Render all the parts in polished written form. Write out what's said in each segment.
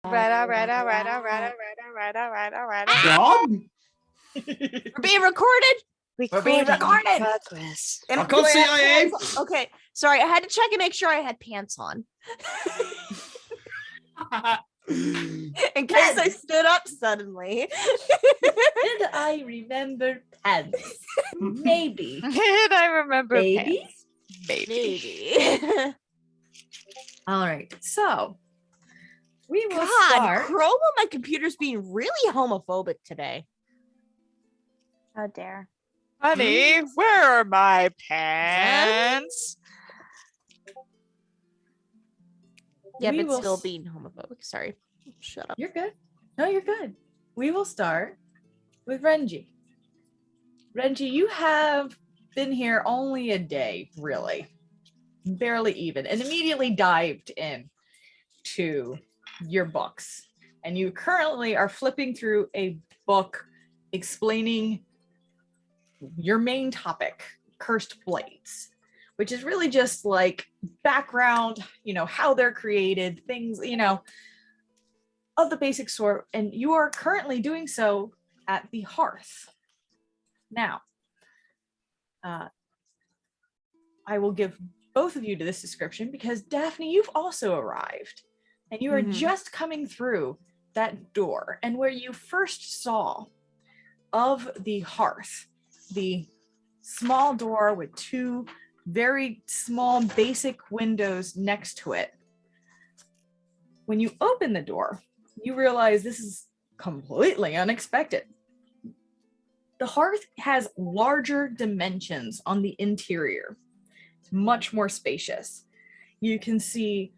Right, all right, all right, all right, all right, all right, all right, all right. God? We're being recorded. We're being recorded. Progress. And I can't do see have IA. pants on? Okay, sorry. I had to check and make sure I had pants on in case I stood up suddenly. Did I remember pants? Maybe. Did I remember Maybe? pants? Maybe. Maybe. All right. So we will God, start. Chrome on my computer's being really homophobic today. How dare. Honey, where are my pants? Yeah, We but will still s- being homophobic. Sorry. Shut up. You're good. No, you're good. We will start with Renji. Renji, you have been here only a day, really. Barely even, and immediately dived in to your books. And you currently are flipping through a book explaining your main topic, cursed blades, which is really just like background, how they're created, things, of the basic sort. And you are currently doing so at the hearth. Now, I will give both of you to this description because Daphne, you've also arrived and you are just coming through that door. And where you first saw of the hearth, the small door with two very small basic windows next to it. When you open the door, you realize this is completely unexpected. The hearth has larger dimensions on the interior. It's much more spacious. You can see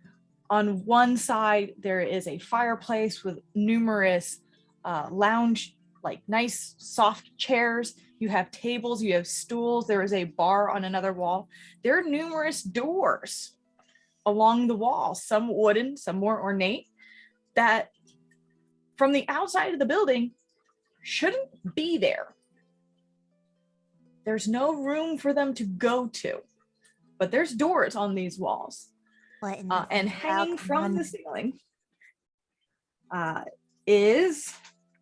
on one side, there is a fireplace with numerous lounge, like nice soft chairs. You have tables, you have stools. There is a bar on another wall. There are numerous doors along the wall, some wooden, some more ornate, that from the outside of the building shouldn't be there. There's no room for them to go to, but there's doors on these walls. And hanging from the ceiling is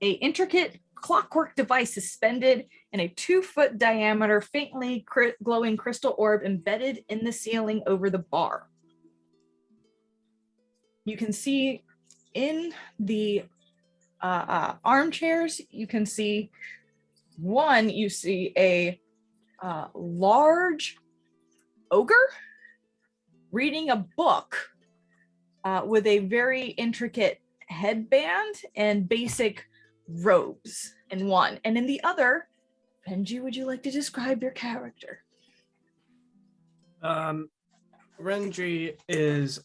a intricate clockwork device suspended in a 2-foot diameter, faintly glowing crystal orb embedded in the ceiling over the bar. You can see in the armchairs, you can see one, you see a large ogre reading a book with a very intricate headband and basic robes in one. And in the other, Benji, would you like to describe your character? Renji is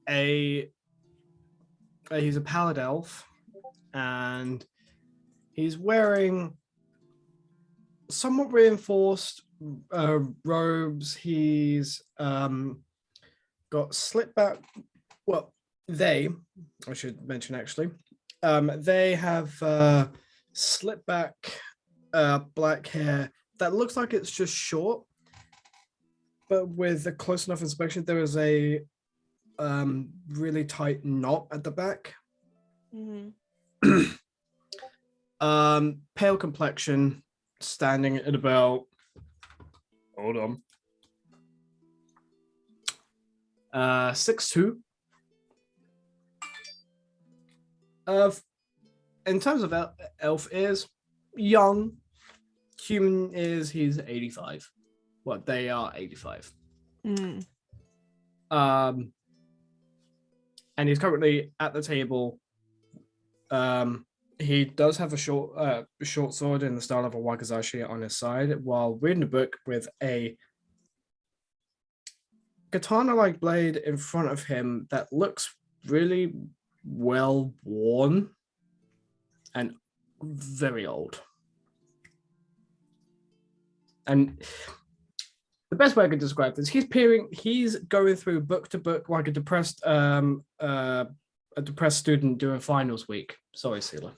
he's a pallid elf, and he's wearing somewhat reinforced robes. He's got slit back. Well, I should mention actually, they have slit back black hair that looks like it's just short, but with a close enough inspection, there is a really tight knot at the back. Pale complexion, standing at about, hold on, 6'2". In terms of elf is young, human is he's 85. Well, they are 85. And he's currently at the table. He does have a short sword in the style of a wakizashi on his side, while reading a book with a katana-like blade in front of him that looks really well worn and very old. And the best way I could describe this, he's going through book to book like a depressed student doing finals week. Sorry, Seela.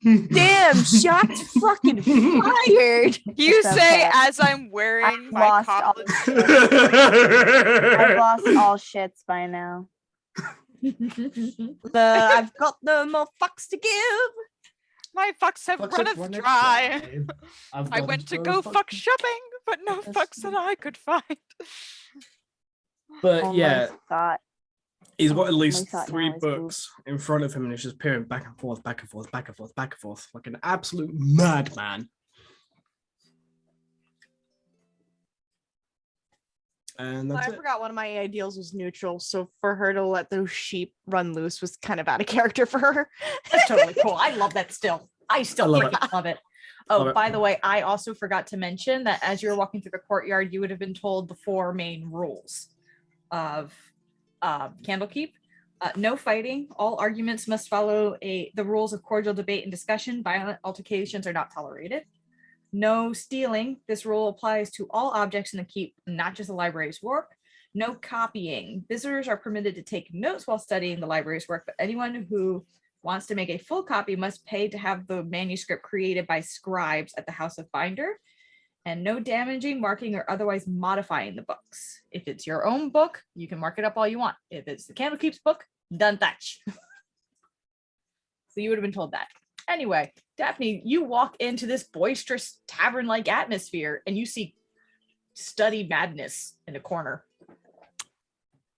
Damn, shots fucking fired. You It's say okay. as I'm wearing I've my lost all cobbled I've lost all shits by now. I've got no more fucks to give. My fucks have Fucks run have us run us dry. I've I got went to no go fuck fucking- shopping, but no Yes. fucks that I could find. But Only yeah, thought. he's got Oh, at my least thought 3 now is books in front of him, and he's just peering back and forth, back and forth, back and forth, back and forth, like an absolute madman. And that's I it. forgot one of my ideals was neutral, so for her to let those sheep run loose was kind of out of character for her. That's totally cool. I love that still. I still love freaking love it. Oh, Love it. by the way, I also forgot to mention that as you were walking through the courtyard, you would have been told the 4 main rules of Candlekeep. No fighting. All arguments must follow the rules of cordial debate and discussion. Violent altercations are not tolerated. No stealing. This rule applies to all objects in the keep, not just the library's work. No copying. Visitors are permitted to take notes while studying the library's work, but anyone who wants to make a full copy must pay to have the manuscript created by scribes at the House of Binder. And no damaging, marking, or otherwise modifying the books. If it's your own book, you can mark it up all you want. If it's the Candlekeep's book, don't touch. So you would have been told that. Anyway, Daphne, you walk into this boisterous tavern-like atmosphere and you see study madness in a corner.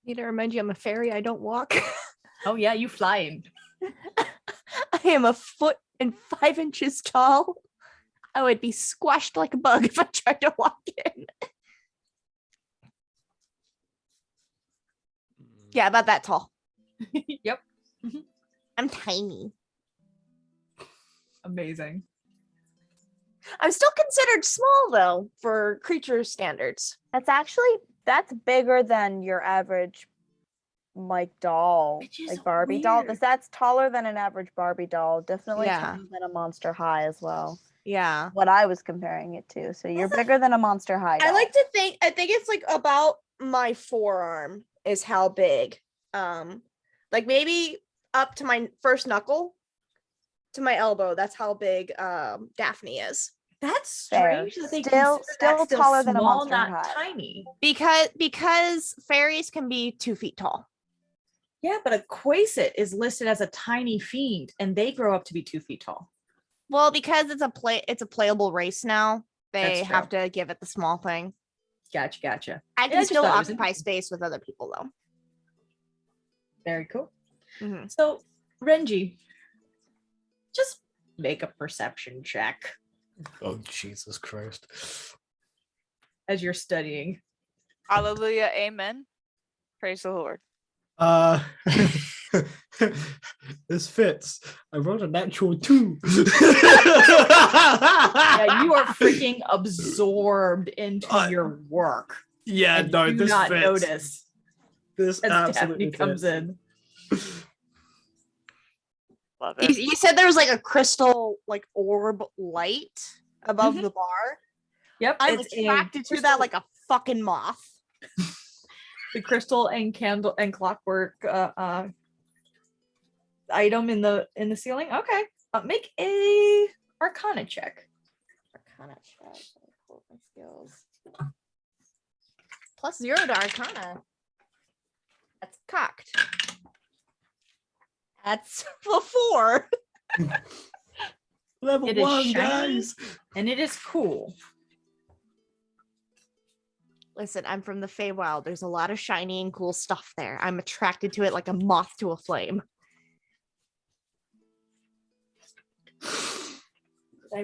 Need to remind you, I'm a fairy. I don't walk. Oh yeah, you flying. I am 1.5 feet tall. I would be squashed like a bug if I tried to walk in. Yeah, about that tall. Yep. I'm tiny. Amazing. I'm still considered small though for creature standards. That's bigger than your average doll, Which is like Barbie doll. weird. That's taller than an average Barbie doll. Definitely Yeah. taller than a Monster High as well. Yeah. What I was comparing it to. So you're bigger than a Monster High doll. I think it's like about my forearm is how big. Like maybe up to my first knuckle to my elbow. That's how big Daphne is. That's Fair. strange that they Still consider that taller than a small, Monster not High. tiny. Because fairies can be 2 feet tall. Yeah, but a Quasit is listed as a tiny fiend, and they grow up to be 2 feet tall. Well, because it's a playable race now, they That's have to give it the small thing. Gotcha. I Yeah, I can just still thought it was occupy space with other people though. Very cool. Mhm. So, Renji, just make a perception check Oh, Jesus Christ. as you're studying. Hallelujah, amen. Praise the Lord. This fits. I wrote a natural 2. Yeah, you are freaking absorbed into your work. Yeah, And no, do this not fits. notice This as absolutely Daphne comes fits. in. Love it. You said there was like a crystal like orb light above Mhm. the bar. Yep, I'm it's a attracted to that like a fucking moth. the crystal and candle and clockwork item in the ceiling. Okay, make a Arcana check. Arcana check. Pull my skills. +0 to Arcana. That's cocked. That's a 4. Level It is 1, shiny. guys. And it is cool. Listen, I'm from the Feywild. There's a lot of shiny and cool stuff there. I'm attracted to it like a moth to a flame.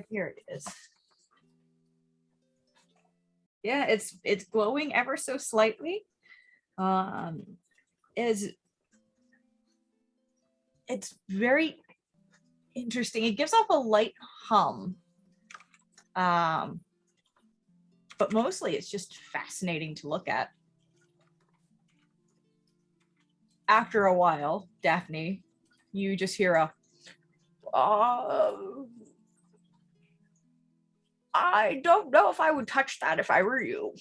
Here it is. Yeah, it's glowing ever so slightly. It's very interesting. It gives off a light hum. But mostly it's just fascinating to look at. After a while, Daphne, you just hear a I don't know if I would touch that if I were you.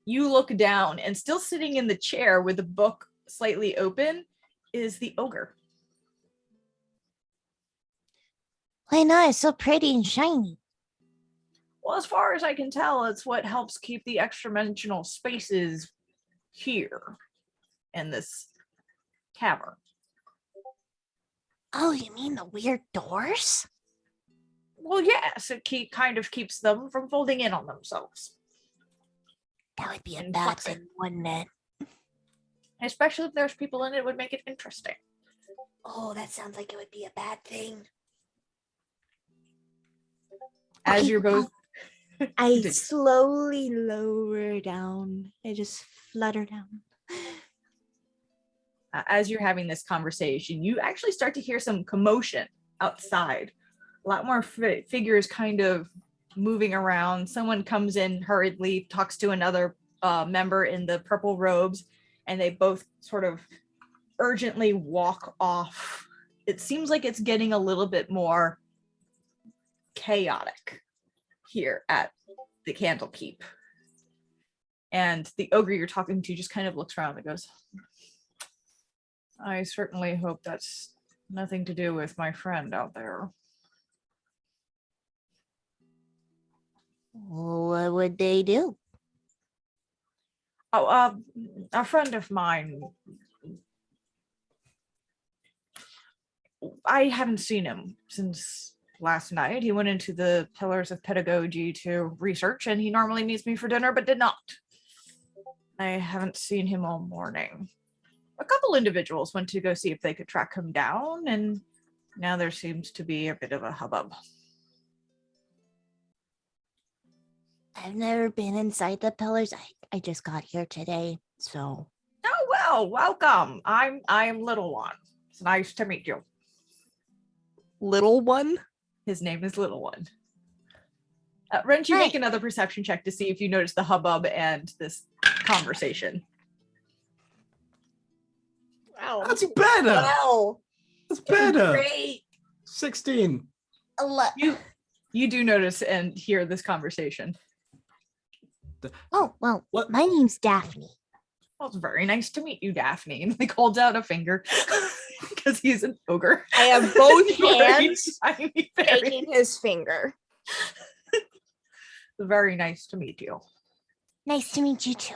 You look down, and still sitting in the chair with the book slightly open is the ogre. Why not? It's so pretty and shiny. Well, as far as I can tell, it's what helps keep the extra-dimensional spaces here in this cavern. Oh, you mean the weird doors? Well, yes, it kind of keeps them from folding in on themselves. That would be a And bad flexing. thing, wouldn't it? Especially if there's people in it, would make it interesting. Oh, that sounds like it would be a bad thing. As Okay, you're both I Continue. slowly lower down. I just flutter down. as you're having this conversation, you actually start to hear some commotion outside. A lot more figures kind of moving around. Someone comes in hurriedly, talks to another member in the purple robes, and they both sort of urgently walk off. It seems like it's getting a little bit more chaotic here at the Candlekeep. And the ogre you're talking to just kind of looks around and goes, I certainly hope that's nothing to do with my friend out there. What would they do? Oh, a friend of mine. I haven't seen him since last night. He went into the Pillars of Pedagogy to research, and he normally meets me for dinner, but did not. I haven't seen him all morning. A couple individuals went to go see if they could track him down, and now there seems to be a bit of a hubbub. I've never been inside the pillars. I just got here today, so. Oh well, welcome. I'm Little One. It's nice to meet you. Little one? His name is Little One. Wrench, you Hi. make another perception check to see if you notice the hubbub and this conversation. Wow. That's better. Well, That's better. great. 16. You do notice and hear this conversation. Oh, well, What? my name's Daphne. Well, it's very nice to meet you, Daphne. And like holds out a finger because he's an ogre. I have both You're a hands tiny fairy. taking his finger. Very nice to meet you. Nice to meet you too.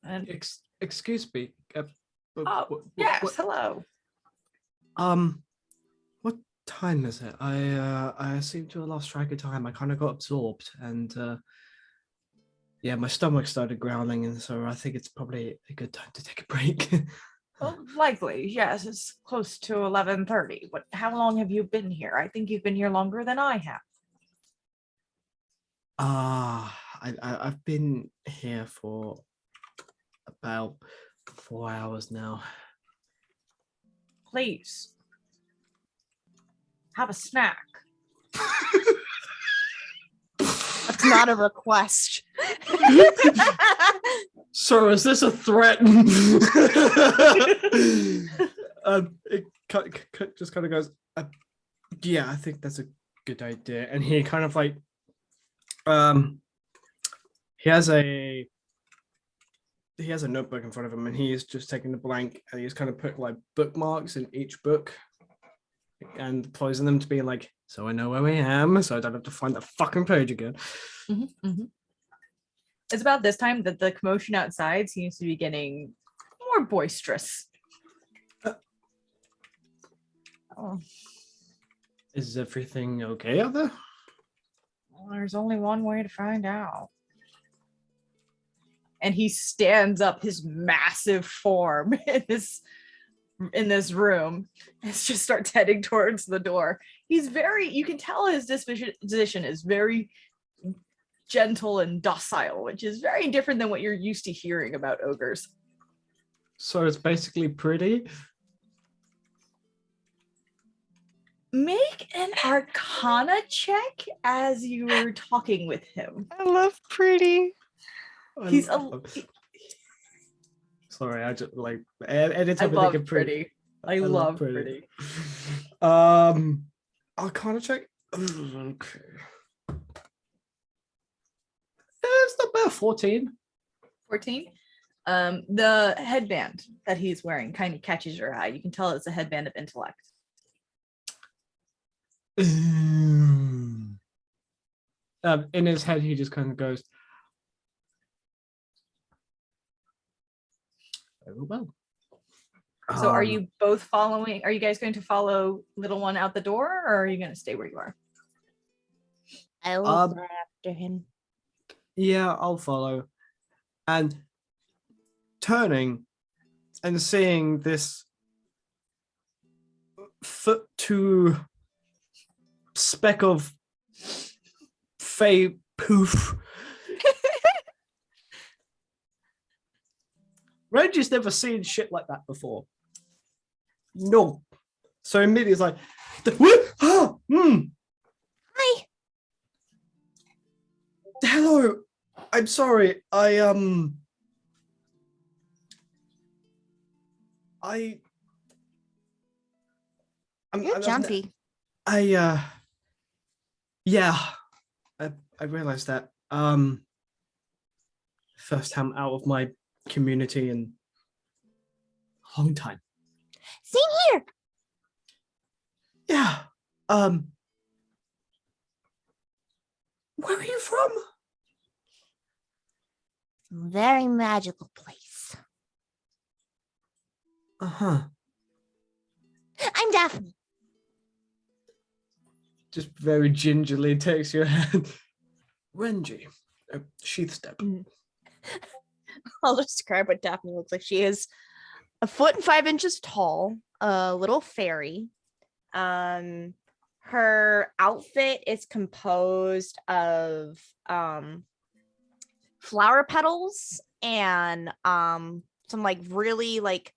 And Excuse me. yes, hello. What time is it? I seem to have lost track of time. I kind of got absorbed, and yeah, my stomach started growling, and so I think it's probably a good time to take a break. Well, likely, yes. It's close to 11:30. How long have you been here? I think you've been here longer than I have. I've been here for about 4 hours now. Please have a snack. That's not a request. So is this a threat? It just kind of goes, yeah, I think that's a good idea. And he kind of like, he has a notebook in front of him, and he's just taking the blank, and he's kind of put like bookmarks in each book and closing them to be like, so I know where I am, so I don't have to find the fucking page again. Mm-hmm, mm-hmm. It's about this time that the commotion outside seems to be getting more boisterous. Oh, Is everything okay out there? well, there's only one way to find out. And he stands up, his massive form in this room, and just starts heading towards the door. He's you can tell his disposition is very gentle and docile, which is very different than what you're used to hearing about ogres. So it's basically pretty. Make an Arcana check as you were talking with him. I love pretty. He's sorry, I just like anytime I I love think of pretty. I love pretty. Arcana check. Okay. It's about 14. 14. The headband that he's wearing kind of catches your eye. You can tell it's a headband of intellect. In his head, he just kind of goes, "Very well." So are you both following? Are you guys going to follow little one out the door, or are you going to stay where you are? I will fly after him. Yeah, I'll follow. And turning and seeing this foot to speck of fey poof. Reggie's never seen shit like that before. No. So immediately it's like, Hi. Hello. I'm sorry. I'm You're jumpy. Yeah. I realized that. First time out of my community in a long time. Same here. Yeah. Where are you from? Very magical place. Uh-huh. I'm Daphne. Just very gingerly takes your hand. Renji, sheath step. I'll describe what Daphne looks like. She is 1.5 feet tall, a little fairy. Her outfit is composed of flower petals and some like really like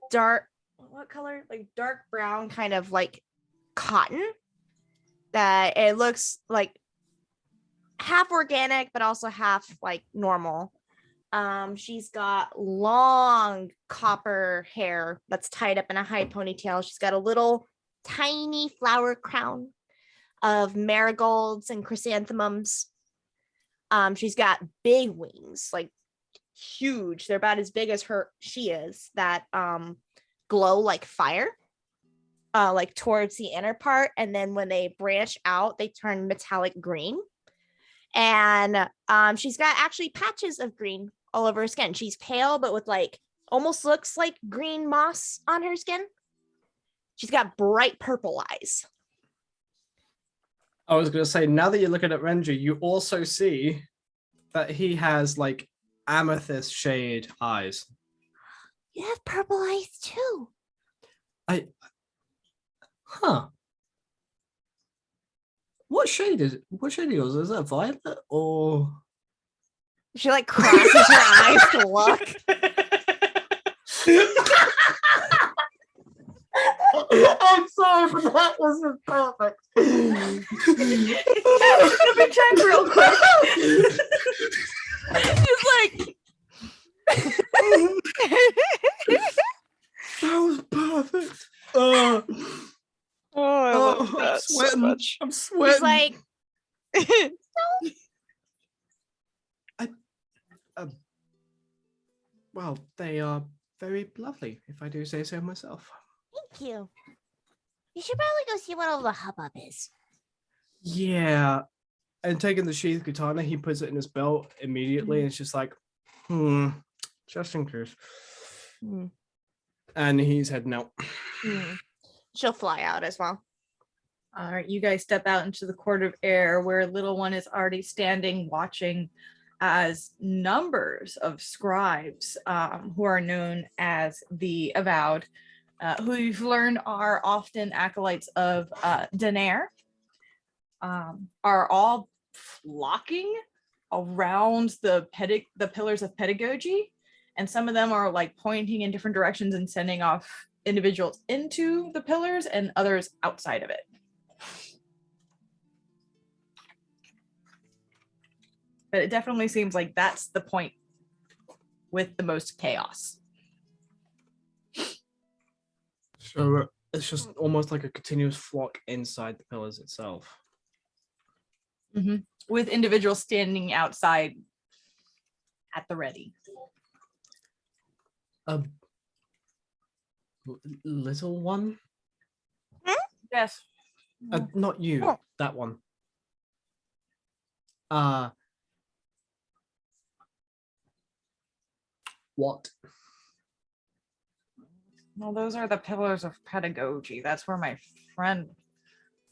dark, what color? Like dark brown kind of like cotton that it looks like half organic but also half like normal. She's got long copper hair that's tied up in a high ponytail. She's got a little tiny flower crown of marigolds and chrysanthemums. She's got big wings, like huge. They're about as big as she is, that glow like fire, like towards the inner part. And then when they branch out, they turn metallic green. And she's got actually patches of green all over her skin. She's pale, but with like almost looks like green moss on her skin. She's got bright purple eyes. I was going to say, now that you're looking at Renji, you also see that he has like amethyst shade eyes. You have purple eyes too. Huh. What shade is it? What shade is yours? Is that violet or? She like crosses her eyes to look. I'm sorry, but that wasn't perfect. Let me check real quick. She's like, that was perfect. I love I'm that so sweating. much. I'm sweating. she's like, Well, they are very lovely, if I do say so myself. Thank you. You should probably go see what all the hubbub is. Yeah. And taking the sheath katana, he puts it in his belt immediately, and it's just like, just in case. And he's heading out. she'll fly out as well. All right, you guys step out into the court of air where little one is already standing watching as numbers of scribes who are known as the Avowed, who you've learned are often acolytes of Daenerys, are all flocking around the pillars of pedagogy, and some of them are like pointing in different directions and sending off individuals into the pillars and others outside of it. But it definitely seems like that's the point with the most chaos. So it's just almost like a continuous flock inside the pillars itself. With individuals standing outside at the ready. A little one? Yes. Not you. Oh. That one. What? Well, those are the pillars of pedagogy. That's where my friend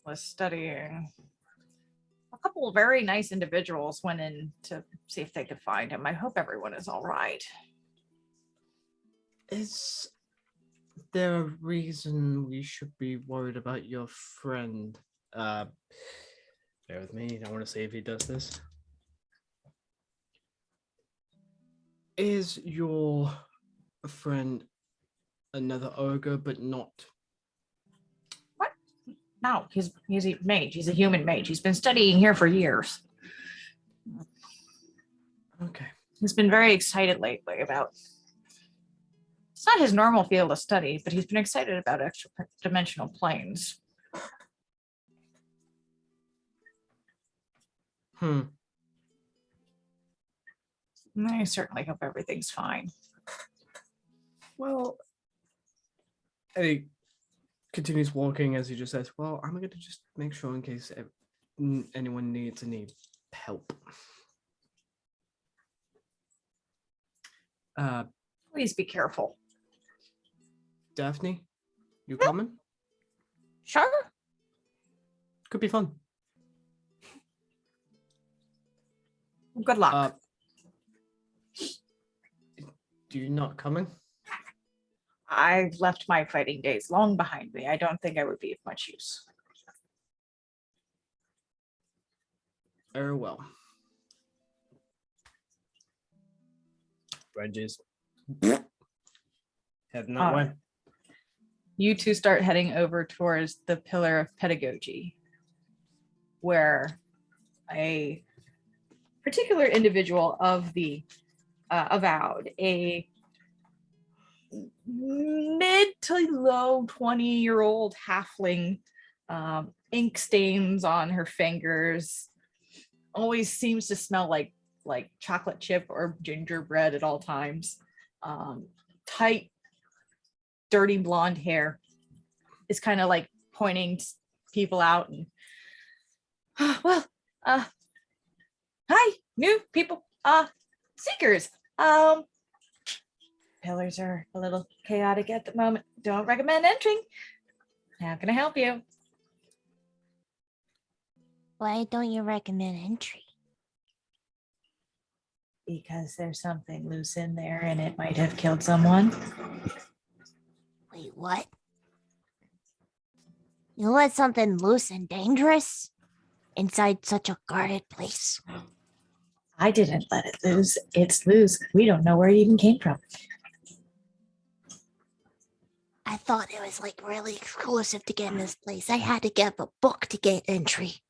was studying. A couple of very nice individuals went in to see if they could find him. I hope everyone is all right. Is there a reason we should be worried about your friend? Bear with me. I want to see if he does this. Is your friend another ogre, but not? No, he's a mage. He's a human mage. He's been studying here for years. Okay. He's been very excited lately about. It's not his normal field of study, but he's been excited about extra dimensional planes. I certainly hope everything's fine. Well, Eddie continues walking as he just says, well, I'm going to just make sure in case anyone needs any help. Please be careful. Daphne, you coming? Sure. Could be fun. Good luck. Do you not coming? I've left my fighting days long behind me. I don't think I would be of much use. Very well. Reggie's heading that way. You two start heading over towards the Pillar of Pedagogy, where a particular individual of the Avowed, a mid to low 20-year-old halfling, ink stains on her fingers, always seems to smell like chocolate chip or gingerbread at all times. Tight, dirty blonde hair is kind of like pointing people out and hi, new people, seekers. Pillars are a little chaotic at the moment. Don't recommend entering. How can I help you? Why don't you recommend entry? Because there's something loose in there and it might have killed someone. Wait, what? You let something loose and dangerous inside such a guarded place? I didn't let it loose. It's loose. We don't know where it even came from. I thought it was like really exclusive to get in this place. I had to get a book to get entry.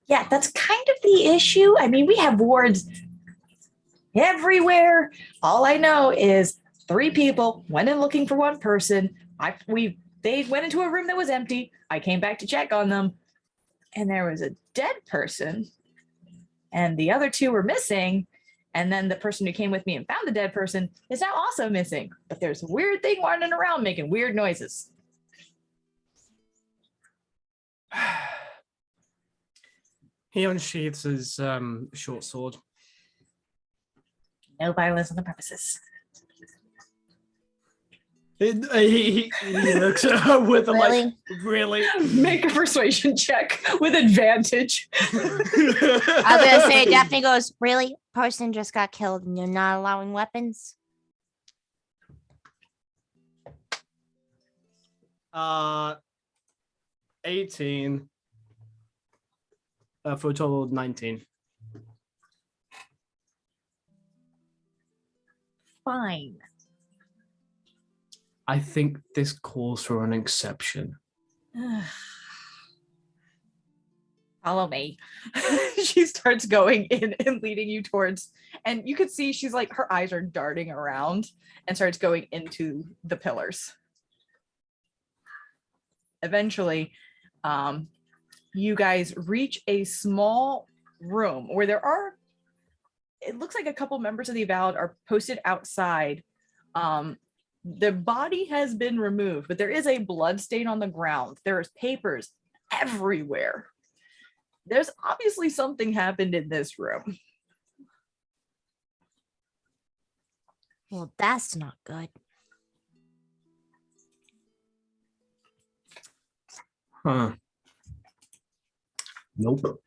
Yeah, that's kind of the issue. I mean, we have wards everywhere. All I know is 3 people went in looking for one person. They went into a room that was empty. I came back to check on them, and there was a dead person, and the other 2 were missing. And then the person who came with me and found the dead person is now also missing. But there's a weird thing wandering around making weird noises. He unsheathes his short sword. No violence on the premises. He looks with a like, Really? really? Make a persuasion check with advantage. I was gonna say, Daphne goes, really? Person just got killed and you're not allowing weapons? 18 for a total of 19. Fine. I think this calls for an exception. Follow me. She starts going in and leading you towards, and you could see she's like, her eyes are darting around and starts going into the pillars. Eventually, you guys reach a small room where there are it looks like a couple members of the Avowed are posted outside. The body has been removed, but there is a blood stain on the ground. There's papers everywhere. There's obviously something happened in this room. Well, that's not good. Huh. Nope.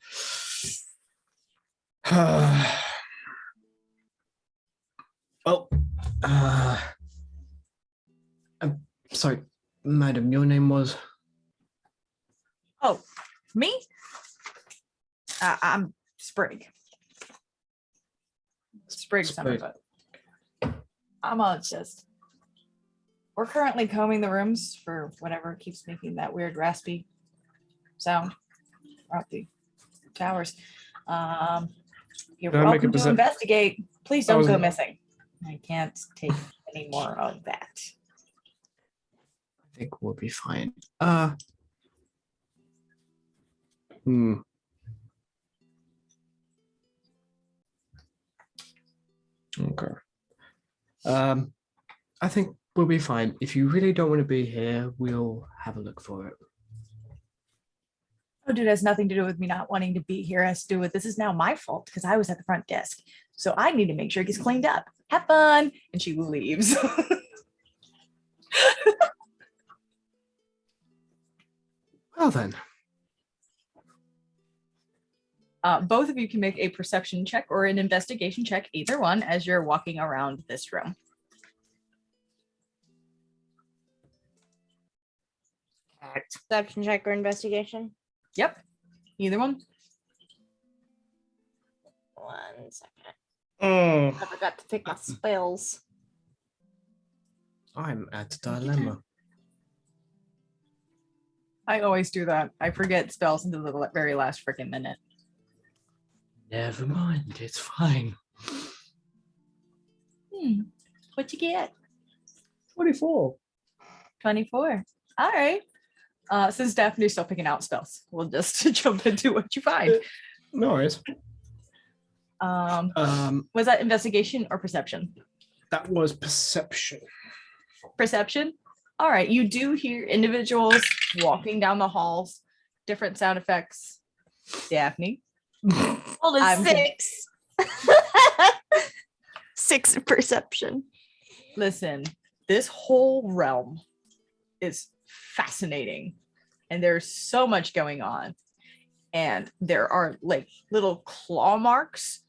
Well, I'm sorry, madam, your name was? Oh, me? I'm Sprig. Sprig Summerfoot. I'm just. We're currently combing the rooms for whatever keeps making that weird raspy sound out the towers. You're Can I make a welcome to percep- investigate. Please don't was- go missing. I can't take any more of that. I think we'll be fine. Okay. I think we'll be fine. If you really don't want to be here, we'll have a look for it. Oh, dude, it has nothing to do with me not wanting to be here. It has to do with this is now my fault because I was at the front desk. So I need to make sure it gets cleaned up. Have fun. And she leaves. Well then. Both of you can make a perception check or an investigation check, either one, as you're walking around this room. Perception check or investigation. Yep. Either one. 1 second. Oh, I forgot to pick my spells. I'm at a dilemma. I always do that. I forget spells until the very last freaking minute. Never mind, it's fine. What you get? 24. 24. All right. Since Daphne's still picking out spells, we'll just jump into what you find. No worries. Was that investigation or perception? That was perception. Perception. All right. You do hear individuals walking down the halls, different sound effects. Daphne. Hold a I'm 6. 6 perception. Listen, this whole realm is fascinating and there's so much going on. And there are like little claw marks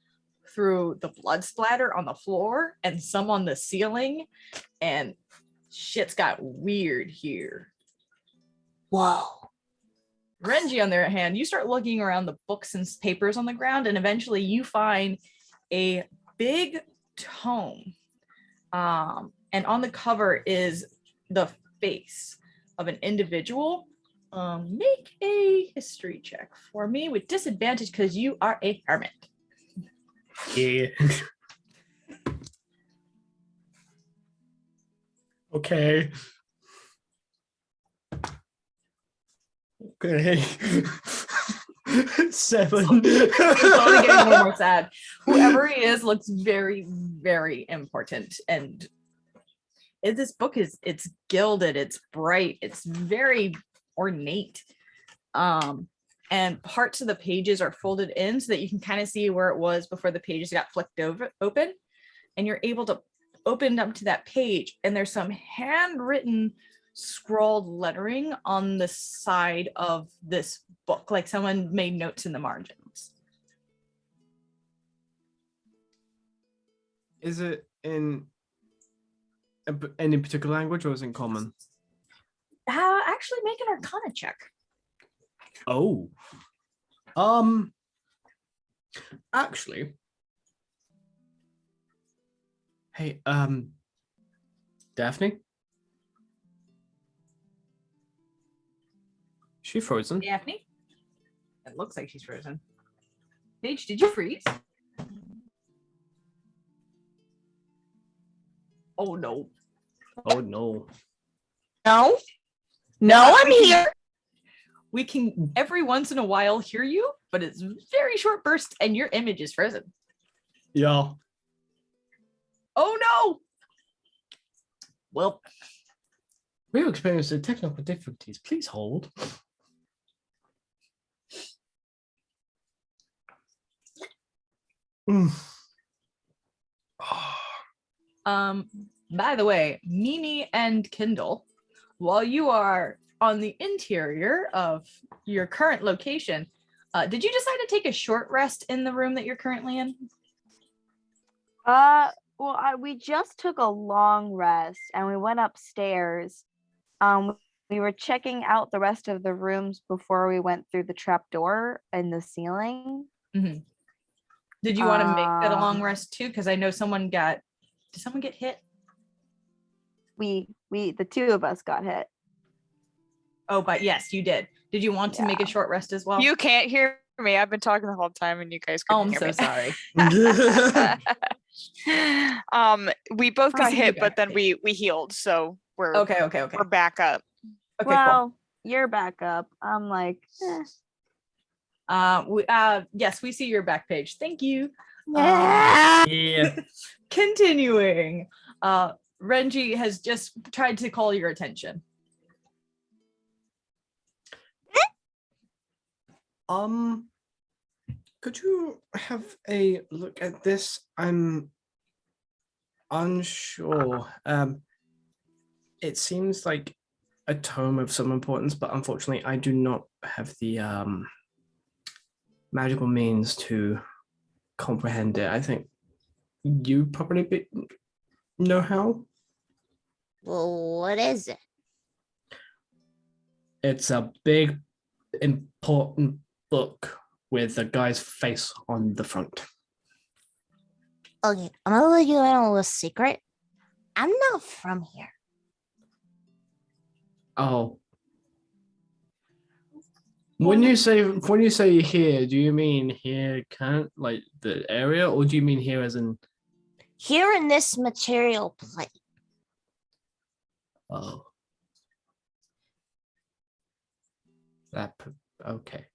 through the blood splatter on the floor and some on the ceiling, and shit's got weird here. Whoa. Renji, on the other hand, you start looking around the books and papers on the ground, and eventually you find a big tome. And on the cover is the face of an individual. Make a history check for me with disadvantage because you are a hermit. Yeah. Okay. Okay. 7. It's only getting a little more sad. Whoever he is looks very, very important. And this book it's gilded, it's bright, it's very ornate. And parts of the pages are folded in so that you can kind of see where it was before the pages got flicked open. And you're able to open up to that page, and there's some handwritten scrawled lettering on the side of this book, like someone made notes in the margins. Is it in any particular language or is it in common? Actually make an arcana check. Oh. Actually. Hey, Daphne? She frozen? Daphne? It looks like she's frozen. Paige, did you freeze? Oh no. Oh no. No. No, I'm here. We can every once in a while hear you, but it's very short burst and your image is frozen. Yeah. Oh no! Well, We've experienced the technical difficulties. Please hold. Mm. by the way, Mimi and Kindle, while you are on the interior of your current location, did you decide to take a short rest in the room that you're currently in? We just took a long rest and we went upstairs. We were checking out the rest of the rooms before we went through the trap door in the ceiling. Mm-hmm. Did you want to make that a long rest too? Because I know did someone get hit? The two of us got hit. Oh, but yes, you did. Did you want to make a short rest as well? You can't hear me. I've been talking the whole time and you guys couldn't hear me. Sorry. We both got see hit, you but then back. we healed, so we're Okay. we're back up. Okay, Well, you're back up. I'm like, yes, we see your back page. Thank you. Yeah. Continuing. Renji has just tried to call your attention. Could you have a look at this? I'm unsure. It seems like a tome of some importance, but unfortunately I do not have the magical means to comprehend it. I think you probably know how. Well, what is it? It's a big, important book with a guy's face on the front. Okay, I'm gonna let you in on a little secret. I'm not from here. Oh. When you say here, do you mean here like the area, or do you mean here as in Here in this material plane. oh. Okay.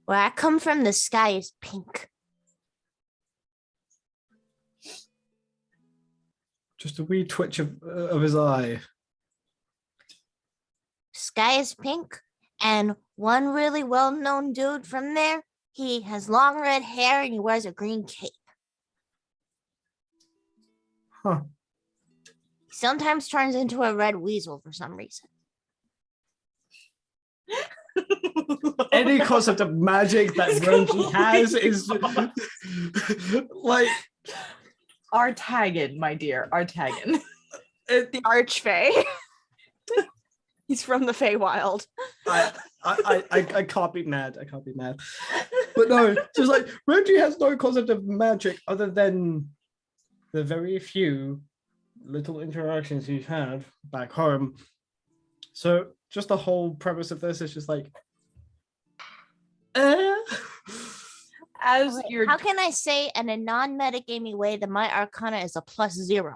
Where I come from, the sky is pink. Just a wee twitch of his eye. Sky is pink, and one really well-known dude from there, he has long red hair and he wears a green cape. Huh. He sometimes turns into a red weasel for some reason. Any concept of magic that Renji has is like Artagan, my dear, Artagan. the Archfey. He's from the Feywild. I can't be mad. I can't be mad. But no, just like Renji has no concept of magic other than the very few little interactions he's had back home. So just the whole premise of this is just like As you're How can I say in a non-metagamey way that my arcana is a +0?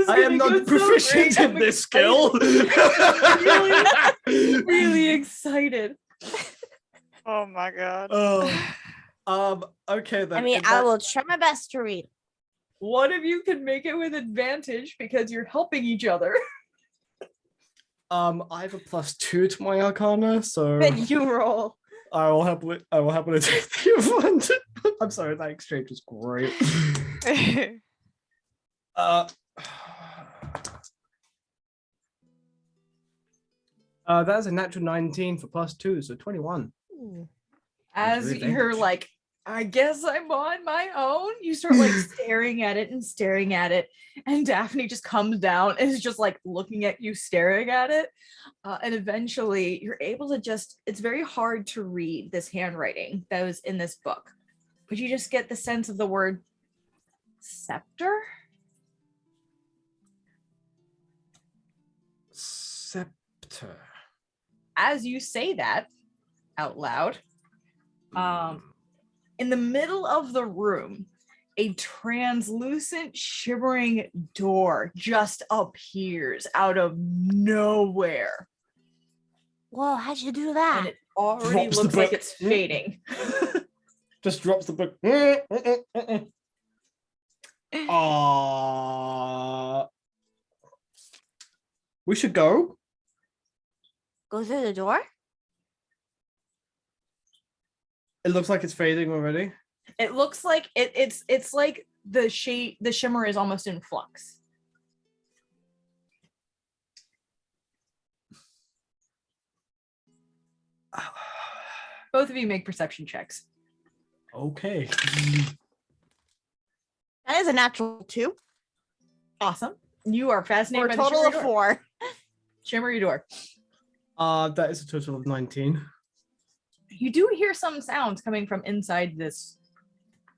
I am not proficient in this skill. really excited. Oh my god. Okay then. I mean, I will try my best to read. One of you can make it with advantage because you're helping each other. I have a +2 to my arcana, so Then you roll. I will happily take the advantage. I'm sorry, that exchange was great. That's a natural 19 for +2, so 21. As With you're advantage. like, I guess I'm on my own. You start like staring at it, and Daphne just comes down and is just like looking at you, staring at it. And eventually you're able to it's very hard to read this handwriting that was in this book, but you just get the sense of the word scepter. Scepter. As you say that out loud, in the middle of the room, a translucent, shimmering door just appears out of nowhere. Whoa, how'd you do And that? it already Drops the looks like book. it's fading. Just drops the book. We should go. Go through the door? It looks like it's fading already. It looks like it's like the shimmer is almost in flux. Both of you make perception checks. Okay. That is a natural 2. Awesome. You are For fascinated a by the total of shimmery door. 4. Shimmery door. That is a total of 19. You do hear some sounds coming from inside this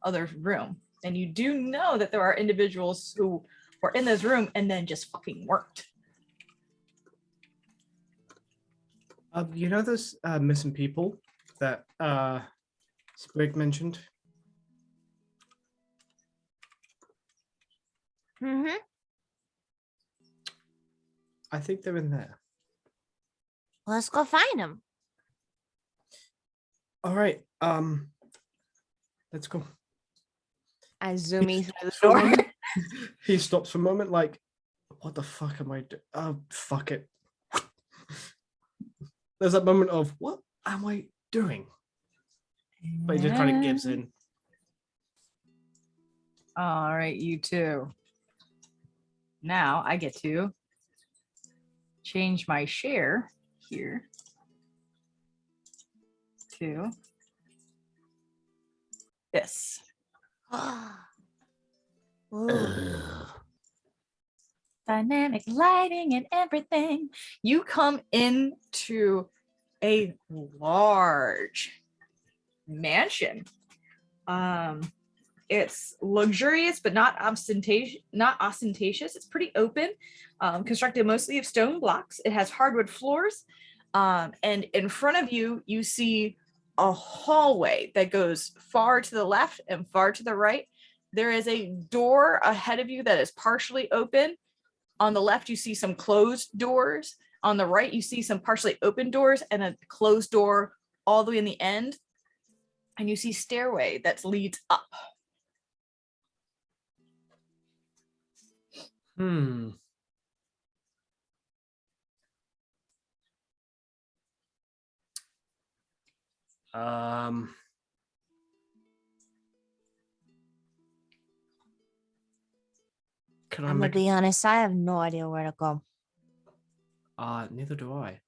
other room, and you do know that there are individuals who were in this room and then just fucking worked. You know those missing people that Sprig mentioned? Mm-hmm. I think they're in there. Let's go find him. All right. Let's go. I zoom through the For a door. moment, he stops for a moment, like, what the fuck am I doing? Oh, fuck it. There's that moment of, what am I doing? But he just kind of gives in. All right, you two. Now I get to change my share here to this. Ooh. Dynamic lighting and everything. You come into a large mansion. It's luxurious but not ostentatious. It's pretty open, constructed mostly of stone blocks. It has hardwood floors, and in front of you you see a hallway that goes far to the left and far to the right. There is a door ahead of you that is partially open. On the left you see some closed doors. On the right you see some partially open doors and a closed door all the way in the end, and you see stairway that leads up. Can I I'm gonna make? be honest, I have no idea where to go. Neither do I.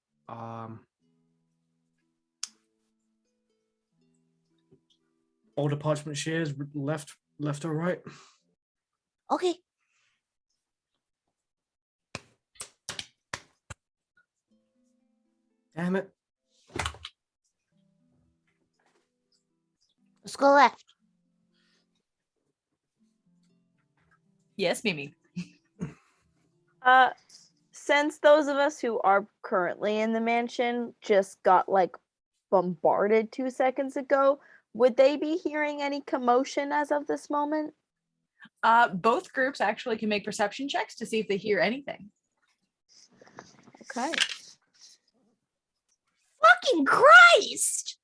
Older parchment shears, left or right? Okay. Damn it. Let's go left. Yes, Mimi. Since those of us who are currently in the mansion just got like bombarded 2 seconds ago, would they be hearing any commotion as of this moment? Both groups actually can make perception checks to see if they hear anything. Okay. Fucking Christ!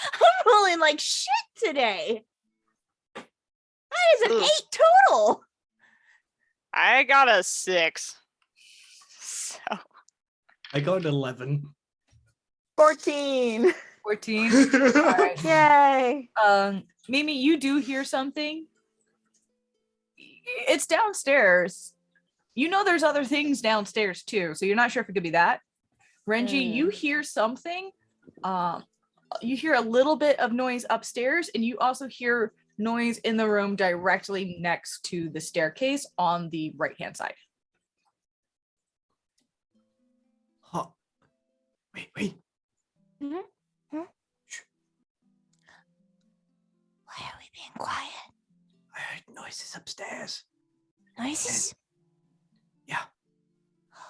I'm rolling like shit today. That is an Ooh. 8 total. I got a 6. So I got an 11. 14. 14. All right. Yay. Mimi, you do hear something. It's downstairs. You know there's other things downstairs too, so you're not sure if it could be that. Renji, you hear something. You hear a little bit of noise upstairs, and you also hear noise in the room directly next to the staircase on the right-hand side. Huh. Wait. Why are we being quiet? I heard noises upstairs. Noises? Yeah.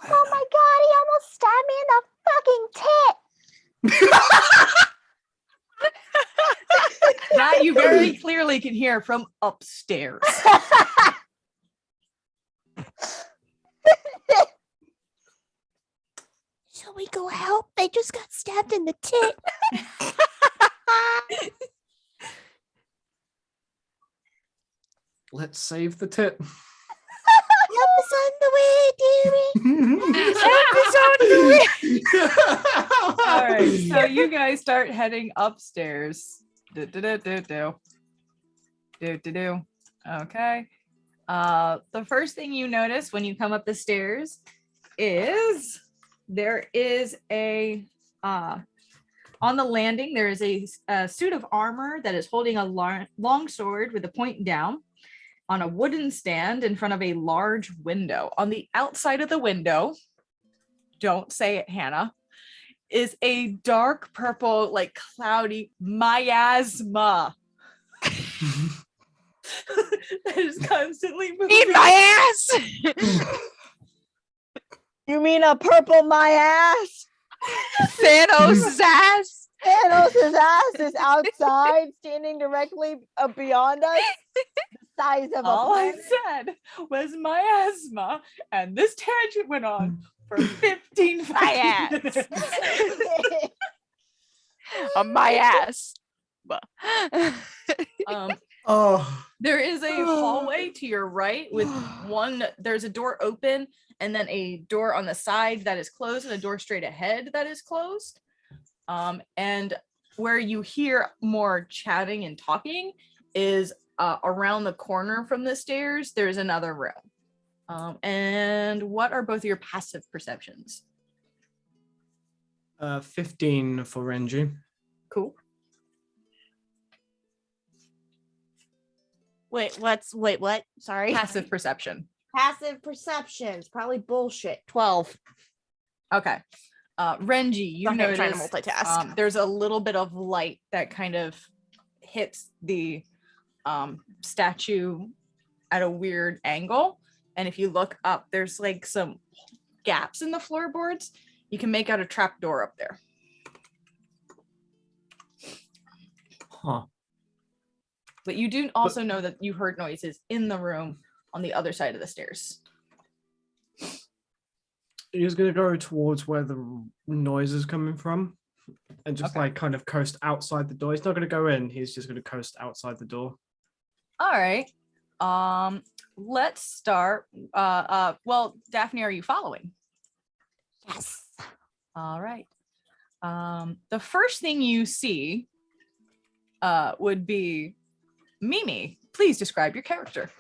Oh my god, he almost stabbed me in the fucking tit. That you very clearly can hear from upstairs. Shall we go I just got stabbed in the tit. Let's save the tit. Help us on the way, dearie. All right, so you guys start heading upstairs. Do. Okay. The first thing you notice when you come up the stairs is there is a on the landing. There is a suit of armor that is holding a long sword with a point down on a wooden stand in front of a large window. On the outside of the window, don't say it, Hannah, is a dark purple, like cloudy miasma that is constantly moving. Eat my ass! You mean a purple my ass? Thanos' ass! Thanos' ass is outside, standing directly beyond us. The size of All a I planet. said was miasma, and this tangent went on for 15 My ass. minutes. On my ass. Oh, There is a hallway to your right with there's a door open and then a door on the side that is closed and a door straight ahead that is closed. And where you hear more chatting and talking is around the corner from the stairs, there's another room. And what are both of your passive perceptions? 15 for Renji. Cool. Wait, what? Sorry. Passive perception. Passive perceptions, probably bullshit. 12. Okay. Renji, you Okay, I'm trying to notice multitask. there's a little bit of light that kind of hits the statue at a weird angle. And if you look up, there's like some gaps in the floorboards. You can make out a trap door up there. Huh. But you do also know that you heard noises in the room on the other side of the stairs. He's going to go towards where the noise is coming from and just Okay. like kind of coast outside the door. He's not going to go in. He's just going to coast outside the door. All right. Let's start. Well, Daphne, are you following? Yes. All right. The first thing you see would be Mimi. Please describe your character.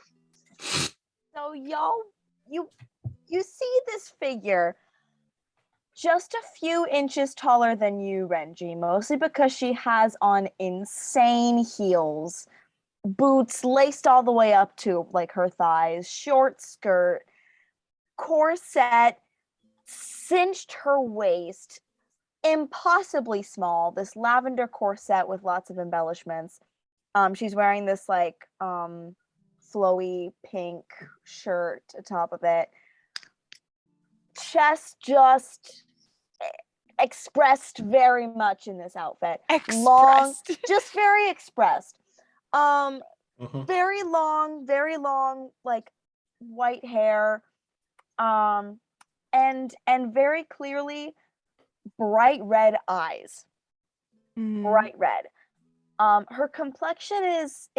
So y'all, you see this figure just a few inches taller than you, Renji, mostly because she has on insane heels, boots laced all the way up to like her thighs, short skirt, corset, cinched her waist, impossibly small, this lavender corset with lots of embellishments. She's wearing this like flowy pink shirt atop of it. Chest just expressed very much in this outfit. Long, just very expressed. Very long, like white hair. And very clearly bright red eyes. Bright red. Her complexion is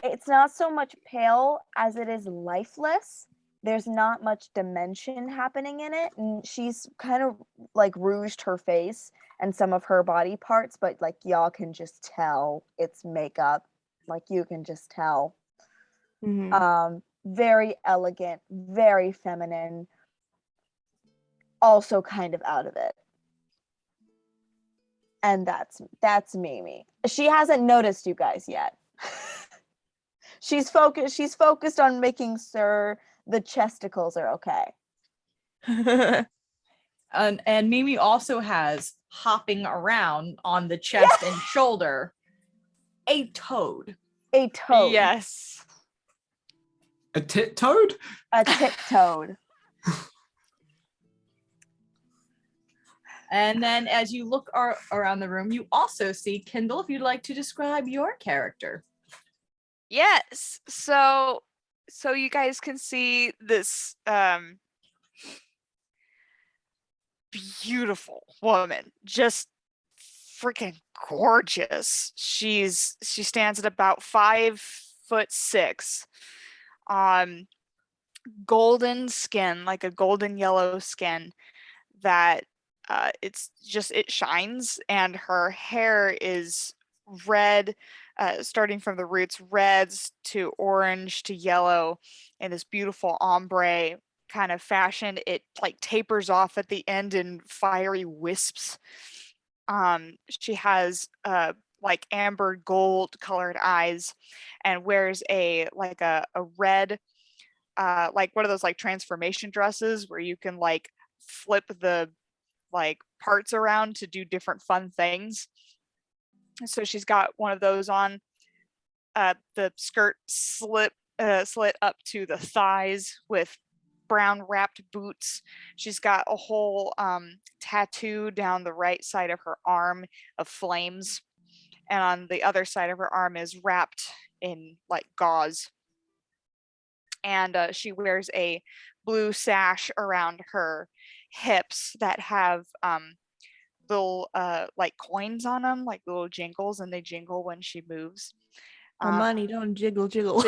it's not so much pale as it is lifeless. There's not much dimension happening in it, and she's kind of like rouged her face and some of her body parts, but like y'all can just tell it's makeup. Like you can just tell. Very elegant, very feminine, also kind of out of it. And that's Mimi. She hasn't noticed you guys yet. She's focused on making sure the chesticles are okay. And Mimi also has hopping around on the chest and shoulder a toad. A toad. Yes. A tit toad? A tit toad. And then as you look around the room, you also see Kindle, if you'd like to describe your character. Yes. So you guys can see this beautiful woman, just freaking gorgeous. She stands at about 5'6", golden skin, like a golden yellow skin that it shines, and her hair is red, starting from the roots, reds to orange to yellow, in this beautiful ombre kind of fashion. It like tapers off at the end in fiery wisps. She has like amber gold colored eyes, and wears a red like one of those like transformation dresses where you can like flip the like parts around to do different fun things. So she's got one of those on. The skirt slit up to the thighs with brown wrapped boots. She's got a whole tattoo down the right side of her arm of flames, and on the other side of her arm is wrapped in like gauze. And she wears a blue sash around her hips that have little like coins on them, like little jingles, and they jingle when she moves. Money don't jiggle. Jiggle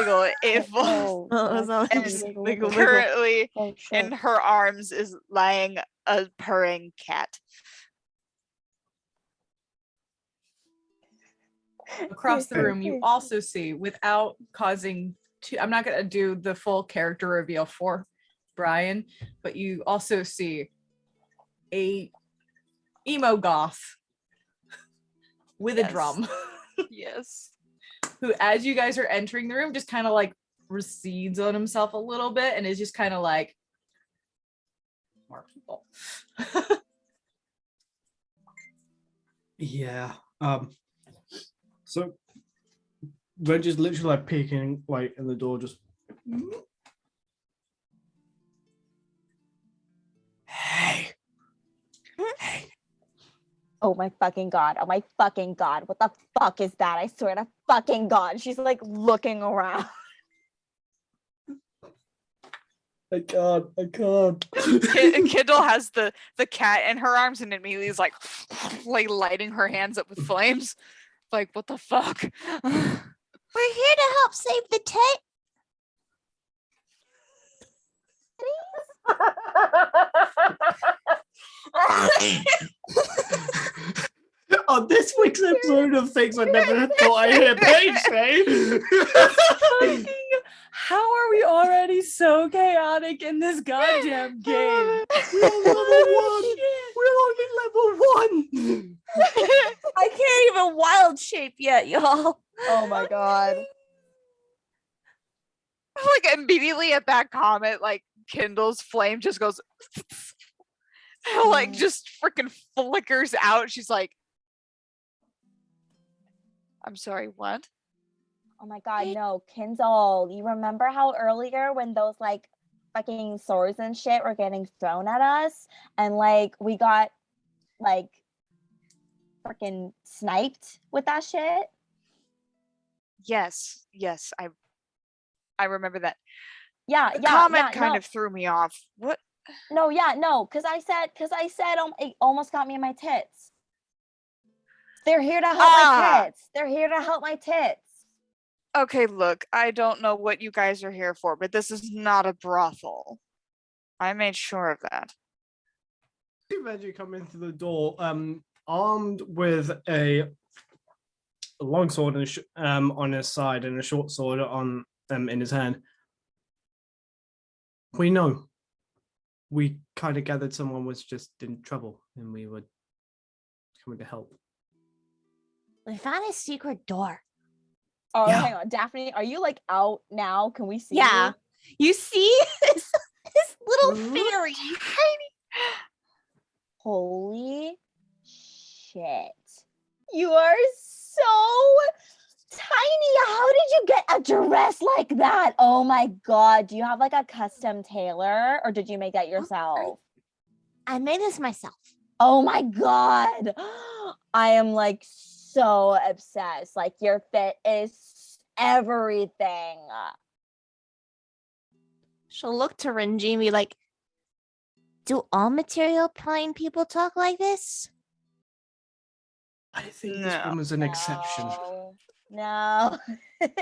if Oh, that's all and jiggle, wiggle, wiggle. currently Oh, shit. in her arms is lying a purring cat. Across the room, you also see, without causing I'm not going to do the full character reveal for Brian, but you also see a emo goth with a Yes. drum Yes. who, as you guys are entering the room, just kind of like recedes on himself a little bit and is just kind of like more people. Yeah. So Reggie's literally like peeking like in the door, just hey. Oh my fucking god. Oh my fucking god. What the fuck is that? I swear to fucking god. She's like looking around. I can't. Kindle has the cat in her arms and immediately is like lighting her hands up with flames. Like, what the fuck? We're here to help save the tent. On this week's episode of Things I Never Thought I'd Hear Paige say. How are we already so chaotic in this goddamn game? We're on level 1. We're only level 1. I can't even wild shape yet, y'all. Oh my god. Like immediately at that comment, like Kindle's flame just goes like just freaking flickers out. She's like, I'm sorry, what? Oh my god, no, Kindle. You remember how earlier when those like fucking swords and shit were getting thrown at us and like we got like freaking sniped with that shit? Yes, I remember that. Yeah, The yeah, comment yeah, kind no. of threw me off. What? No, yeah, no, because I said it almost got me in my tits. They're here to help my tits. They're here to help my tits. Okay, look, I don't know what you guys are here for, but this is not a brothel. I made sure of that. Reggie come in through the door, armed with a long sword and on his side and a short sword on in his hand. We know. We kind of gathered someone was just in trouble and we were coming to help. We found a secret door. Oh, Yeah. hang on, Daphne, are you like out now? Can we see? Yeah. You see this little Mhm. fairy. Holy shit! You are so tiny. How did you get a dress like that? Oh my god! Do you have like a custom tailor, or did you make that yourself? I made this myself. Oh my god! I am like so obsessed. Like your fit is everything. She'll look to Renji and be like, Do all material plane people talk like this? I think this woman's an exception. No. Okay,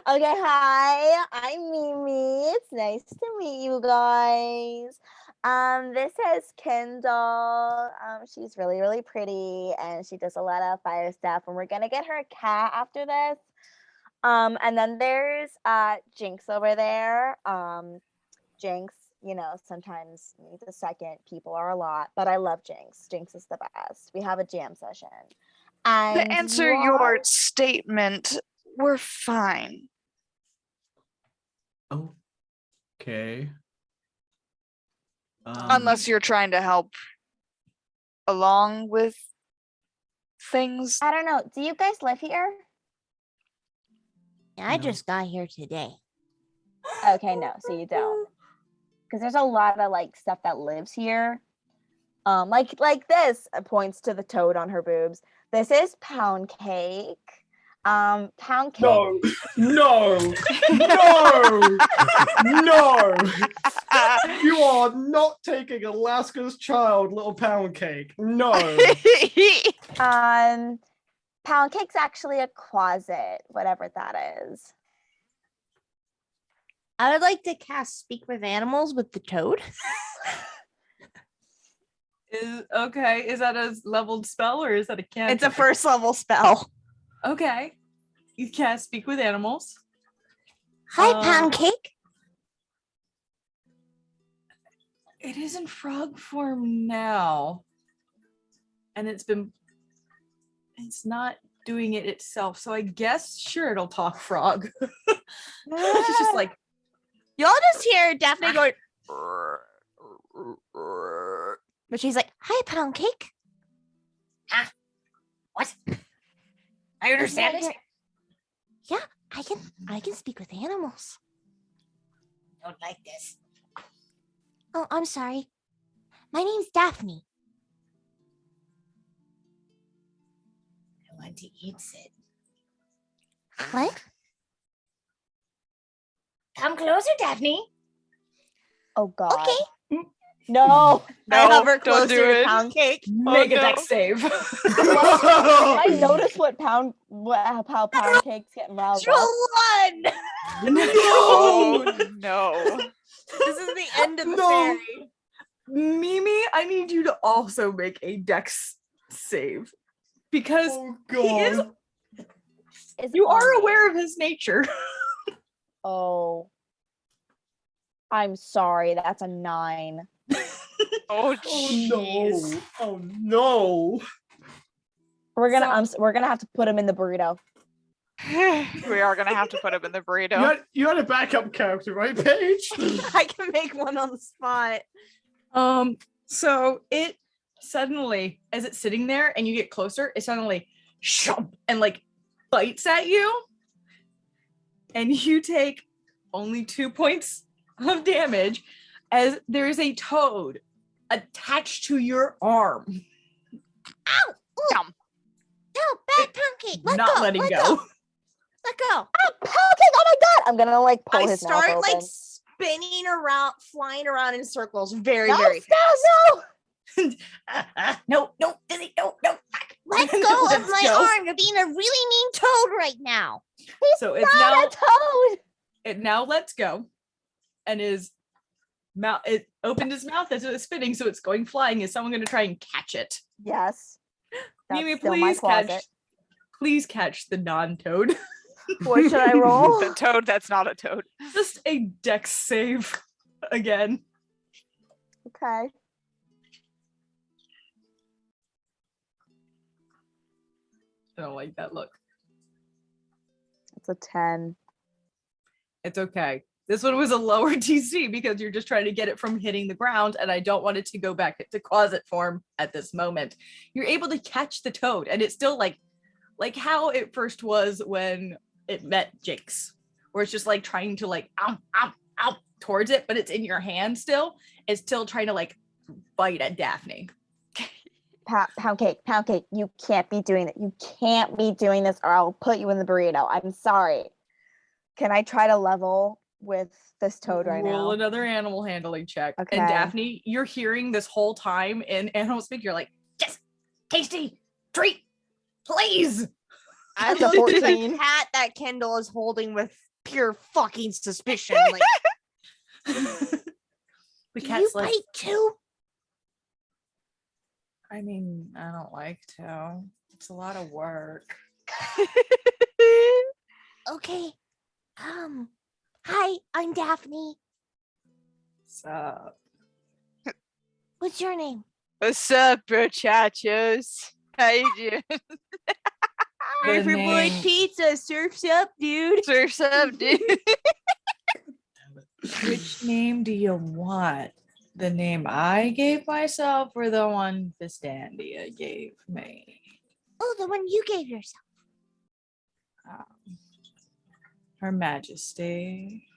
hi. I'm Mimi. It's nice to meet you guys. This is Kendall. She's really, really pretty and she does a lot of fire stuff. And we're gonna get her a cat after this. And then there's Jinx over there. Jinx, sometimes needs a second. People are a lot, but I love Jinx. Jinx is the best. We have a jam session. And To answer your statement, we're fine. Okay. Unless you're trying to help along with things. I don't know. Do you guys live here? Yeah, I No. just got here today. Okay, no, so you don't. Because there's a lot of stuff that lives here. Like this points to the toad on her boobs. This is Pound Cake. Pound Cake. No, no, no, no. You are not taking Alaska's child, little Pound Cake. No. Pound Cake's actually a closet, whatever that is. I would like to cast Speak with Animals with the toad. Is that a leveled spell or is that a cantrip? It's a first level spell. Okay. You cast Speak with Animals. Hi, Pound Cake. It is in frog form now. And it's not doing it itself. So I guess sure it'll talk frog. It's just like Y'all just hear Daphne going, But she's like, hi, Pound Cake. What? I understand it. Yeah, I can speak with animals. Don't like this. Oh, I'm sorry. My name's Daphne. I want to eat it. What? Come closer, Daphne. Oh God. Okay. No. I No, hover don't closer do to it. Pound Cake. make a no. dex save. I noticed how Pound Cake's getting riled Natural up. 1. Oh no. This is the end of the No. fairy. Mimi, I need you to also make a dex save. Because Oh he is God. Is you are on me. aware of his nature. Oh. I'm sorry. That's a 9. Oh Oh jeez. no. Oh no. We're gonna have to put him in the burrito. We are gonna have to put him in the burrito. You had a backup character, right, Paige? I can make one on the spot. So it suddenly, as it's sitting there and you get closer, it suddenly shomp and bites at you. And you take only 2 points of damage as there is a toad attached to your arm. Ow! Ooh. Yum. No, bad Pound Cake. Let not go. letting let go. Let go. Pound Cake! Oh my God! I'm gonna pull I his mouth start open. spinning around, flying around in circles very, No, very no, no! No, Dizzy, no. Let go of Let's my go. arm. You're being a really mean toad right now. So it's Not now a toad! it now lets go and is mouth it opened his mouth as it was spitting, so it's going flying. Is someone gonna try and catch it? Yes. That's Mimi, still my closet. please catch the non-toad. What should I roll? The toad that's not a toad. Just a dex save again. Okay. I don't like that look. It's a 10. It's okay. This one was a lower DC because you're just trying to get it from hitting the ground, and I don't want it to go back to closet form at this moment. You're able to catch the toad, and it's still like how it first was when it met Jinx, where it's just trying to ow towards it, but it's in your hand still. It's still trying to bite at Daphne. Pound Cake, you can't be doing that. You can't be doing this or I'll put you in the burrito. I'm sorry. Can I try to level with this toad right Roll now. another animal handling check. Okay. And Daphne, you're hearing this whole time in animal speak. You're like, Yes, tasty treat, please. I That's a look at the 14. cat that Kendall is holding with pure fucking suspicion. Like, the Do you cat's like, bite too? I mean, I don't like to. It's a lot of work. Okay. Hi, I'm Daphne. So, What's your name? What's up, muchachos? How you doing? the name, pizza, surfs up, dude. Surf's up, dude. which name do you want? The name I gave myself or the one Fistandia gave me? Oh, the one you gave yourself. Her Majesty.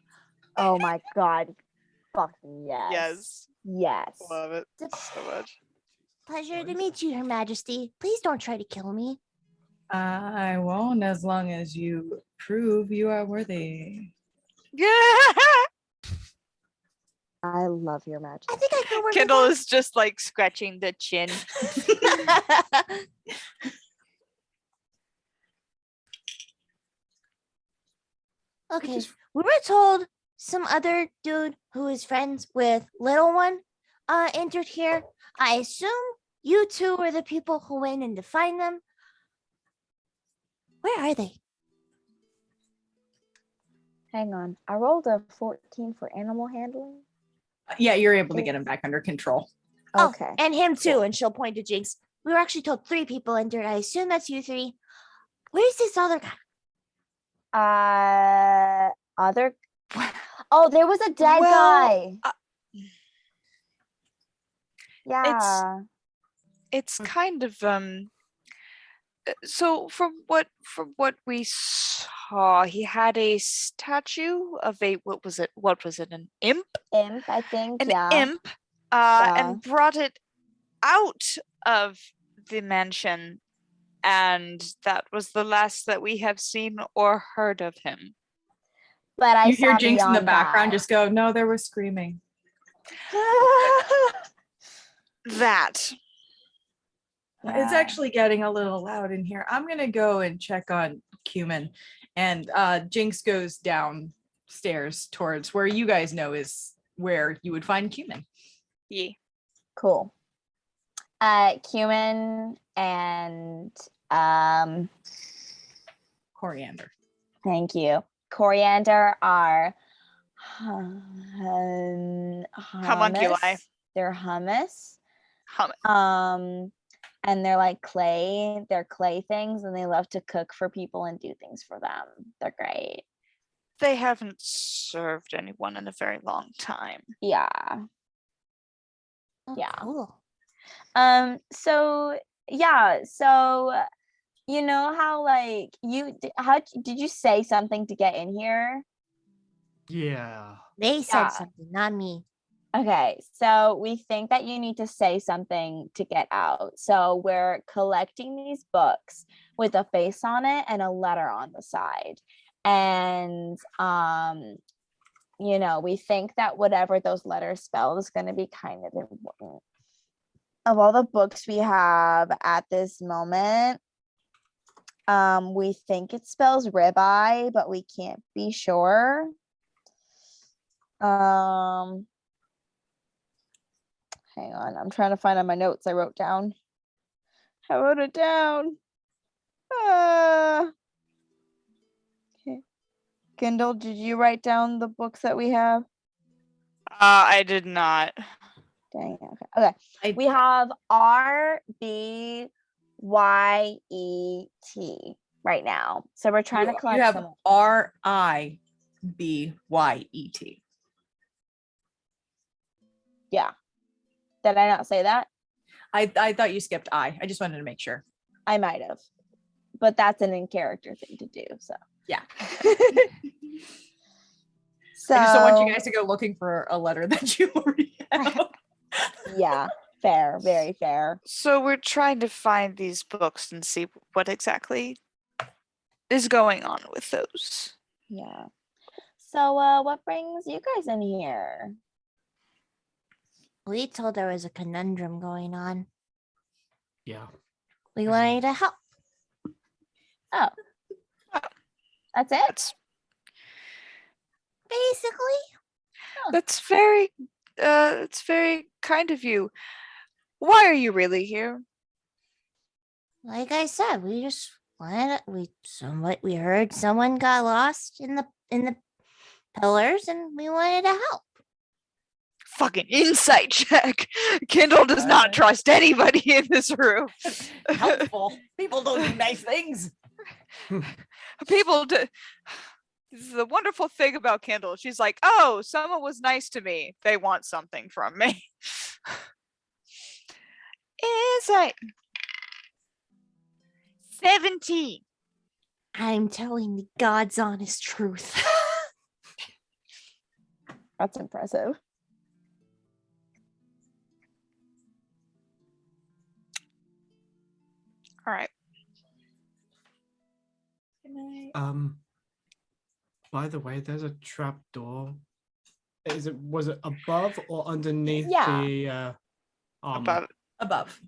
Oh my god. Fucking yes. Yes. Yes. Love it It's a so much. pleasure to meet you, Her Majesty. Please don't try to kill me. I won't as long as you prove you are worthy. Yeah. I love your magic. I think I can work Kendall with is just like scratching the chin. that. Okay, we were told some other dude who is friends with little one entered here. I assume you two were the people who went in to find them. Where are they? Hang on. I rolled a 14 for animal handling. Yeah, you're able to get him back under control. Okay. Oh, and him too. And she'll point to Jinx. We were actually told 3 people entered. I assume that's you 3. Where's this other guy? Other. Oh, there was a dead guy. Yeah. It's kind of so from what we saw, he had a statue of a what was it an imp Imp, I think. an Yeah. imp Yeah. and brought it out of the mansion, and that was the last that we have seen or heard of him. But I You hear saw Jinx in the beyond background that. just go, no, there was screaming. That It's Yeah. actually getting a little loud in here. I'm gonna go and check on Cumin. And Jinx goes downstairs towards where you guys know is where you would find Cumin. yeah. Cool. Cumin and Coriander. thank you. Coriander are Homunculi. hummus. They're hummus. Hum- And they're like clay. They're clay things, and they love to cook for people and do things for them. They're great. They haven't served anyone in a very long time. Yeah. Oh, Yeah. cool. So yeah. So you know how like how did you say something to get in here? Yeah. They said Yeah. something, not me. Okay, so we think that you need to say something to get out. So we're collecting these books with a face on it and a letter on the side. And you know, we think that whatever those letters spell is going to be kind of important. Of all the books we have at this moment, we think it spells ribeye, but we can't be sure. Hang on, I'm trying to find on my notes I wrote down. I wrote it down. Okay. Kindle, did you write down the books that we have? I did not. Dang it. Okay. I- We have RBYET right now. So we're trying to collect You have some. RIBYET. Yeah. Did I not say that? I thought you skipped I. I just wanted to make sure. I might have. But that's an in character thing to do. So Yeah. so I just don't want you guys to go looking for a letter that you already have. yeah, fair, very fair. So we're trying to find these books and see what exactly is going on with those. Yeah. So, what brings you guys in here? We told there was a conundrum going on. Yeah. We wanted to help. Oh, that's it. Basically, That's very, it's very kind of you. Why are you really here? like I said, we just wanted we heard someone got lost in the pillars, and we wanted to help. Fucking insight check. Kindle does not trust anybody in this room. Helpful. People don't do nice things. People do. This is the wonderful thing about Kindle. She's like, oh, someone was nice to me. They want something from me. Insight. 17. I'm telling the God's honest truth. That's impressive. All right. By the way, there's a trap door. Was it above or underneath Yeah. the armor? Above.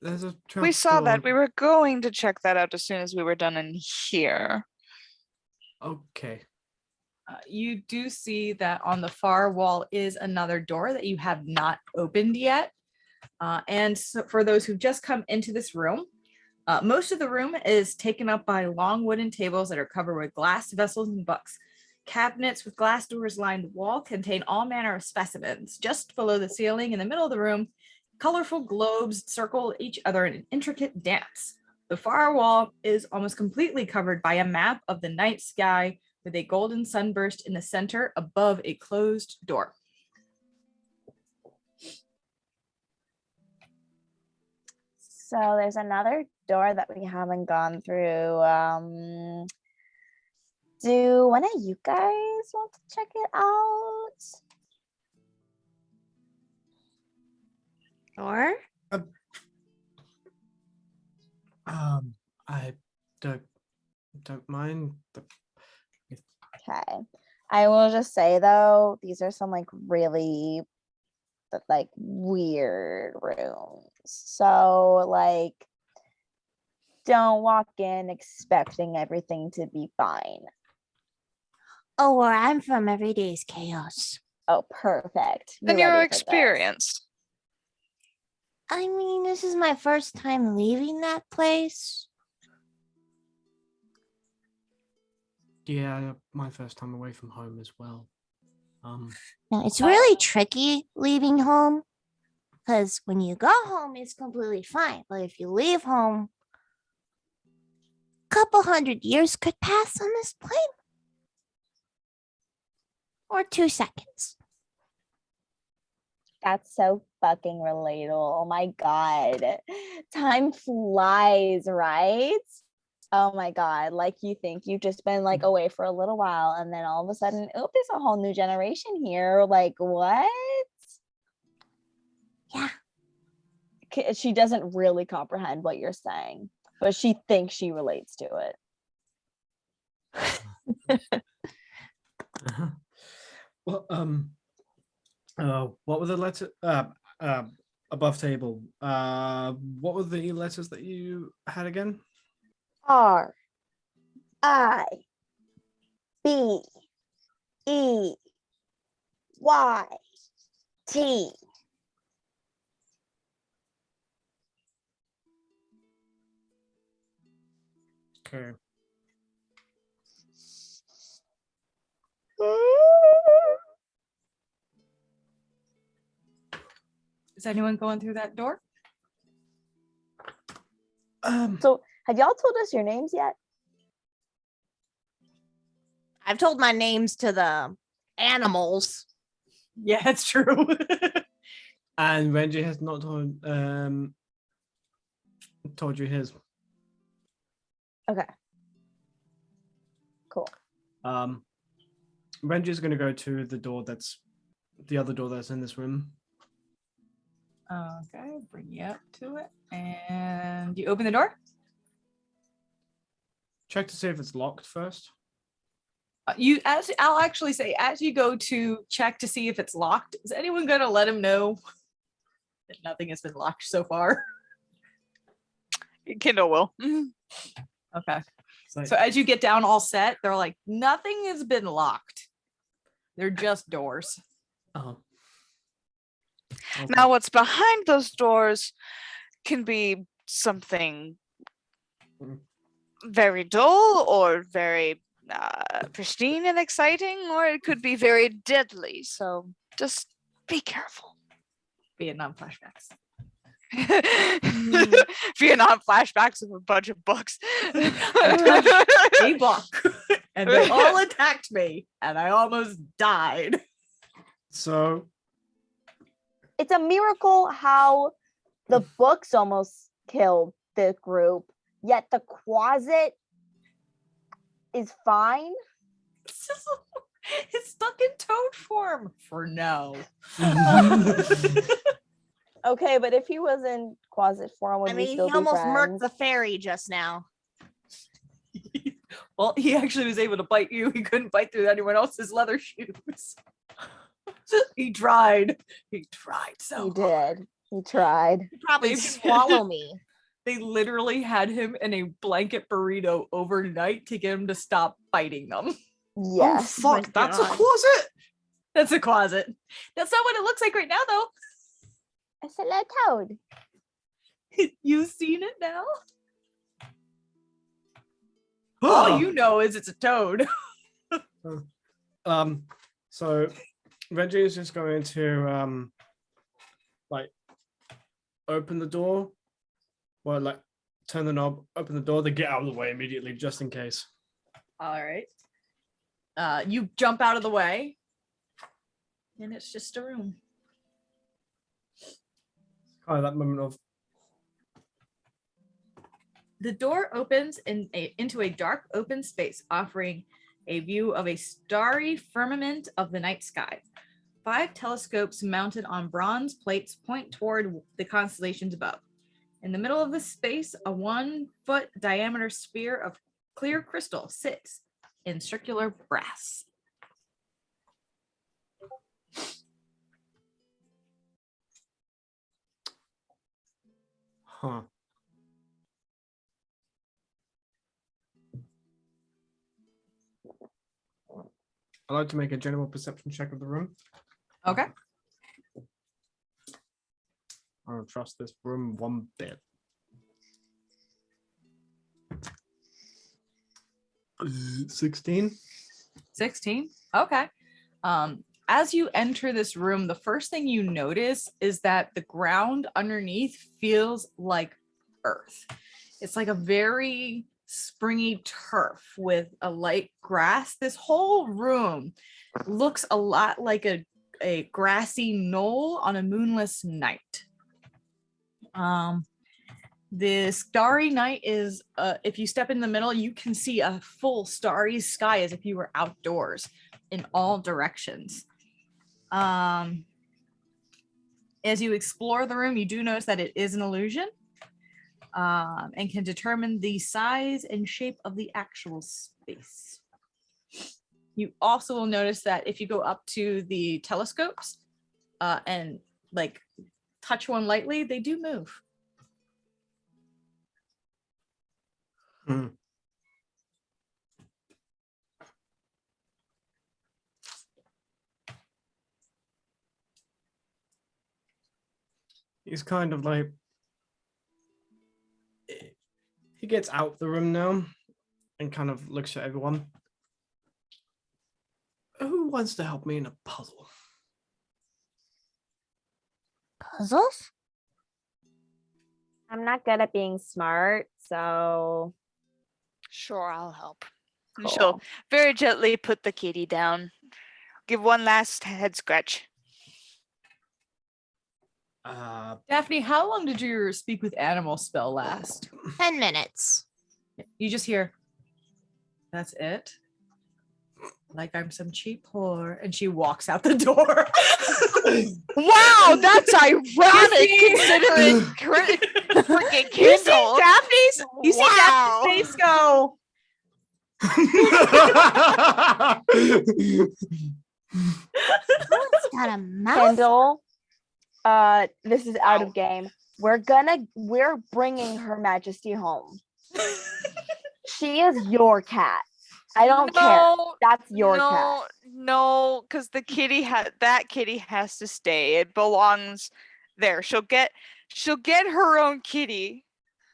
There's a trap We saw that. door. We were going to check that out as soon as we were done in here. Okay. You do see that on the far wall is another door that you have not opened yet. And so for those who've just come into this room, most of the room is taken up by long wooden tables that are covered with glass vessels and books. Cabinets with glass doors lined the wall contain all manner of specimens. Just below the ceiling in the middle of the room, colorful globes circle each other in an intricate dance. The far wall is almost completely covered by a map of the night sky with a golden sunburst in the center above a closed door. So there's another door that we haven't gone through. Do one of you guys want to check it out? Or I don't mind. Okay. I will just say though, these are some like really like weird rooms. So like don't walk in expecting everything to be fine. oh, where I'm from, every day is chaos. Oh, perfect. Then You're you're ready for this. experienced. I mean, this is my first time leaving that place. Yeah, my first time away from home as well. Now, it's really tricky leaving home because when you go home, it's completely fine. But if you leave home, a couple 100 years could pass on this plane. Or 2 seconds. That's so fucking relatable. Oh my God. Time flies, right? Oh my God. Like you think you've just been like away for a little while and then all of a sudden, oh, there's a whole new generation here. Like what? Yeah. She doesn't really comprehend what you're saying, but she thinks she relates to it. Well, what were the letters above table? What were the letters that you had again? R I B E Y T. Okay. Is anyone going through that door? So have y'all told us your names yet? I've told my names to the animals. Yeah, it's true. And Renji has not told you his. Okay. Cool. Renji's going to go to the other door that's in this room. Okay, bring you up to it. And you open the door? Check to see if it's locked first. I'll actually say, as you go to check to see if it's locked, is anyone gonna let him know that nothing has been locked so far? Kindle will. Okay. It's like, So as you get down all set, they're like, nothing has been locked. They're just doors. oh. Now, what's behind those doors can be something Mm. very dull or very pristine and exciting, or it could be very deadly. So just be careful. Vietnam flashbacks. Vietnam flashbacks of a bunch of books. A book. And they all attacked me. And I almost died. So It's a miracle how the books almost killed the group, yet the closet is fine. It's stuck in toad form for now. Okay, but if he was in closet form, would I we mean, he still be almost friends? murked the fairy just now. Well, he actually was able to bite you. He couldn't bite through anyone else's leather shoes. He tried. He tried so He hard. did. He tried. He'd probably They- swallow me. They literally had him in a blanket burrito overnight to get him to stop biting them. Yes. oh fuck, that's a God. closet. That's a closet. That's not what it looks like right now, though. It's a little toad. You've seen it now? All you know is it's a toad. So Reggie is just going to like open the door, or like turn the knob, open the door, then get out of the way immediately, just in case. All right. You jump out of the way, and it's just a room. Kind of that moment of The door opens into a dark open space, offering a view of a starry firmament of the night sky. 5 telescopes mounted on bronze plates point toward the constellations above. In the middle of the space, a 1-foot diameter sphere of clear crystal sits in circular brass. huh. I'd like to make a general perception check of the room. Okay. I don't trust this room one bit. 16. 16. Okay. As you enter this room, the first thing you notice is that the ground underneath feels like earth. It's like a very springy turf with a light grass. This whole room looks a lot like a grassy knoll on a moonless night. The starry night is, if you step in the middle, you can see a full starry sky as if you were outdoors in all directions. As you explore the room, you do notice that it is an illusion, and can determine the size and shape of the actual space. You also will notice that if you go up to the telescopes and like touch one lightly, they do move. Hmm. He's kind of like, he gets out the room now and kind of looks at everyone. Who wants to help me in a puzzle? Puzzles? I'm not good at being smart, so Sure, I'll help. And cool. she'll very gently put the kitty down. Give one last head scratch. Daphne, how long did your speak with animal spell last? 10 minutes. You just hear, that's it? Like I'm some cheap whore. And she walks out the door. Wow, that's ironic see- considering freaking You see Kindle. Daphne's, you see Wow. Daphne's face go, It's got a mouth. Kendall, this is out Wow. of game. We're bringing Her Majesty home. She is your cat. I don't care. That's your cat. No, because that kitty has to stay. It belongs there. She'll get her own kitty.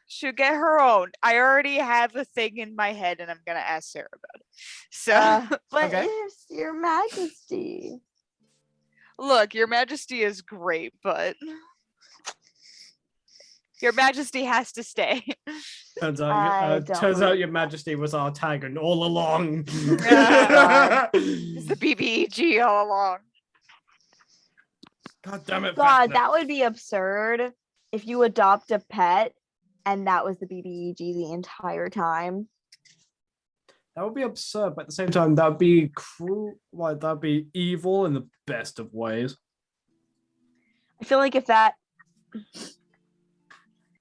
She'll get her own. I already have a thing in my head, and I'm gonna ask Sarah about it. So But Okay. it's Your Majesty. look, Your Majesty is great, but Your Majesty has to stay. Turns I don't out believe Your Majesty was our Taggart all along. It's the BBEG all along. God damn it. God, Vecna. that would be absurd if you adopt a pet and that was the BBEG the entire time. That would be absurd, but at the same time, that would be cruel. Like, that'd be evil in the best of ways. I feel like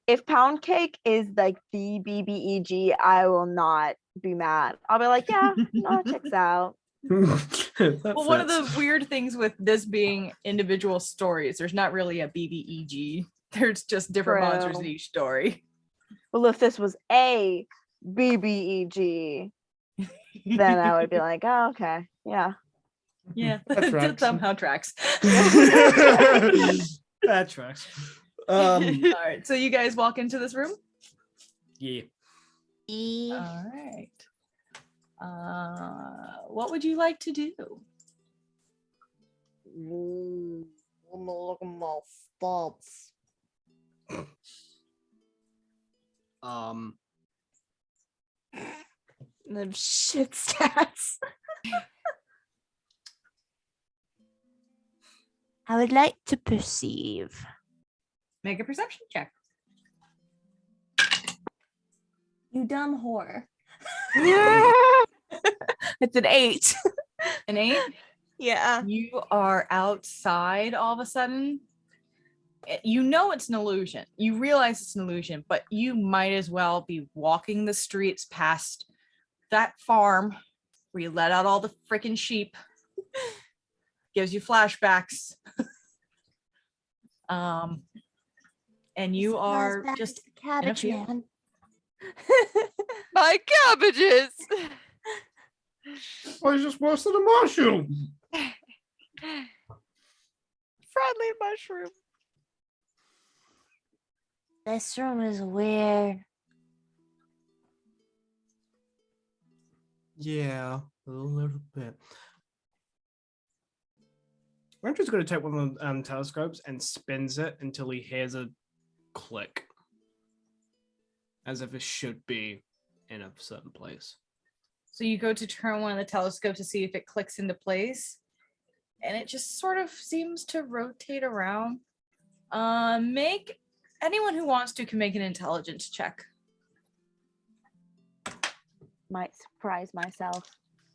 if Pound Cake is like the BBEG, I will not be mad. I'll be like, yeah, no, it checks out. Well, one of the weird things with this being individual stories, there's not really a BBEG. There's just different monsters in True. each story. Well, if this was a BBEG, then I would be like, oh, okay, yeah. Yeah, That that tracks. somehow tracks. That tracks. All right, so you guys walk into this room. Yeah. All right. What would you like to do? I'm gonna look at my stats. The shit stats. I would like to perceive. Make a perception check. You dumb whore. It's an 8. An 8. Yeah. You are outside all of a sudden. You know it's an illusion. You realize it's an illusion, but you might as well be walking the streets past that farm where you let out all the freaking sheep. Gives you flashbacks. And you are just the cabbage field. man. My cabbages. Well, it's just worse than a mushroom. Friendly mushroom. This room is weird. Yeah, a little bit. Andrew's going to take one of the telescopes and spins it until he hears a click, as if it should be in a certain place. So you go to turn one of the telescopes to see if it clicks into place, and it just sort of seems to rotate around. Make anyone who wants to can make an intelligence check. Might surprise myself.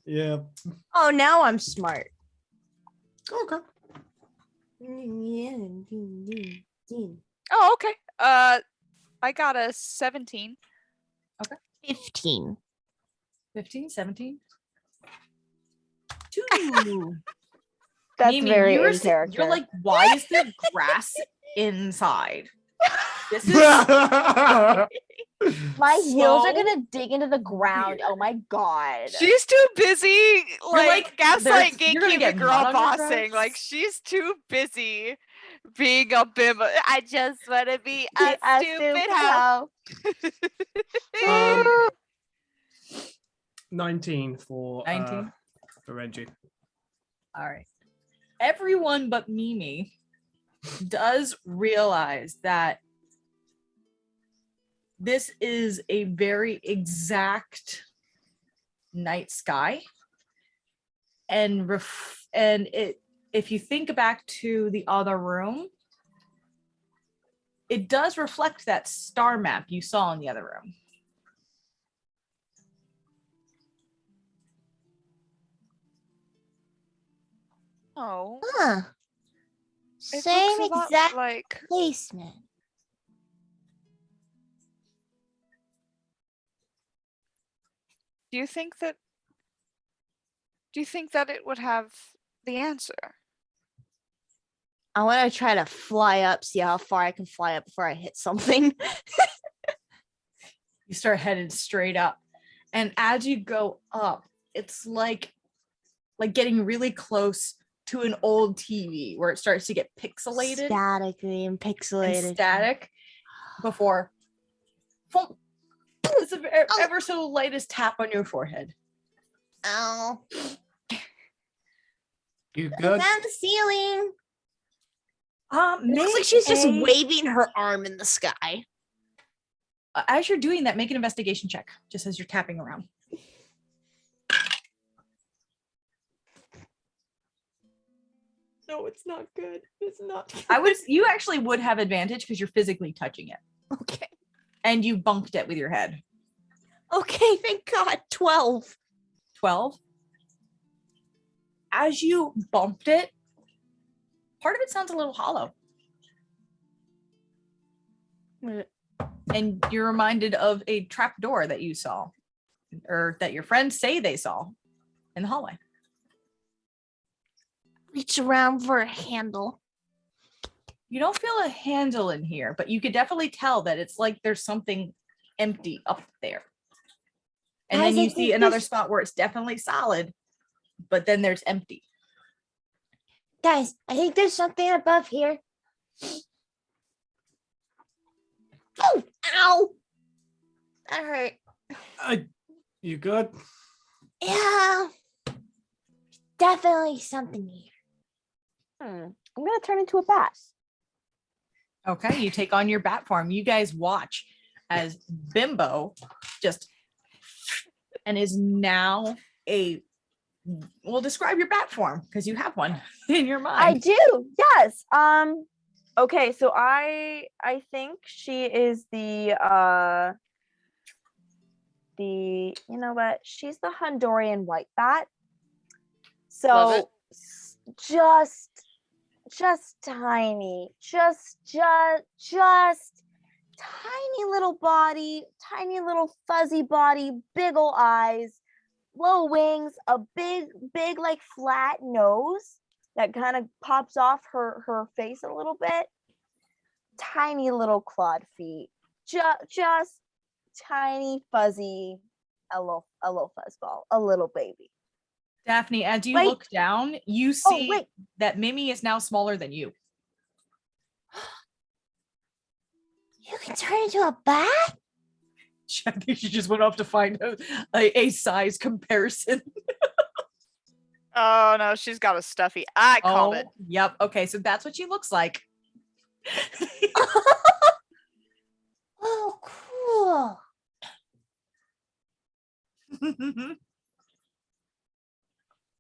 Yeah. Oh, now I'm smart. Okay. Oh, okay. I got a 17. 15. 15, 17. 2. That's Mimi, very you're in character. You're like, why is there grass inside? This is my heels are so- gonna dig into the ground. Oh my god. She's too busy, like, gaslight you're gonna gatekeeping get girl mud on your bossing. Like, dress. she's too busy being a bim. I just want to be a stupid hoe. 19 for 19? For Reggie. All right. Everyone but Mimi does realize that this is a very exact night sky, and if you think back to the other room, it does reflect that star map you saw in the other room. Oh, Huh. it Same looks a lot exact like. placement. Do you think that it would have the answer? I want to try to fly up, see how far I can fly up before I hit something. You start headed straight up. And as you go up, it's like getting really close to an old TV where it starts to get pixelated Statically and and pixelated. static before thump, it's ever so lightest tap on your forehead. Ow. You I good? found the ceiling. It looks Make like she's just a- waving her arm in the sky. As you're doing that, make an investigation check, just as you're tapping around. No, it's not good. It's not. You actually would have advantage because you're physically touching it. Okay. And you bunked it with your head. Okay, thank God. 12. 12. As you bumped it, part of it sounds a little hollow. And you're reminded of a trap door that you saw, or that your friends say they saw in the hallway. Reach around for a handle. You don't feel a handle in here, but you could definitely tell that it's like there's something empty up there. And Guys, then I you see think another there's- spot where it's definitely solid, but then there's empty. Guys, I think there's something above here. Oh, ow. That hurt. You good? Yeah. Definitely something here. I'm gonna turn into a bat. Okay, you take on your bat form. You guys watch as Bimbo just and is now well, describe your bat form because you have one in your I mind. do. Yes. Okay, so I think she is you know what? She's the Honduran white bat. Love it. So just tiny, just tiny little body, tiny little fuzzy body, big ol' eyes, low wings, a big like flat nose that kind of pops off her face a little bit, tiny little clawed feet, just tiny fuzzy, a little fuzzball, a little baby. Daphne, as you Wait. look down, you see wait. that Mimi is now smaller than you. You can turn into a bat? I think she just went off to find a size comparison. Oh no, she's got a stuffy. I called it. Yep. Okay, so that's what she looks like. Oh, cool.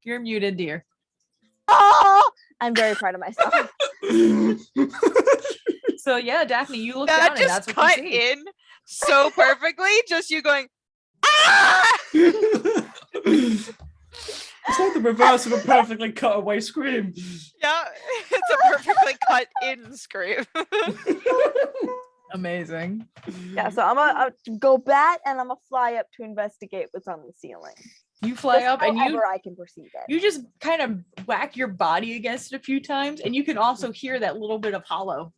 You're muted, dear. Oh, I'm very proud of myself. So yeah, Daphne, you look That down and that's just what cut you see. in so perfectly. Just you going, ah! It's like the reverse of a perfectly cut away scream. Yeah, it's a perfectly cut in scream. Amazing. Yeah, so I'm gonna go bat and I'm gonna fly up to investigate what's on the ceiling. You fly Just up and however I can perceive it. you just kind of whack your body against it a few times, and you can also hear that little bit of hollow.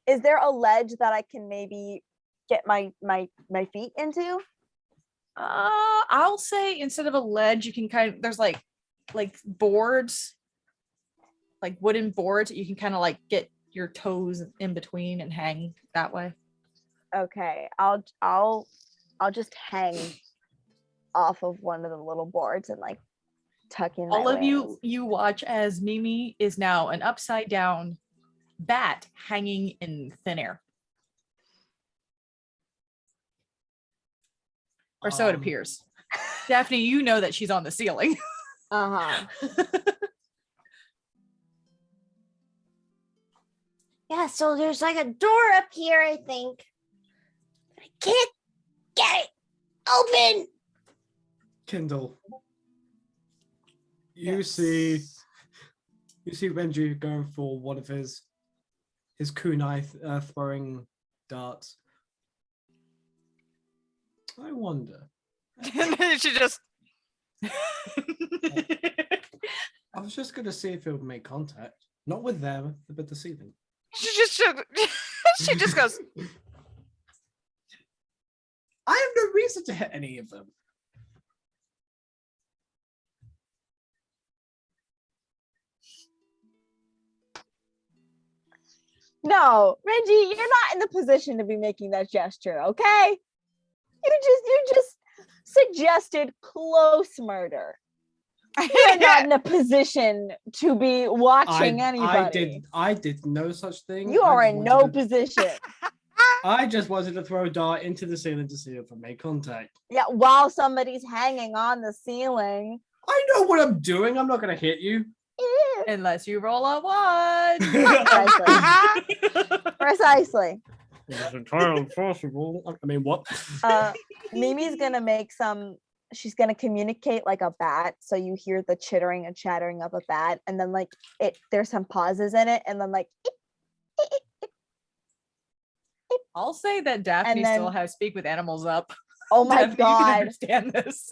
Is there a ledge that I can maybe get my feet into? I'll say instead of a ledge, you can there's like boards, like wooden boards that you can kind of like get your toes in between and hang that way. Okay, I'll just hang off of one of the little boards and like tuck in All my of you wings. you watch as Mimi is now an upside down bat hanging in thin air. Or so it appears. Daphne, you know that she's on the ceiling. Uh-huh. Yeah, so there's like a door up here, I think. I can't get it open. Kindle. You Yes. see Renji going for one of his kunai throwing darts. I wonder. She just I was just gonna see if it would make contact, not with them, but the ceiling. she just goes. I have no reason to hit any of them. No, Reggie, you're not in the position to be making that gesture, okay? You just suggested close murder. You're not in a position to be watching anybody. I did no such thing. You I are just in wanted no to- position. I just wanted to throw a dart into the ceiling to see if I made contact. Yeah, while somebody's hanging on the ceiling. I know what I'm doing. I'm not gonna hit you. Unless you roll a 1. Precisely. It's entirely possible. I mean, what? Mimi's gonna make she's gonna communicate like a bat, so you hear the chittering and chattering of a bat, and then like there's some pauses in it, and then like I'll say that Daphne then- still has speak with animals up. oh my Daphne, you can god. understand this.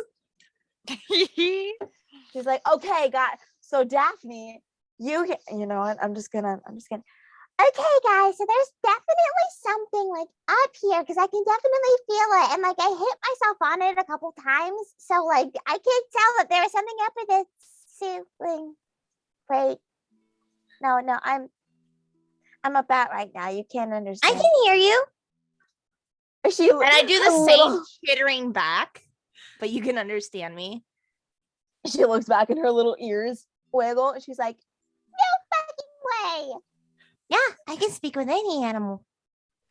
She's like, okay, God. So Daphne, you know what? I'm just gonna. Okay, guys, so there's definitely something like up here because I can definitely feel it. And like I hit myself on it a couple times. So like I can tell that there was something up with the ceiling. Wait. No, I'm a bat right now. You can't I understand. can hear you. She And I do a the same little- chittering back, but you can understand me. She looks back and her little ears wiggle, and she's like, Way. Yeah, I can speak with any animal.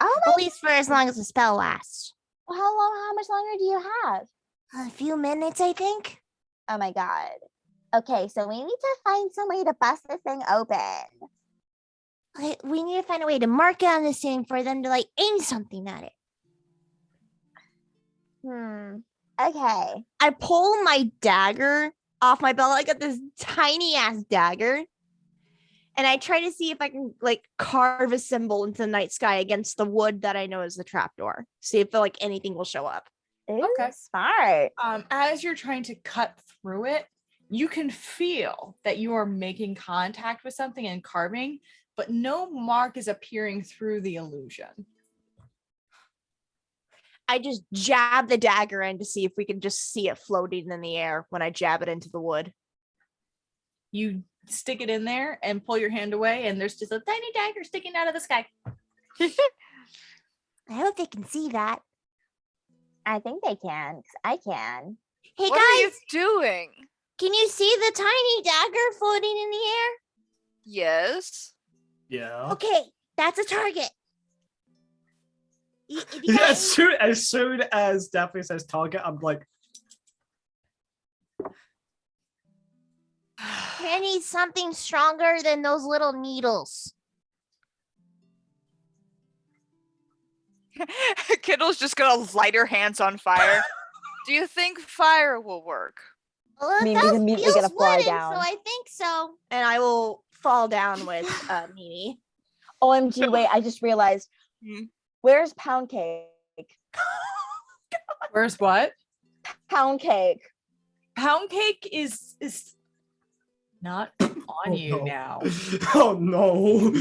"Oh At least for as long as the spell lasts. my! How much longer do you have?" A few minutes, I think. Oh my god! Okay, so we need to find some way to bust this thing open. Okay, we need to find a way to mark it on this thing for them to like aim something at it. Okay. I pull my dagger off my belt. I got this tiny ass dagger. And I try to see if I can like carve a symbol into the night sky against the wood that I know is the trapdoor. See if like anything will show up. Okay. Smart. As you're trying to cut through it, you can feel that you are making contact with something and carving, but no mark is appearing through the illusion. I just jab the dagger in to see if we can just see it floating in the air when I jab it into the wood. You stick it in there and pull your hand away, and there's just a tiny dagger sticking out of the sky. I hope they can see that. I think they can. 'Cause I can. Hey What are you guys, doing? can you see the tiny dagger floating in the air? Yes. Yeah. Okay, that's a target. You guys- As soon as Daphne says target, I'm like, I need something stronger than those little needles. Kittle's just gonna light her hands on fire. Do you think fire will work? Well, it Mimi's feels immediately gonna fly wooden, down. so I think so. And I will fall down with Mimi. OMG! Wait, I just realized. Hmm. Where's Pound Cake? Where's what? Pound Cake. Pound cake is not on oh, you no. now. Oh no.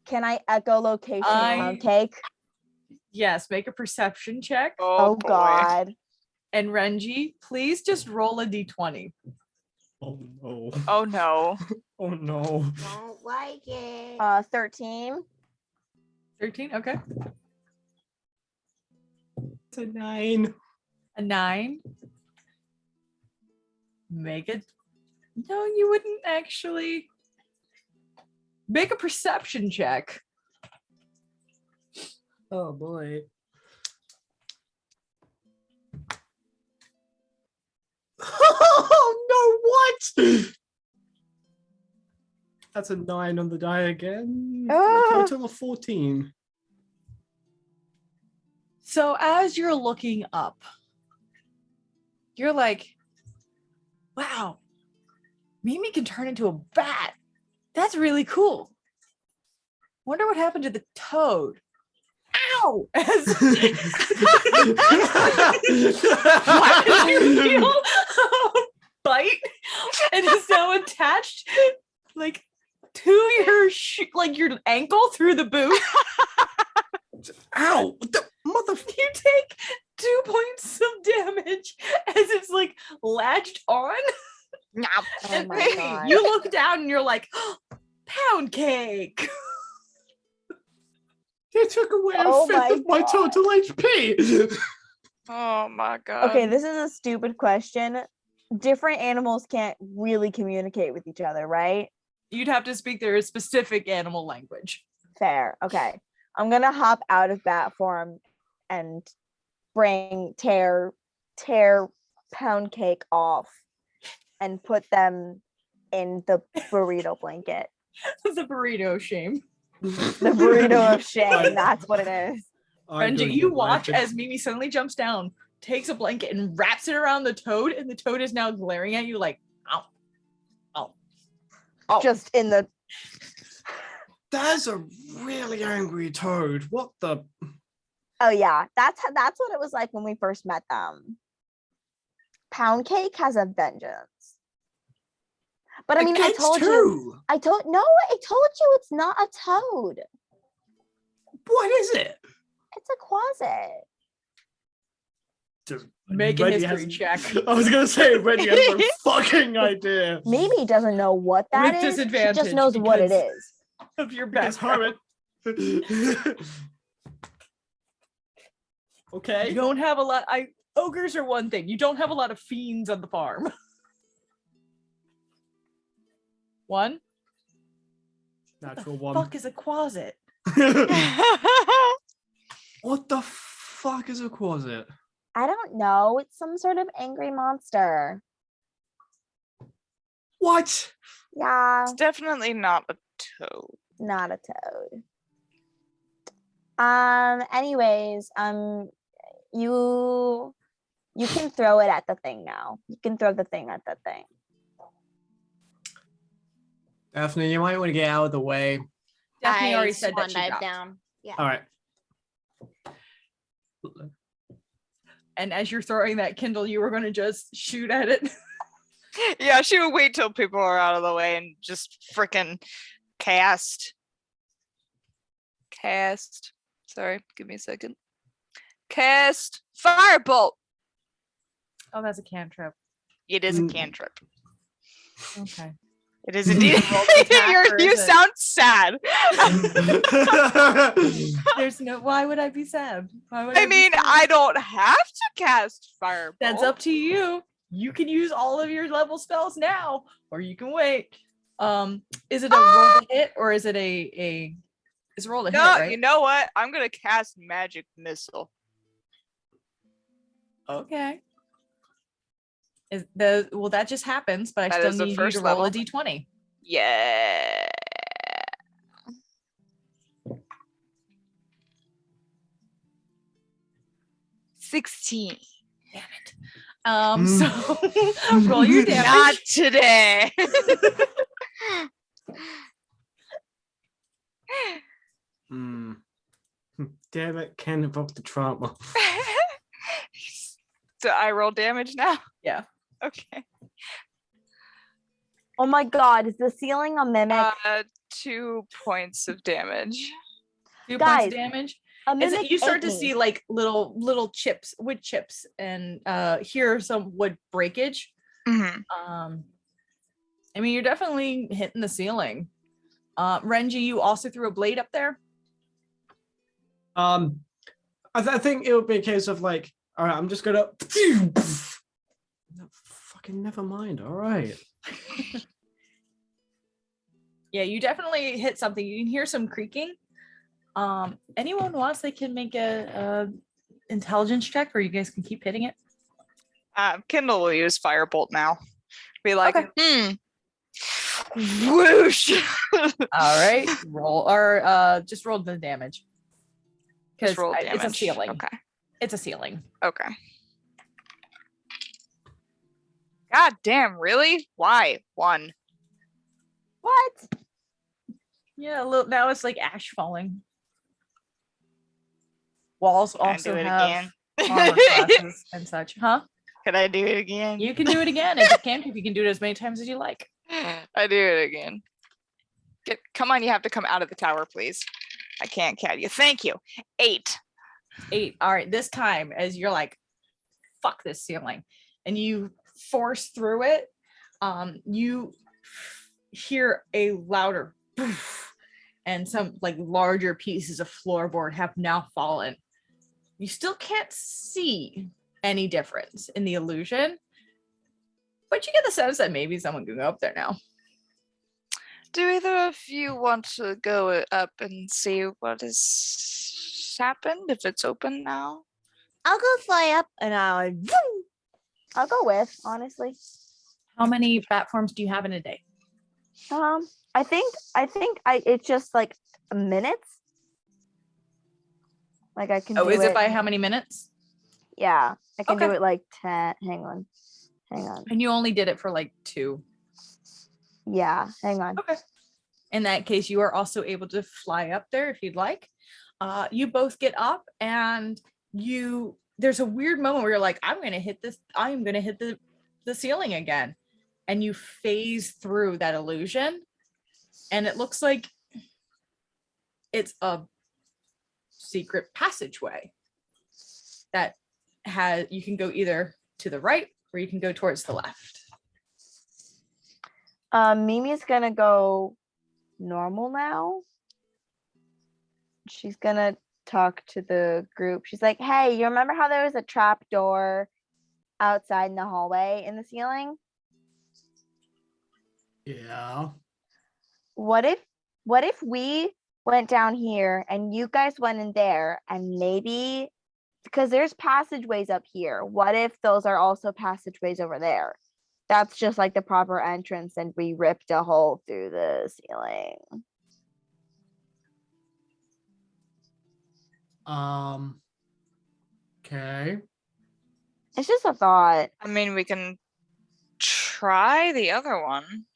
Can I echolocation Pound Cake? Yes, make a perception check. Oh boy. god. And Renji, please just roll a d20. Oh no. Oh no. Oh no. Don't like it. 13. 13, okay. It's a 9. A 9. Make it. No, you wouldn't actually. Make a perception check. Oh boy. Oh no, what? That's a 9 on the die again. For a Ah. total of 14. So as you're looking up, you're like, wow, Mimi can turn into a bat. That's really cool. Wonder what happened to the toad. ow! As you feel a bite and is now attached like to your like your ankle through the boot. Ow! The mother. You take 2 points of damage as it's like latched on. Oh my god. You look down and you're like, pound cake. They took away Oh a fifth of my my total HP. Oh my god. Okay, this is a stupid question. Different animals can't really communicate with each other, right? You'd have to speak their specific animal language. Fair. Okay. I'm gonna hop out of bat form and bring tear pound cake off and put them in the burrito blanket. The burrito shame. The burrito of shame. That's what it is. Renji, you watch as Mimi suddenly jumps down, takes a blanket and wraps it around the toad, and the toad is now glaring at you like, ow. Oh. Just in the That's a really angry toad. What the? Oh yeah, that's what it was like when we first met them. Pound cake has a vengeance. But I mean, I told you it's not a toad. What is it? It's a quasit. Just Make a Reggie history check. I was gonna say Reggie has no fucking idea. Mimi doesn't know what that With is. She disadvantage just knows what it because- is. Of your Because background. Hermit. Okay. You don't have a lot. Ogres are one thing. You don't have a lot of fiends on the farm. One. Natural The one. fuck is a quasit? What the fuck is a quasit? I don't know. It's some sort of angry monster. What? Yeah, It's definitely not a toad. not a toad. Anyways, you can throw it at the thing now. You can throw the thing at the thing. Daphne, you might want to get out of the way. Daphne I already said swan that she dive dropped. down. Yeah. All right. And as you're throwing that Kindle, you were going to just shoot at it. Yeah, she would wait till people are out of the way and just freaking cast. Sorry, give me a second. Cast firebolt. Oh, that's a cantrip. It is a cantrip. Okay. It is indeed. Roll the attack, or You is it- sound sad. There's no. Why would I be sad? Why would I be mean, sad? I don't have to cast firebolt. That's up to you. You can use all of your level spells now, or you can wait. Is it a roll to hit, or is it a? Is roll to No, hit, right? you know what? I'm gonna cast magic missile. Okay. Well, that just happens, but I That still is the need you first to roll a level. d20. Yeah. $16. Damn it. So roll your damage. Not today. Hmm. Damn it, can't evoke the trauma. So I roll damage now? Yeah. Okay. Oh my god, is the ceiling a mimic? 2 points of damage. 2 points Guys, of damage. A Is mimic it, you start ate to me. see like little chips, wood chips, and hear some wood breakage. Mhm. I mean, you're definitely hitting the ceiling. Renji, you also threw a blade up there. I think it would be a case of like, all right, I'm just gonna. Fucking never mind. All right. Yeah, you definitely hit something. You can hear some creaking. Anyone wants, they can make a intelligence check, or you guys can keep hitting it. Kindle will use firebolt now. Be like, Okay. whoosh. All right, roll or just roll the damage because Just roll it's a damage. ceiling. Okay. It's a ceiling. Okay. God damn, really? Why? 1. What? Yeah, a little. Now it's like ash falling. Walls Can I also do it have again? armor classes and such. Huh? Can I do it again? You can do it again. As a Candlekeep, you can do it as many times as you like. I do it again. Come on, you have to come out of the tower, please. I can't cat you. Thank you. 8. 8. All right. This time, as you're like, fuck this ceiling, and you force through it, you hear a louder poof, and some like larger pieces of floorboard have now fallen. You still can't see any difference in the illusion, but you get the sense that maybe someone can go up there now. Do either of you want to go up and see what has happened, if it's open now? I'll go fly up and I'll go with, honestly. How many platforms do you have in a day? I think it's just like minutes. Like I can Oh, do is it. it by how many minutes? Yeah, I can do Okay. it like 10. Hang on. And you only did it for like 2. Yeah, hang on. Okay. In that case, you are also able to fly up there if you'd like. You both get up, and there's a weird moment where you're like, I'm gonna hit the ceiling again. And you phase through that illusion, and it looks like it's a secret passageway that you can go either to the right or you can go towards the left. Mimi's gonna go normal now. She's gonna talk to the group. She's like, hey, you remember how there was a trap door outside in the hallway in the ceiling? Yeah. What if we went down here and you guys went in there, and maybe because there's passageways up here, what if those are also passageways over there? That's just like the proper entrance, and we ripped a hole through the ceiling. Okay. It's just a thought. I mean, we can try the other one.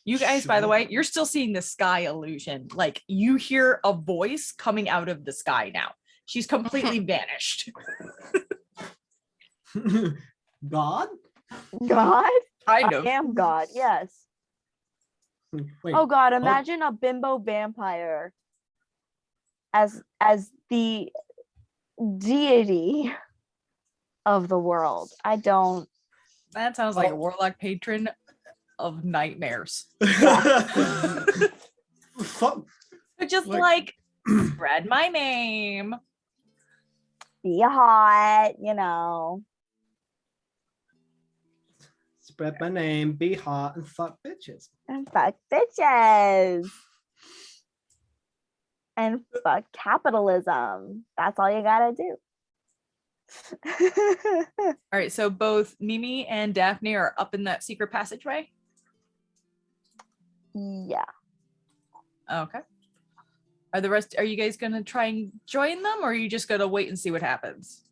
You guys, by the Sure. way, you're still seeing the sky illusion. Like, you hear a voice coming out of the sky now. She's completely vanished. God? God? Kind I of. am God, yes. Wait. Oh God, imagine a bimbo vampire as the deity of the world. I don't. That sounds like a warlock patron of nightmares. Fuck. But just Like- spread my name. Be hot, you know. Spread my name, be hot, and fuck bitches. And fuck bitches. And fuck capitalism. That's all you gotta do. All right, so both Mimi and Daphne are up in that secret passageway. Yeah. Okay. Are you guys gonna try and join them, or are you just gonna wait and see what happens?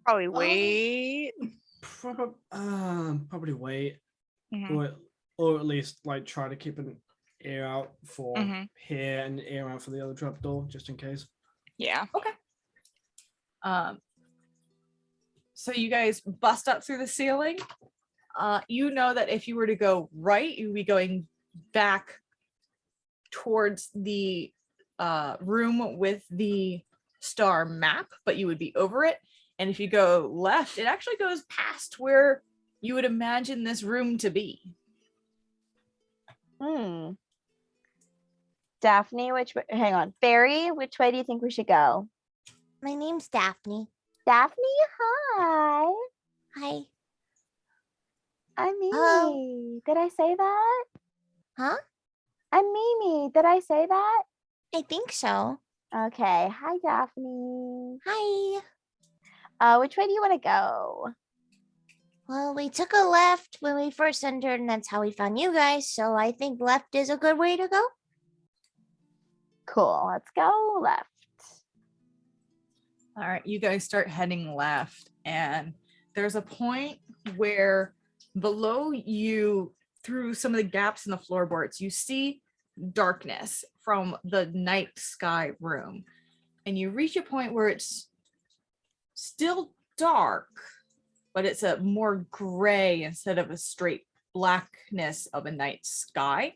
Probably wait. Probably wait, Mhm. or at least like try to keep an ear out for Mhm. here and an ear out for the other trapdoor, just in case. Yeah. So you guys bust up through the ceiling. You know that if you were to go right, you'd be going back towards the room with the star map, but you would be over it. And if you go left, it actually goes past where you would imagine this room to be. Daphne, which way? Hang on. Barry, which way do you think we should go? My name's Daphne. Daphne, hi. Hi. I'm Mimi. Hello. Did I say that? Huh? I'm Mimi. Did I say that? I think so. Okay. Hi, Daphne. Hi. Which way do you want to go? Well, we took a left when we first entered, and that's how we found you guys. So I think left is a good way to go. Cool. Let's go left. All right, you guys start heading left, and there's a point where below you, through some of the gaps in the floorboards, you see darkness from the night sky room. And you reach a point where it's still dark, but it's a more gray instead of a straight blackness of a night sky.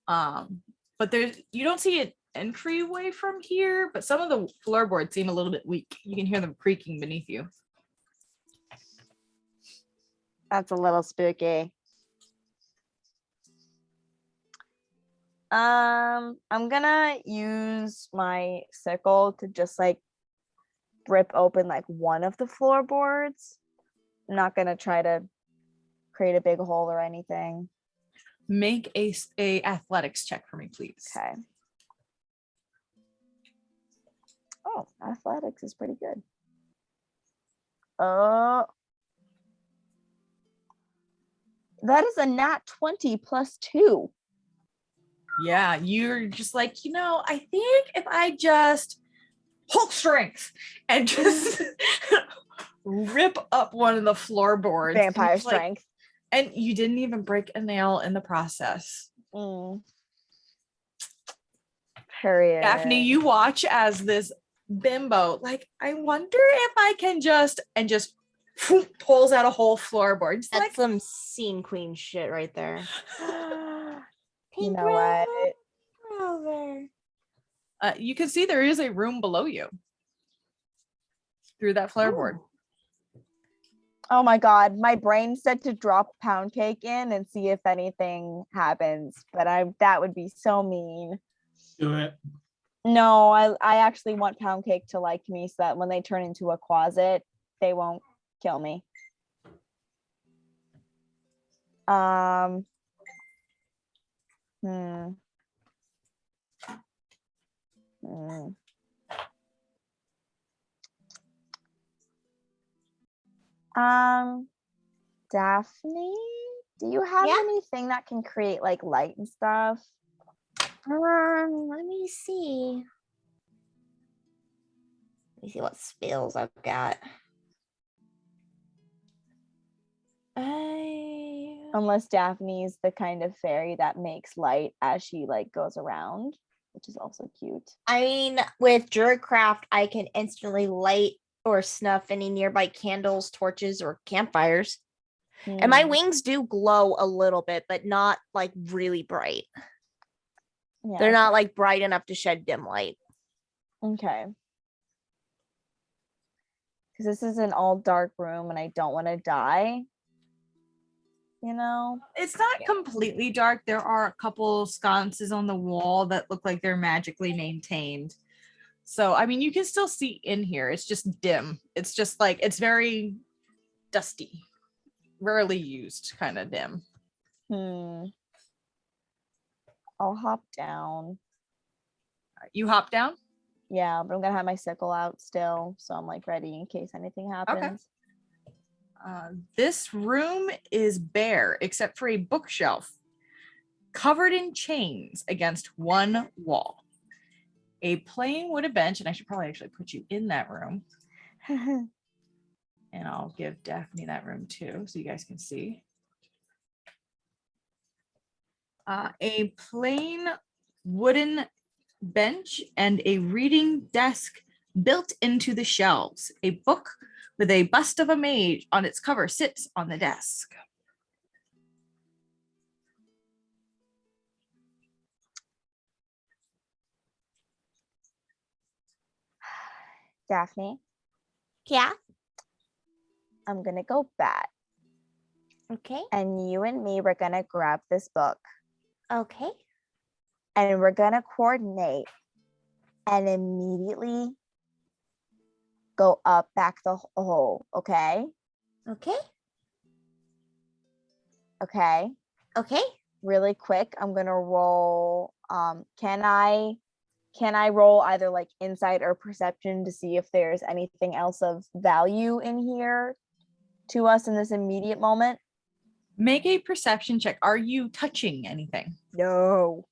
But you don't see an entryway from here, but some of the floorboards seem a little bit weak. You can hear them creaking beneath you. That's a little spooky. I'm gonna use my sickle to just like rip open like one of the floorboards. I'm not gonna try to create a big hole or anything. Make a athletics check for me, please. Okay. Oh, athletics is pretty good. That is a nat 20 plus 2. Yeah, you're just like, I think if I just Hulk strength and just rip up one of the floorboards. Vampire strength. And you didn't even break a nail in the process. Period. Daphne, you watch as this bimbo, like, I wonder if I can just pulls out a whole floorboard. Just That's like, some scene queen shit right there. You know what? Over. You can see there is a room below you through that floorboard. Oh my god, my brain said to drop pound cake in and see if anything happens, but that would be so mean. Do it. No, I actually want pound cake to like me so that when they turn into a closet, they won't kill me. Daphne, do you have anything that can create like light and stuff? Let me see. Let me see what spells I've got. Unless Daphne's the kind of fairy that makes light as she like goes around, which is also cute. I mean, with Druidcraft, I can instantly light or snuff any nearby candles, torches, or campfires. And my wings do glow a little bit, but not like really bright. Yeah, They're not like bright enough to shed dim light. Okay. Because this is an all dark room and I don't want to die. It's not completely dark. There are a couple sconces on the wall that look like they're magically maintained. So, I mean, you can still see in here. It's just dim. It's just like, it's very dusty. Rarely used kind of dim. I'll hop down. You hop down? Yeah, but I'm gonna have my sickle out still, so I'm like ready in case anything happens. Okay. This room is bare except for a bookshelf covered in chains against one wall. A plain wooden bench, and I should probably actually put you in that room. And I'll give Daphne that room too, so you guys can see. A plain wooden bench and a reading desk built into the shelves. A book with a bust of a mage on its cover sits on the desk. Daphne, Yeah. I'm gonna go bat. Okay. And you and me, we're gonna grab this book. Okay. And we're gonna coordinate and immediately go up back the hole, okay? Okay. Okay. Okay. Really quick, I'm gonna roll. Can I roll either like insight or perception to see if there's anything else of value in here to us in this immediate moment? Make a perception check. Are you touching anything? No.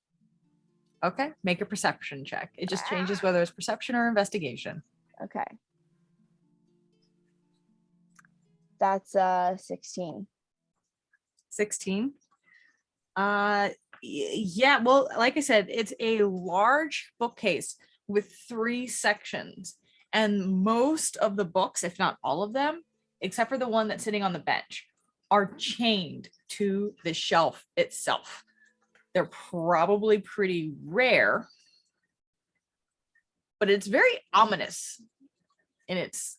Okay, make a perception check. It just changes whether it's perception or investigation. Okay. That's 16. 16. Yeah, well, like I said, it's a large bookcase with 3 sections, and most of the books, if not all of them, except for the one that's sitting on the bench, are chained to the shelf itself. They're probably pretty rare, but it's very ominous in its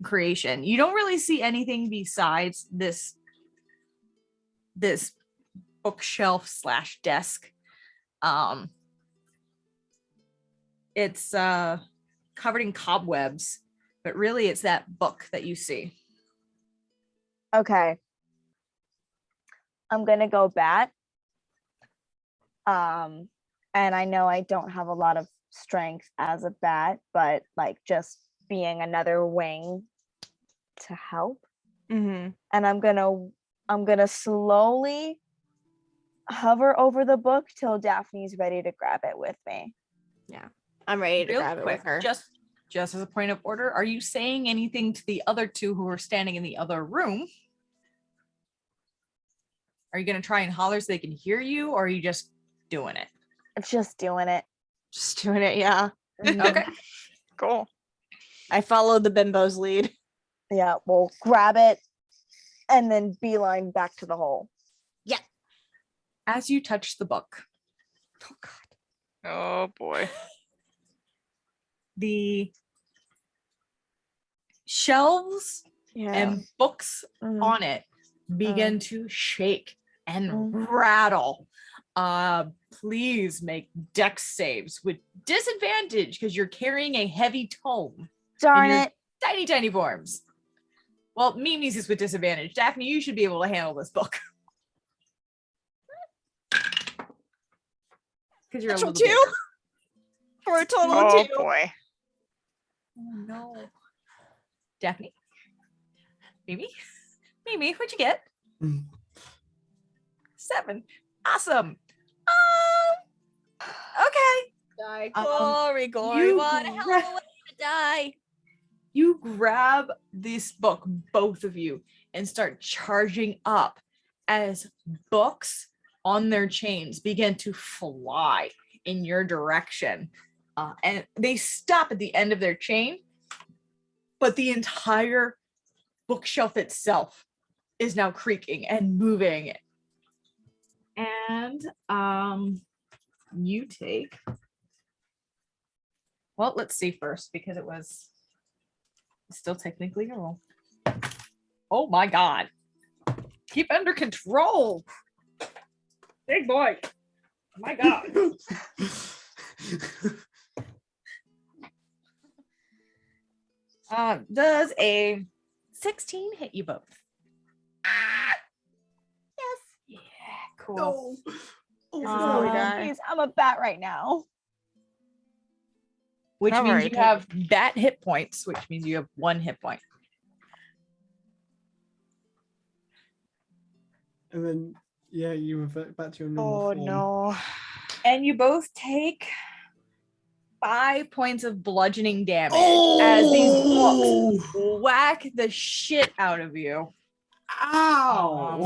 creation. You don't really see anything besides this bookshelf / desk. It's covered in cobwebs, but really it's that book that you see. Okay. I'm gonna go bat. And I know I don't have a lot of strength as a bat, but like just being another wing to help. Mm-hmm. And I'm gonna slowly hover over the book till Daphne's ready to grab it with me. I'm ready to Real grab it quick, with her. just as a point of order, are you saying anything to the other 2 who are standing in the other room? Are you going to try and holler so they can hear you, or are you just doing it? It's just doing it. Just doing it, yeah. Okay. Cool. I followed the bimbo's lead. Yeah, we'll grab it and then beeline back to the hole. As you touch the book, Oh god. Oh boy. the shelves Yeah. and books Mhm. on it begin to shake and Mm. rattle. Please make dex saves with disadvantage because you're carrying a heavy tome. Darn your it. Tiny forms. Well, Mimi's is with disadvantage. Daphne, you should be able to handle this book. Because you're a Natural little 2 bigger. for a total Oh of 2. boy. Oh no. Daphne? Mimi, what'd you get? Mm. 7. Awesome. Okay. Die, glory, you what a hell gra- of a way to die. You grab this book, both of you, and start charging up as books on their chains begin to fly in your direction. And they stop at the end of their chain, but the entire bookshelf itself is now creaking and moving. And you take, well, let's see first, because it was still technically a roll. Oh my god. Keep under control. Big boy. Oh my god. Does a 16 hit you both? Yes. Yeah, cool. This is Um, how we die. Please, I'm a bat right now. Which I've means already you have bat hit points, which means you have 1 hit point. And then, yeah, you revert back to your normal Oh form. no. And you both take 5 points of bludgeoning damage as these books whack the shit out of you. Ow!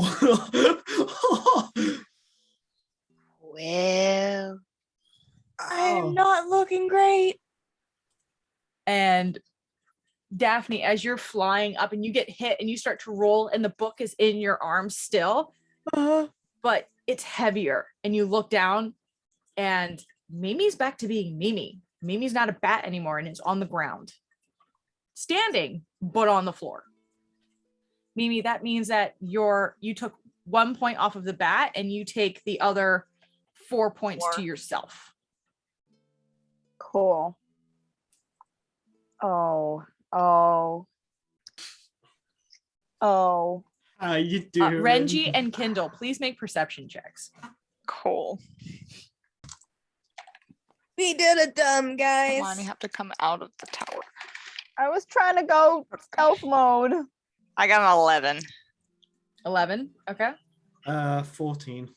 Well. I am not looking great. And Daphne, as you're flying up and you get hit and you start to roll and the book is in your arms still, but it's heavier. And you look down and Mimi's back to being Mimi. Mimi's not a bat anymore and is on the ground. Standing, but on the floor. Mimi, that means that you took 1 point off of the bat and you take the other 4 points to yourself. Cool. Oh. How you doing? Renji and Kindle, please make perception checks. Cool. We did it, dumb guys. Come on, you have to come out of the tower. I was trying to go stealth mode. I got an 11. 11, okay. 14.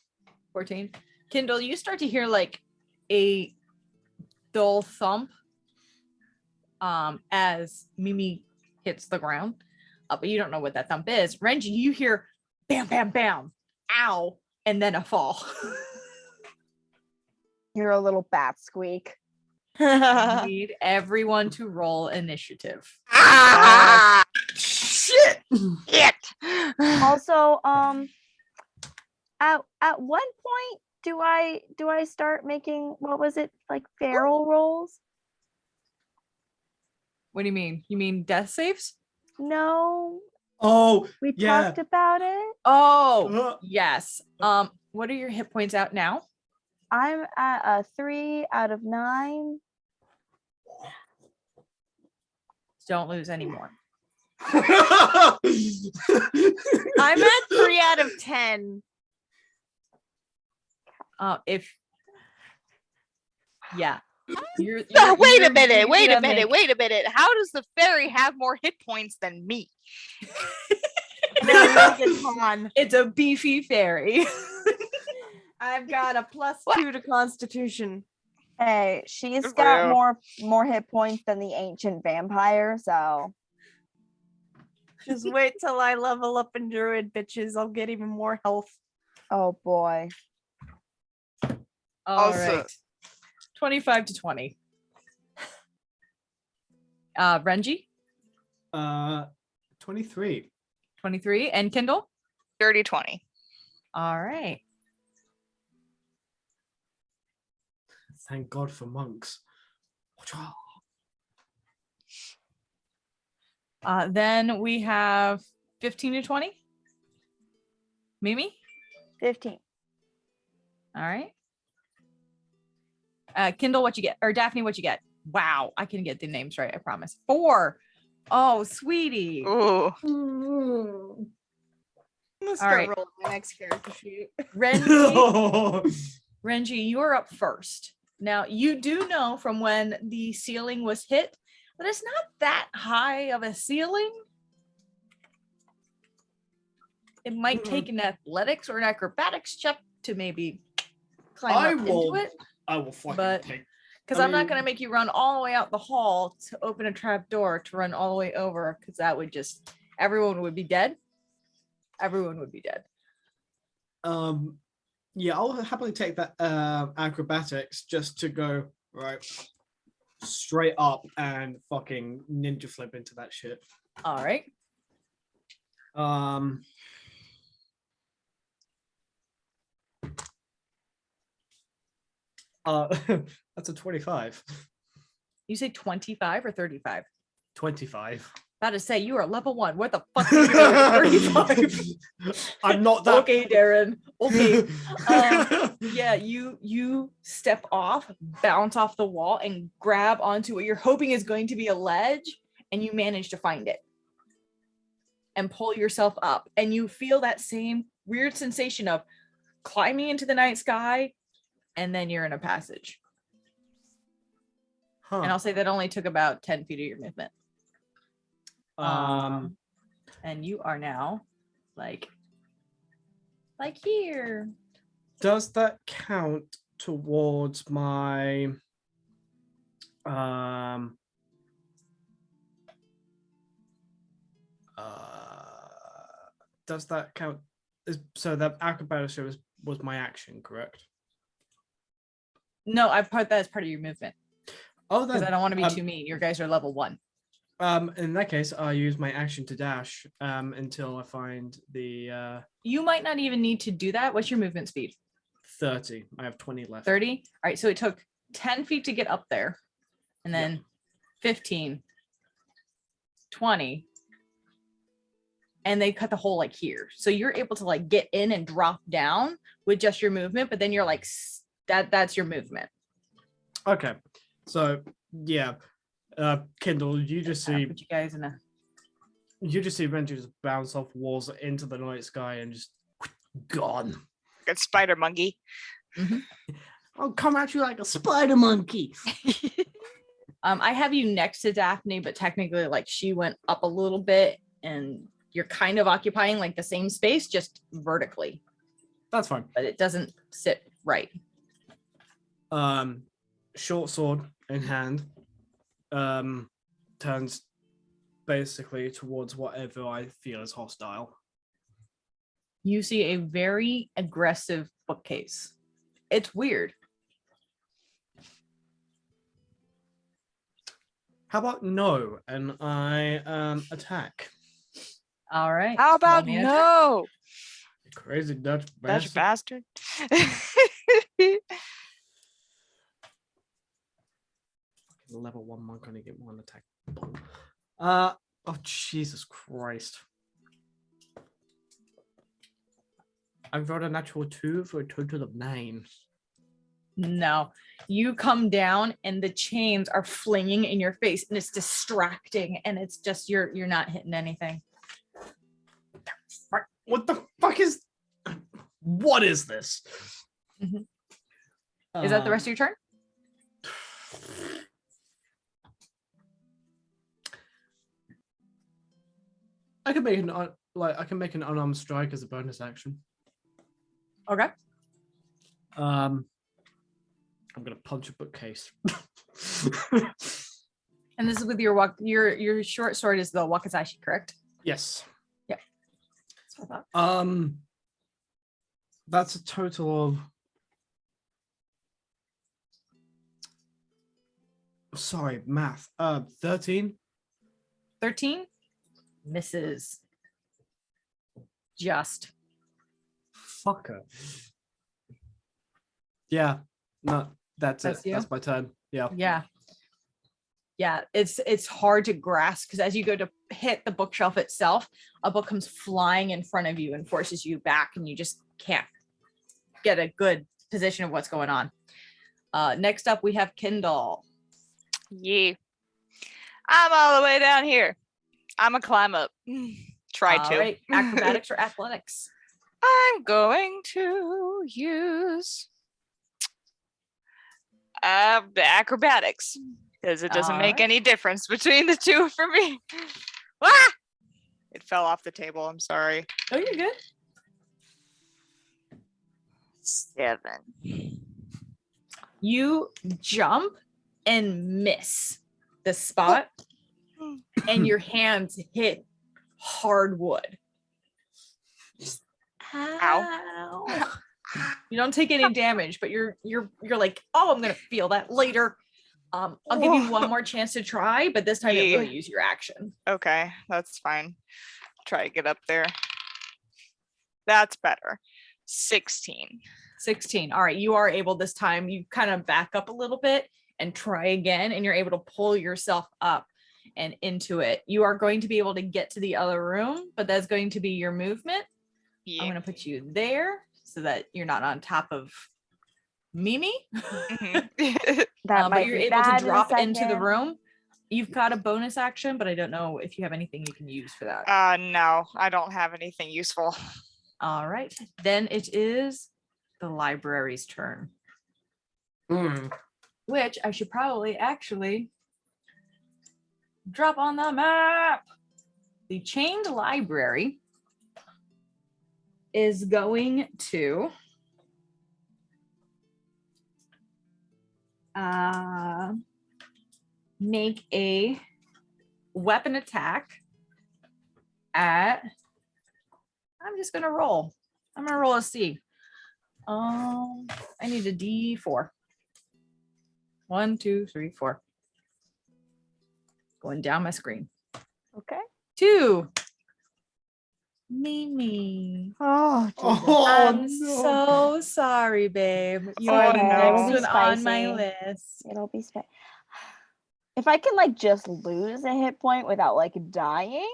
14. Kindle, you start to hear like a dull thump as Mimi hits the ground, but you don't know what that thump is. Renji, you hear bam, bam, bam, ow, and then a fall. You're a little bat squeak. I need everyone to roll initiative. Shit. It. Also, at one point, do I start making, what was it, like feral rolls? What do you mean? You mean death saves? No, Oh, we yeah. talked about it. Oh, yes. What are your hit points out now? I'm at a 3 out of 9. Don't lose any more. I'm at 3 out of 10. Yeah. Wait a you're minute. Wait a gonna minute. make- Wait a minute. How does the fairy have more hit points than me? No, really good con. It's a beefy fairy. I've got a +2 to Constitution. Hey, she's Good for got you. more hit points than the ancient vampire, so Just wait till I level up in Druid, bitches. I'll get even more health. oh boy. All Also- right. 25 to 20. Renji, 23. 23, and Kindle. Dirty 20. All right. Thank God for monks. Then we have 15 to 20. Mimi. 15. All right. Kindle, what you get? Or Daphne, what you get? Wow, I can get the names right, I promise. 4. Oh, sweetie. Ooh. I'm gonna All start right. rolling my next character sheet. Renji, you are up first. Now, you do know from when the ceiling was hit that it's not that high of a ceiling. It might take an athletics or an acrobatics check to maybe climb up into it. I will fucking But- take. Because I I'm not mean- going to make you run all the way out the hall to open a trap door to run all the way over, because that would just, everyone would be dead. Everyone would be dead. Yeah, I'll happily take that acrobatics just to go right straight up and fucking ninja flip into that shit. All right. That's a 25. You say 25 or 35? 25. About to say, you are level 1. What the fuck are you doing? 35? I'm not that. Okay, Darren. Okay. Yeah, you step off, bounce off the wall, and grab onto what you're hoping is going to be a ledge, and you manage to find it and pull yourself up, and you feel that same weird sensation of climbing into the night sky, and then you're in a passage. Huh. And I'll say that only took about 10 feet of your movement. And you are now like here. Does that count towards my does that count? So that acrobatics was my action, correct? No, I put that as part of your movement Oh, because then I don't want to be too mean. Your guys are level 1. in that case, I use my action to dash until I find the You might not even need to do that. What's your movement speed? 30. I have 20 left. 30. All right, so it took 10 feet to get up there, and then 15, 20, and they cut the hole like here. So you're able to like get in and drop down with just your movement, but then you're like that's your movement. Okay. So yeah. Kindle, you just I'll see put you guys in a Renji just bounce off walls into the night sky and just gone. Good spider monkey. I'll come at you like a spider monkey. I have you next to Daphne, but technically like she went up a little bit and you're kind of occupying like the same space, just vertically. That's fine. But it doesn't sit right. Short sword in hand, turns basically towards whatever I feel is hostile. You see a very aggressive bookcase. It's weird. How about no? And I attack. All right. How roll about me an attack. no? Crazy Dutch Dutch bastard. bastard. Level 1 monk only get 1 attack. Oh Jesus Christ. I rolled a natural 2 for a total of 9. No, you come down and the chains are flinging in your face and it's distracting and it's just you're not hitting anything. What the fuck is? What is this? Mhm. Is that the rest of your turn? I can make an unarmed strike as a bonus action. Okay. I'm gonna punch a bookcase. And this is with your your short sword is the wakizashi, correct? Yes. Yeah. That's what I thought. That's a total of. Sorry, math. 13. 13 misses. Just. Fucker. Yeah. No, that's it. You? That's my turn. Yeah. Yeah, it's hard to grasp because as you go to hit the bookshelf itself, a book comes flying in front of you and forces you back, and you just can't get a good position of what's going on. Next up, we have Kindle. Yeah. I'm all the way down here. I'm gonna climb up. Try to. All right, acrobatics or athletics? I'm going to use the acrobatics because it doesn't make Alright. any difference between the two for me. Ah! It fell off the table. I'm sorry. Oh, you're good. 7. You jump and miss the spot, and your hands hit hardwood. Ow. You don't take any damage, but you're like, oh, I'm gonna feel that later. I'll give you one more chance to try, but this time you Yeah. really use your action. Okay, that's fine. Try to get up there. That's better. 16. 16. All right, you are able this time. You kind of back up a little bit and try again, and you're able to pull yourself up and into it. You are going to be able to get to the other room, but that's going to be your movement. Yeah. I'm going to put you there so that you're not on top of Mimi. Mhm. That But might you're be able bad to in a drop into the second. room. You've got a bonus action, but I don't know if you have anything you can use for that. No, I don't have anything useful. All right, then it is the library's turn, which I should probably actually drop on the map. The chained library is going to make a weapon attack at, I'm just gonna roll. I'm gonna roll a C. I need a D4. 1, 2, 3, 4. Going down my screen. Okay. 2. Mimi. Oh, Jesus. Oh, I'm no. so sorry, babe. You Oh, are the no. next It'll be one on my spicy. list. It'll be if I can like just lose a hit point without like dying.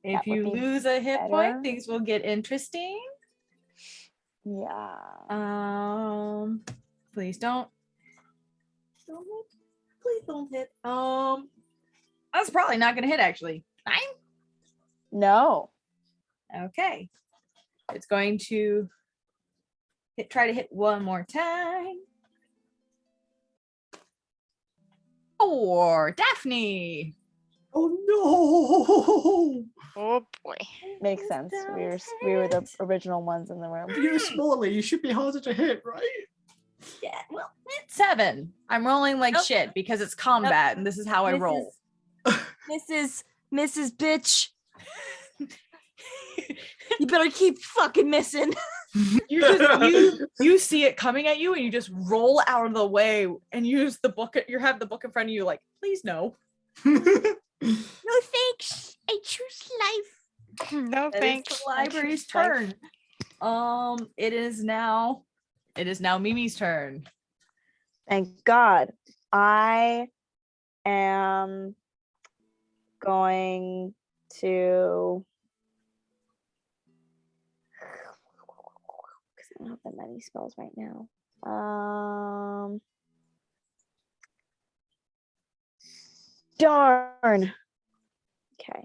If That would you be lose a hit better. point, things will get interesting. Yeah. Please don't. Don't hit. Please don't hit. That's probably not gonna hit actually. 9? No. Okay. It's going to try to hit one more time. 4. Daphne. Oh no! Oh boy. Makes sense. We were the original ones in the room. You're smaller. You should be harder to hit, right? Yeah, well, it's 7. I'm rolling like Nope. shit because it's combat and this is how I This roll. Mrs. Bitch. You better keep fucking missing. You see it coming at you, and you just roll out of the way and use the book. You have the book in front of you, like, please no. No thanks. I choose life. No That is thanks. the library's turn. It is now Mimi's turn. Thank God. I am going to, because I don't have that many spells right now. Darn. Okay.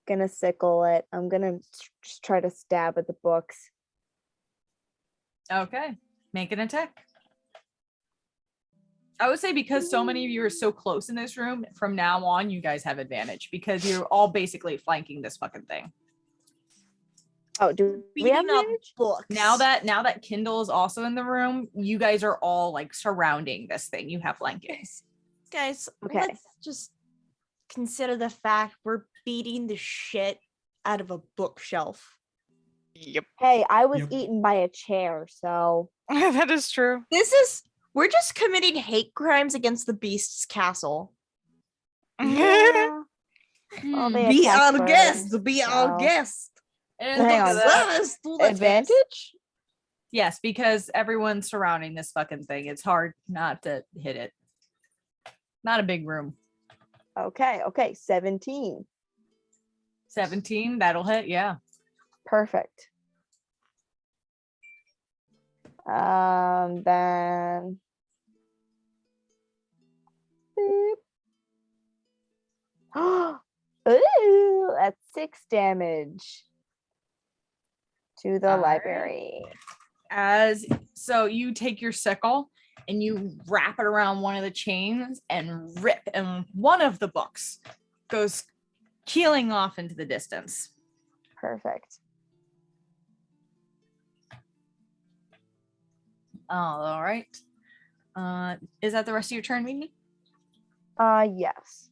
Gonna sickle it. I'm gonna just try to stab at the books. Okay, make an attack. I would say because so many of you are so close in this room, from now on, you guys have advantage because you're all basically flanking this fucking thing. Oh, do we have Beating up advantage? books. Now that Kindle is also in the room, you guys are all like surrounding this thing. You have flanking. Guys, Okay. let's just consider the fact we're beating the shit out of a bookshelf. Yep. Hey, I was Yep. eaten by a chair, so That is true. We're just committing hate crimes against the beast's castle. yeah. Well, they Be attacked our first, guest. Be our so- guest. And Hang look on. at that. Service to the guest. Advantage? Yes, because everyone's surrounding this fucking thing. It's hard not to hit it. Not a big room. Okay, 17. 17, that'll hit, yeah. Perfect. Then boop. Ooh, that's 6 damage to the All right. library. So you take your sickle and you wrap it around one of the chains and rip, and one of the books goes keeling off into the distance. Perfect. All right. Is that the rest of your turn, Mimi? Yes.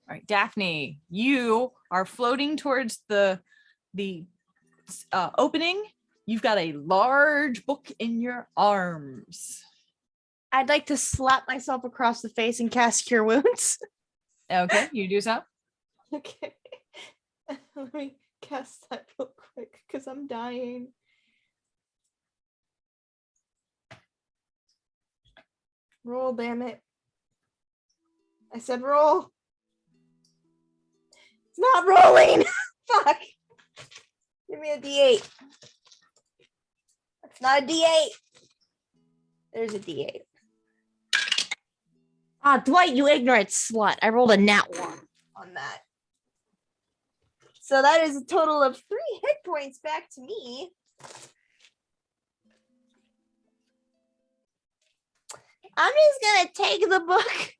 All right, Daphne, you are floating towards the opening. You've got a large book in your arms. I'd like to slap myself across the face and cast Cure Wounds. Okay, you do so. Okay. Let me cast that real quick because I'm dying. Roll, damn it. I said roll. It's not rolling. Fuck. Give me a D8. That's not a D8. There's a D8. Ah, Dwight, you ignorant slut. I rolled a nat 1 on that. So that is a total of 3 hit points back to me. I'm just gonna take the book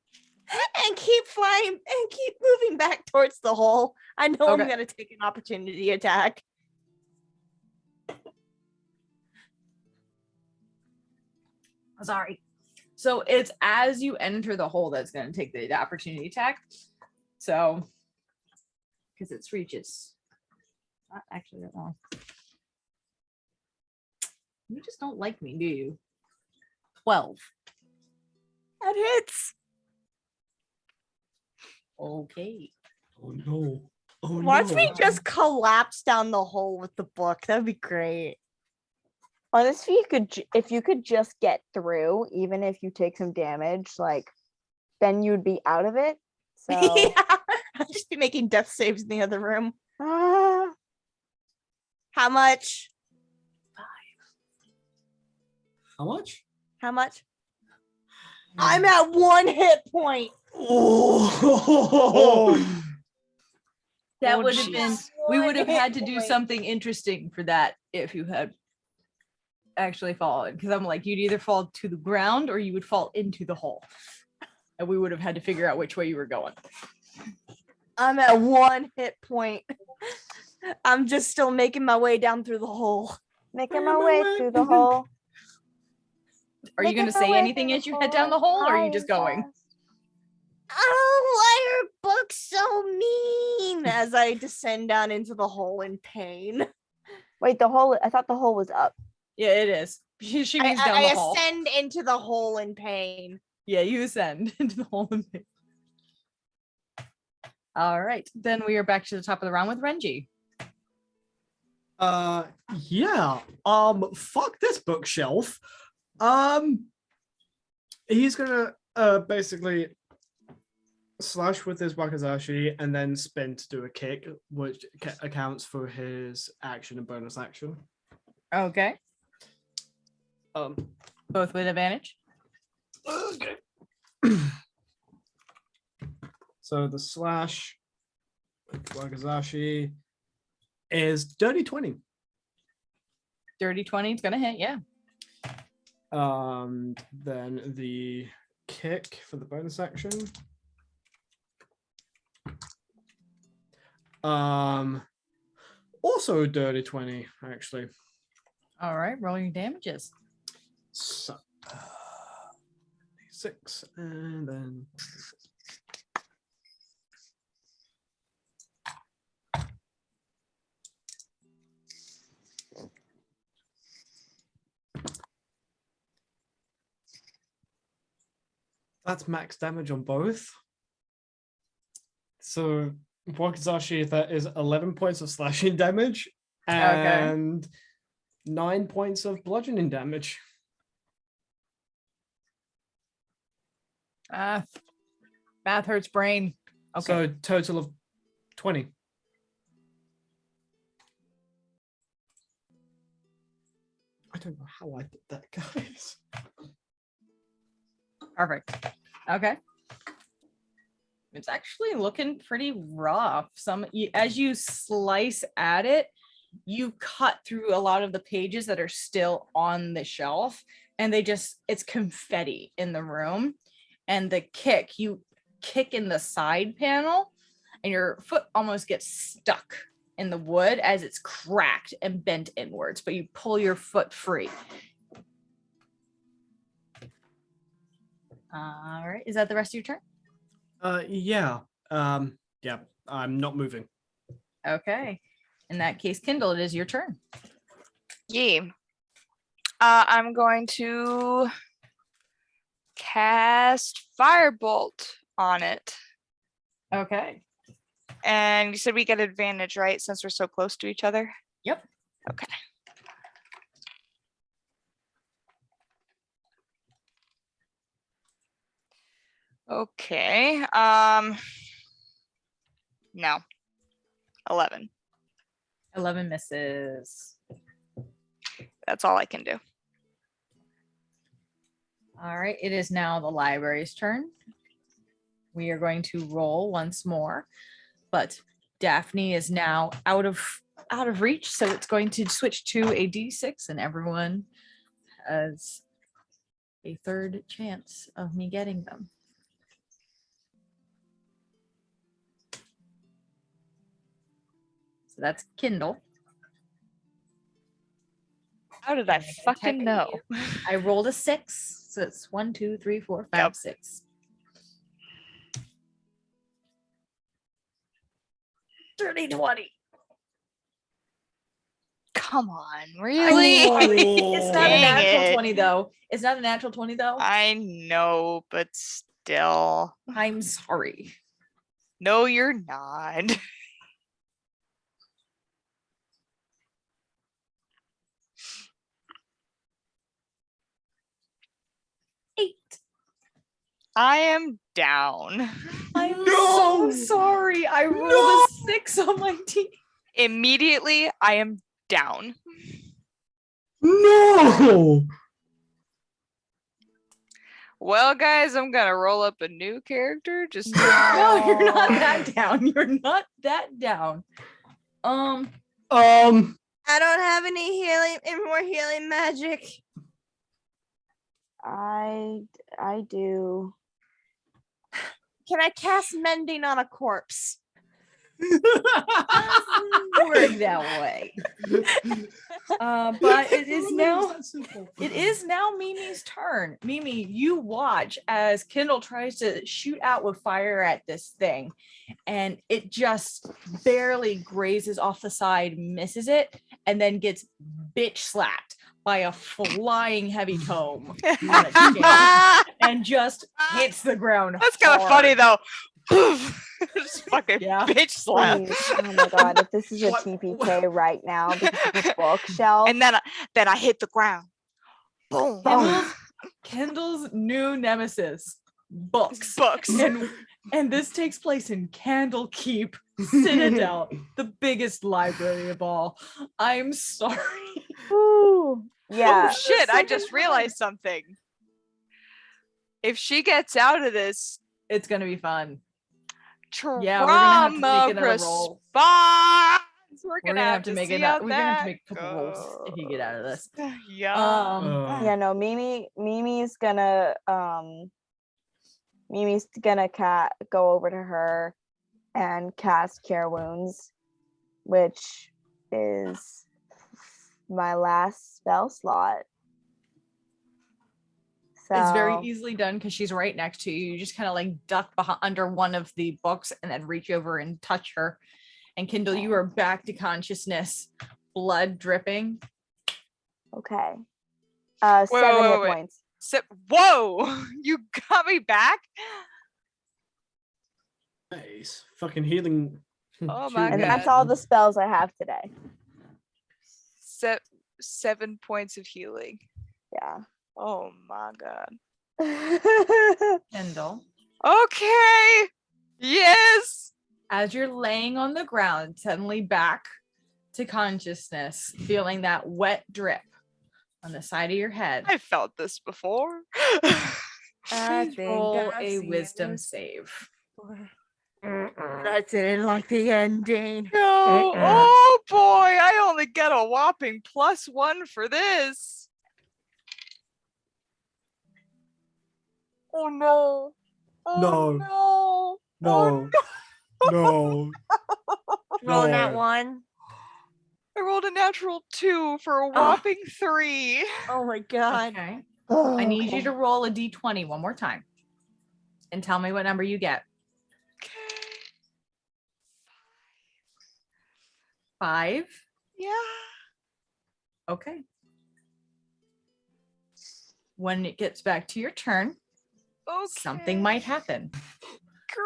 and keep flying and keep moving back towards the hole. I know I'm Okay. gonna take an opportunity attack. Sorry. So it's as you enter the hole that's going to take the opportunity attack. So, because it's reaches. Not actually that long. You just don't like me, do you? 12. That hits. Okay. Oh no. Oh Watch no. me just collapse down the hole with the book. That'd be great. Honestly, if you could just get through, even if you take some damage, like, then you'd be out of it. So Yeah. I'd just be making death saves in the other room. ah, How much? How much? How much? I'm at 1 hit point. Oh. That Oh, would have been, jeez. we would have One had hit to do point. something interesting for that if you had actually fallen. Because I'm like, you'd either fall to the ground or you would fall into the hole. And we would have had to figure out which way you were going. I'm at 1 hit point. I'm just still making my way down through the hole. making my way through the hole. Are you going to say anything as you head down the hole, or are you just going? Oh, why are books so mean? As I descend down into the hole in pain. Wait, the hole. I thought the hole was up. Yeah, it is. She means down the hall. ascend into the hole in pain. Yeah, you ascend into the hole in pain. All right, then we are back to the top of the round with Renji. Yeah. Fuck this bookshelf. He's gonna basically slash with his wakizashi and then spin to do a kick, which accounts for his action and bonus action. Okay, Um. both with advantage. Okay. So the slash with wakizashi is dirty 20. Dirty 20 is gonna hit. Yeah. Then the kick for the bonus action. Also dirty 20, actually. All right, roll your damages. So, 6 and then that's max damage on both. So Wakizashi, that is 11 points of slashing damage and 9 points of bludgeoning damage. Math hurts brain. Okay. So total of 20. I don't know how I did that, guys. Perfect. Okay. It's actually looking pretty rough. As you slice at it, you cut through a lot of the pages that are still on the shelf, and it's confetti in the room. And the kick, you kick in the side panel, and your foot almost gets stuck in the wood as it's cracked and bent inwards, but you pull your foot free. All right, is that the rest of your turn? Yeah. Yeah, I'm not moving. Okay. In that case, Kindle, it is your turn. Yeah. I'm going to cast Firebolt on it. Okay. And you said we get advantage, right? Since we're so close to each other? Yep. Okay. Okay. No. 11. 11 misses. That's all I can do. All right, it is now the library's turn. We are going to roll once more, but Daphne is now out of reach, so it's going to switch to a D6, and everyone has a third chance of me getting them. So that's Kindle. How did I And fucking attack know? you. I rolled a 6, so it's 1, 2, 3, 4, 5, Yep. 6. Dirty 20. Come on, really? It's not a Dang natural it. 20 though. It's not a natural 20 though. I know, but still. I'm sorry. No, you're not. I am down. I'm No! so sorry. I rolled a 6 on my team. Immediately, I am down. No! Well, guys, I'm gonna roll up a new character. Just No, you're not that down. You're not that down. I don't have any more healing magic. I do. Can I cast mending on a corpse? Doesn't work that way. But it is now Mimi's turn. Mimi, you watch as Kindle tries to shoot out with fire at this thing, and it just barely grazes off the side, misses it, and then gets bitch slapped by a flying heavy tome on a chain and just hits the ground. That's kind of funny hard. though. Just fucking Yeah. bitch slap. Please. Oh my god, if this is a What- TPK right now because of the bookshelf. And then I hit the ground. Boom. Kendall's new nemesis, books. Books. And this takes place in Candlekeep Citadel, the biggest library of all. I'm sorry. Ooh, yeah. Oh shit, I second just time. realized something. If she gets out of this It's gonna be fun. trauma Yeah, we're gonna have to make another roll. response, we're We're gonna have to make see it. how We're gonna have to that make a couple rolls if you get out of this. goes. Yeah. Yeah, no, Mimi's gonna go over to her and cast Cure Wounds, which is my last spell slot. It's very So, easily done because she's right next to you. You just kind of like duck behind under one of the books and then reach over and touch her. And Kindle, you are back to consciousness, blood dripping. okay. Wait, 7 wait, hit wait. points. Whoa, you got me back. Nice. Fucking healing. Oh my And God. that's all the spells I have today. 7 points of healing. Yeah. Oh my God. Kendall, Okay. Yes. as you're laying on the ground, suddenly back to consciousness, feeling that wet drip on the side of your head, I felt this before. please roll a wisdom save. I didn't like the ending. No. Oh boy, I only get a whopping +1 for this. Oh no. Oh No. no. No. No. Rolling that No. one. I rolled a natural 2 for a whopping 3. Oh my god. Okay. Oh, I need you okay. to roll a d20 one more time and tell me what number you get. Okay. 5. Yeah. Okay. When it gets back to your turn, Okay. something might happen.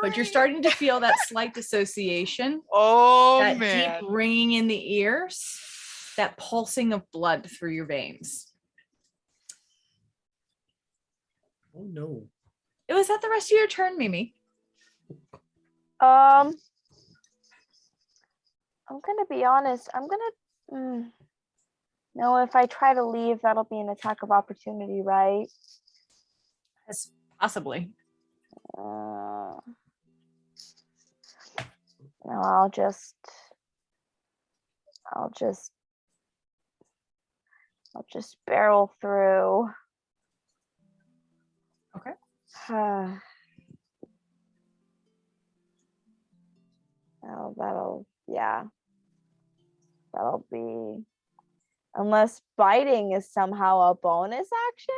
But you're Great. starting to feel that slight dissociation, Oh that man. deep ringing in the ears, that pulsing of blood through your veins. Oh no. It was that the rest of your turn, Mimi. I'm gonna be honest. No, if I try to leave, that'll be an attack of opportunity, right? Yes, possibly. No, I'll just barrel through. Okay. That'll be, unless biting is somehow a bonus action.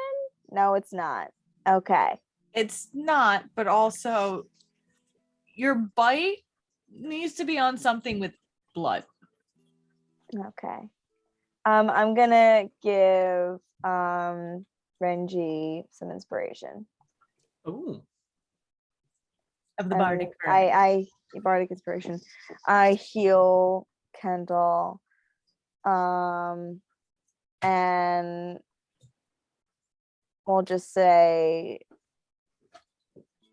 No, it's not. Okay. It's not, but also your bite needs to be on something with blood. Okay. I'm gonna give Renji some inspiration. Oh. Of the And bardic I bardic inspiration. I heal Kendall. And we'll just say,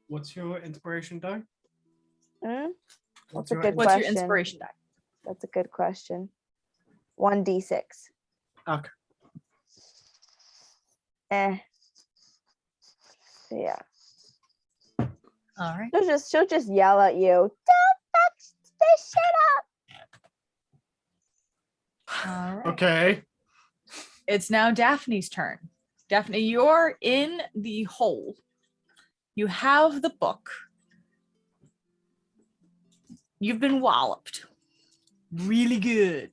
What's your inspiration die? That's a good What's your question. inspiration die? That's a good question. 1d6. Okay. Yeah. All right. She'll just yell at you. Don't fuck this shit up. All right. Okay. It's now Daphne's turn. Daphne, you're in the hole. You have the book. You've been walloped. Really good.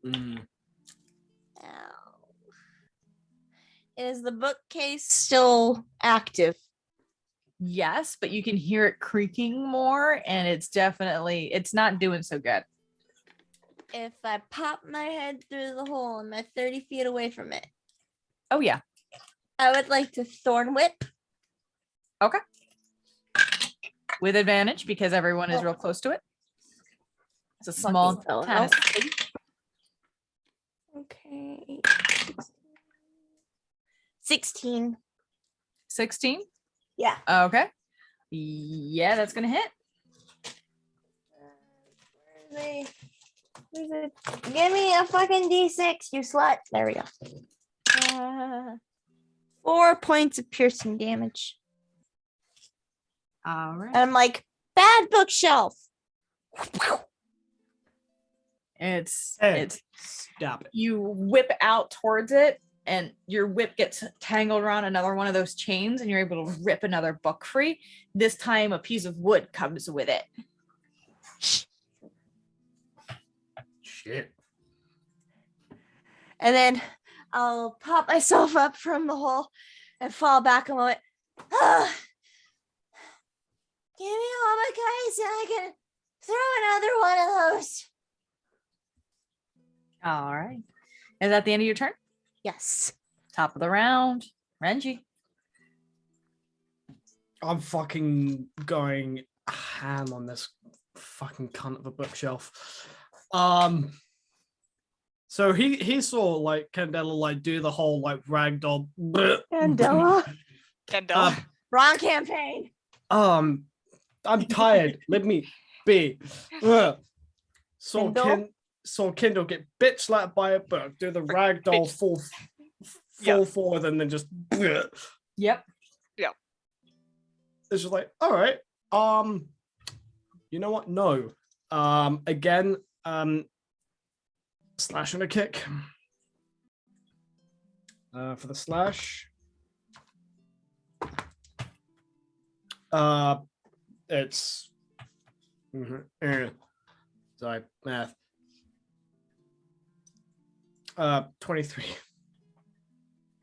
Mm. Is the bookcase still active? yes, but you can hear it creaking more, and it's not doing so good. If I pop my head through the hole and I'm 30 feet away from it, Oh yeah. I would like to thorn whip. Okay. With advantage because everyone is real close to it. It's a small Fucking fell tennis. out. thing. Okay. 16. 16. Yeah. Okay. Yeah, that's gonna hit. Where's it? Give me a fucking D6, you slut. There we go. 4 points of piercing damage. All right. And I'm like, bad bookshelf. It's Hey, stop it. you whip out towards it, and your whip gets tangled around another one of those chains, and you're able to rip another book free. This time, a piece of wood comes with it. Shit. And then I'll pop myself up from the hole and fall back a moment. Ah, give me all my guys and I can throw another one of those. All right. Is that the end of your turn? Yes. Top of the round. Renji. I'm fucking going ham on this fucking cunt of a bookshelf. So he saw like Candela like do the whole like ragdoll. Candela. Kendall. Wrong campaign. I'm tired. Let me be. Saw Kindle get bitch slapped by a book. Do the ragdoll fall forward and then just. Yep. It's just like, all right. You know what? No. Again. Slash and a kick. For the slash. It's sorry, math. 23.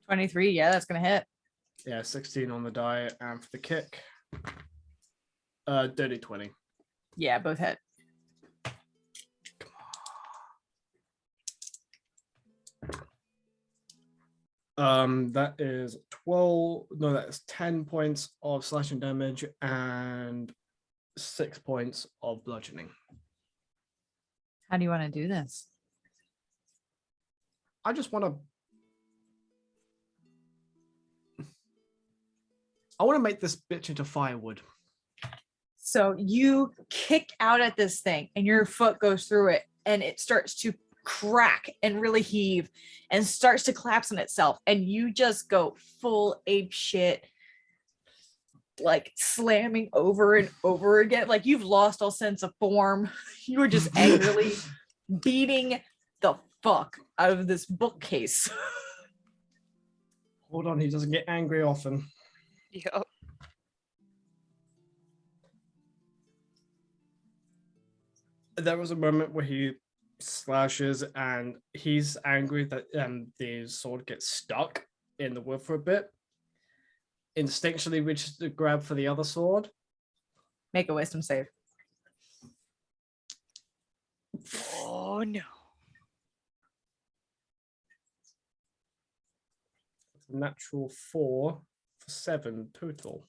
23. Yeah, that's gonna hit. Yeah, 16 on the die, and for the kick, dirty 20. Yeah, both hit. That is 12. No, that is 10 points of slashing damage and 6 points of bludgeoning. How do you want to do this? I just want to. I want to make this bitch into firewood. So you kick out at this thing, and your foot goes through it, and it starts to crack and really heave and starts to collapse on itself, and you just go full ape shit, like slamming over and over again, like you've lost all sense of form. You were just angrily beating the fuck out of this bookcase. Hold on, he doesn't get angry often. Yep. There was a moment where he slashes and he's angry that the sword gets stuck in the wood for a bit. Instinctually reaches to grab for the other sword. Make a wisdom save. Oh no. Natural 4 for 7 total.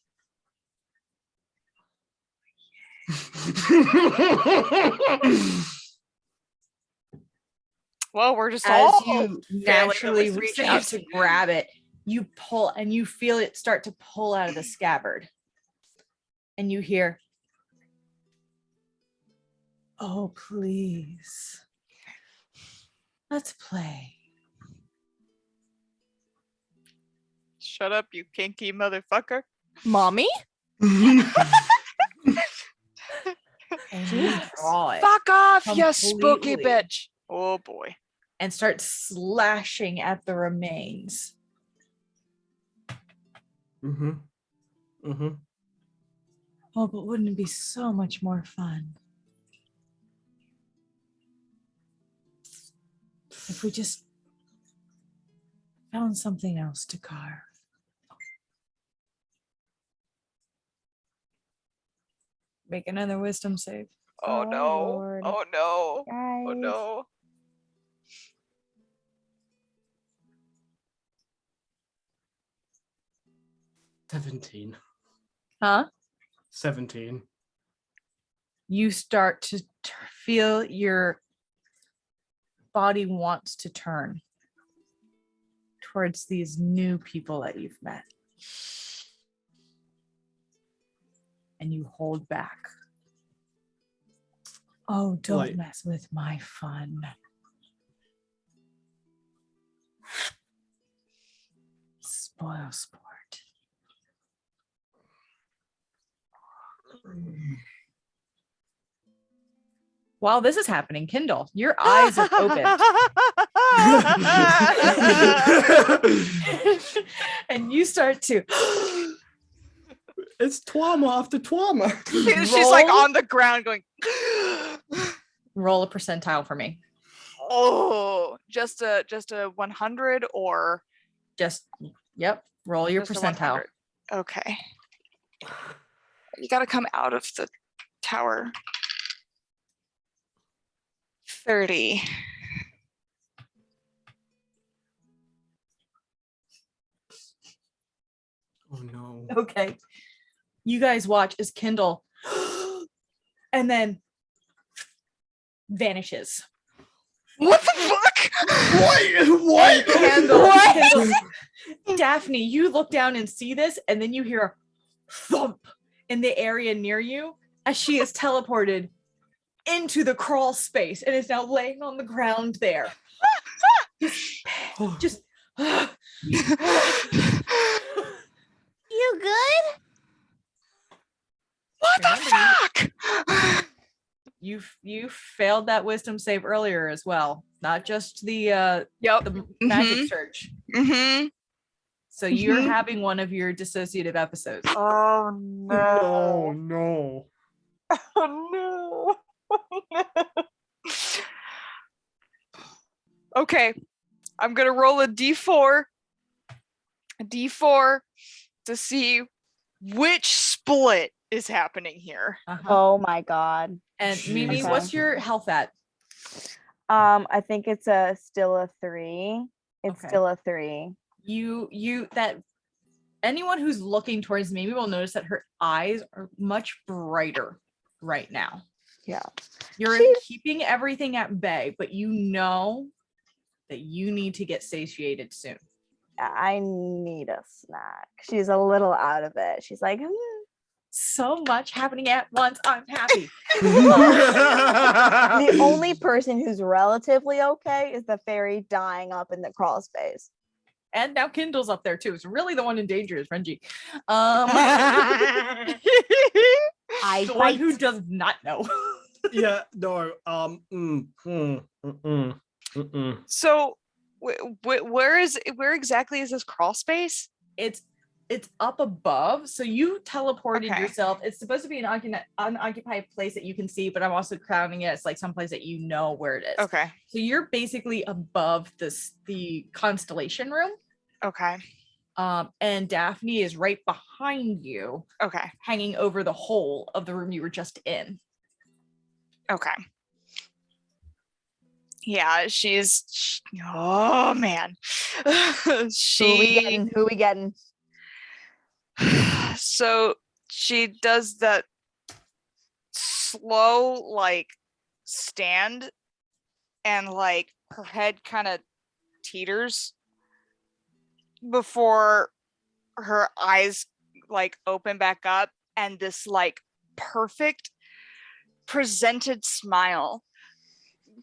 Well, we're just As all you failing the naturally wisdom reach out saves. to grab it, you pull and you feel it start to pull out of the scabbard. And you hear, "Oh, please. Let's play." Shut up, you kinky motherfucker. Mommy? And you draw it Fuck off, you spooky completely. bitch. Oh boy. and start slashing at the remains. Mm-hmm. Mm-hmm. Oh, but wouldn't it be so much more fun if we just found something else to carve? Make another wisdom save. Oh, Oh, no. Lord. Oh no. Guys. Oh no. $17. Huh? 17. You start to feel your body wants to turn towards these new people that you've met. And you hold back. Oh, don't Like- mess with my fun. Spoil sport. While this is happening, Kindle, your eyes have opened. And you start to It's Twama after Twama. She's like Roll. on the ground going. roll a percentile for me. Oh, just a 100 or Just, yep, roll your just a percentile. 100? Okay. You got to come out of the tower. 30. Oh no. Okay. You guys watch as Kindle and then vanishes. What the fuck? What? Kindle. Daphne, you look down and see this, and then you hear a thump in the area near you as she is teleported into the crawl space and is now laying on the ground there. Just You good? What the Remember, fuck? you failed that wisdom save earlier as well, not just the Yep. the magic Mhm. search. Mm-hmm. So you're Mhm. having one of your dissociative episodes. Oh No, no. Oh no. Okay. I'm gonna roll a d4. A d4 to see which split is happening here. Uh-huh. Oh my god. And Mimi, Jesus. what's your health at? I think it's still a 3. It's Okay. still a 3. You that anyone who's looking towards Mimi will notice that her eyes are much brighter right now. Yeah. You're She's- keeping everything at bay, but you know that you need to get satiated soon. I need a snack. She's a little out of it. She's like, So much happening at once. I'm happy. the only person who's relatively okay is the fairy dying up in the crawl space. And now Kindle's up there too. It's really the one in danger is Renji. I The one bite. who does not know. Yeah, no. So where exactly is this crawl space? It's up above, so you teleported Okay. yourself. It's supposed to be an unoccupied place that you can see, but I'm also counting it as like someplace that you know where it is. Okay. So you're basically above the constellation room, Okay. and Daphne is right behind you, Okay. hanging over the whole of the room you were just in. Okay. Yeah, oh man. Who we getting? Who we getting? So she does that slow like stand and like her head kind of teeters before her eyes like open back up and this like perfect presented smile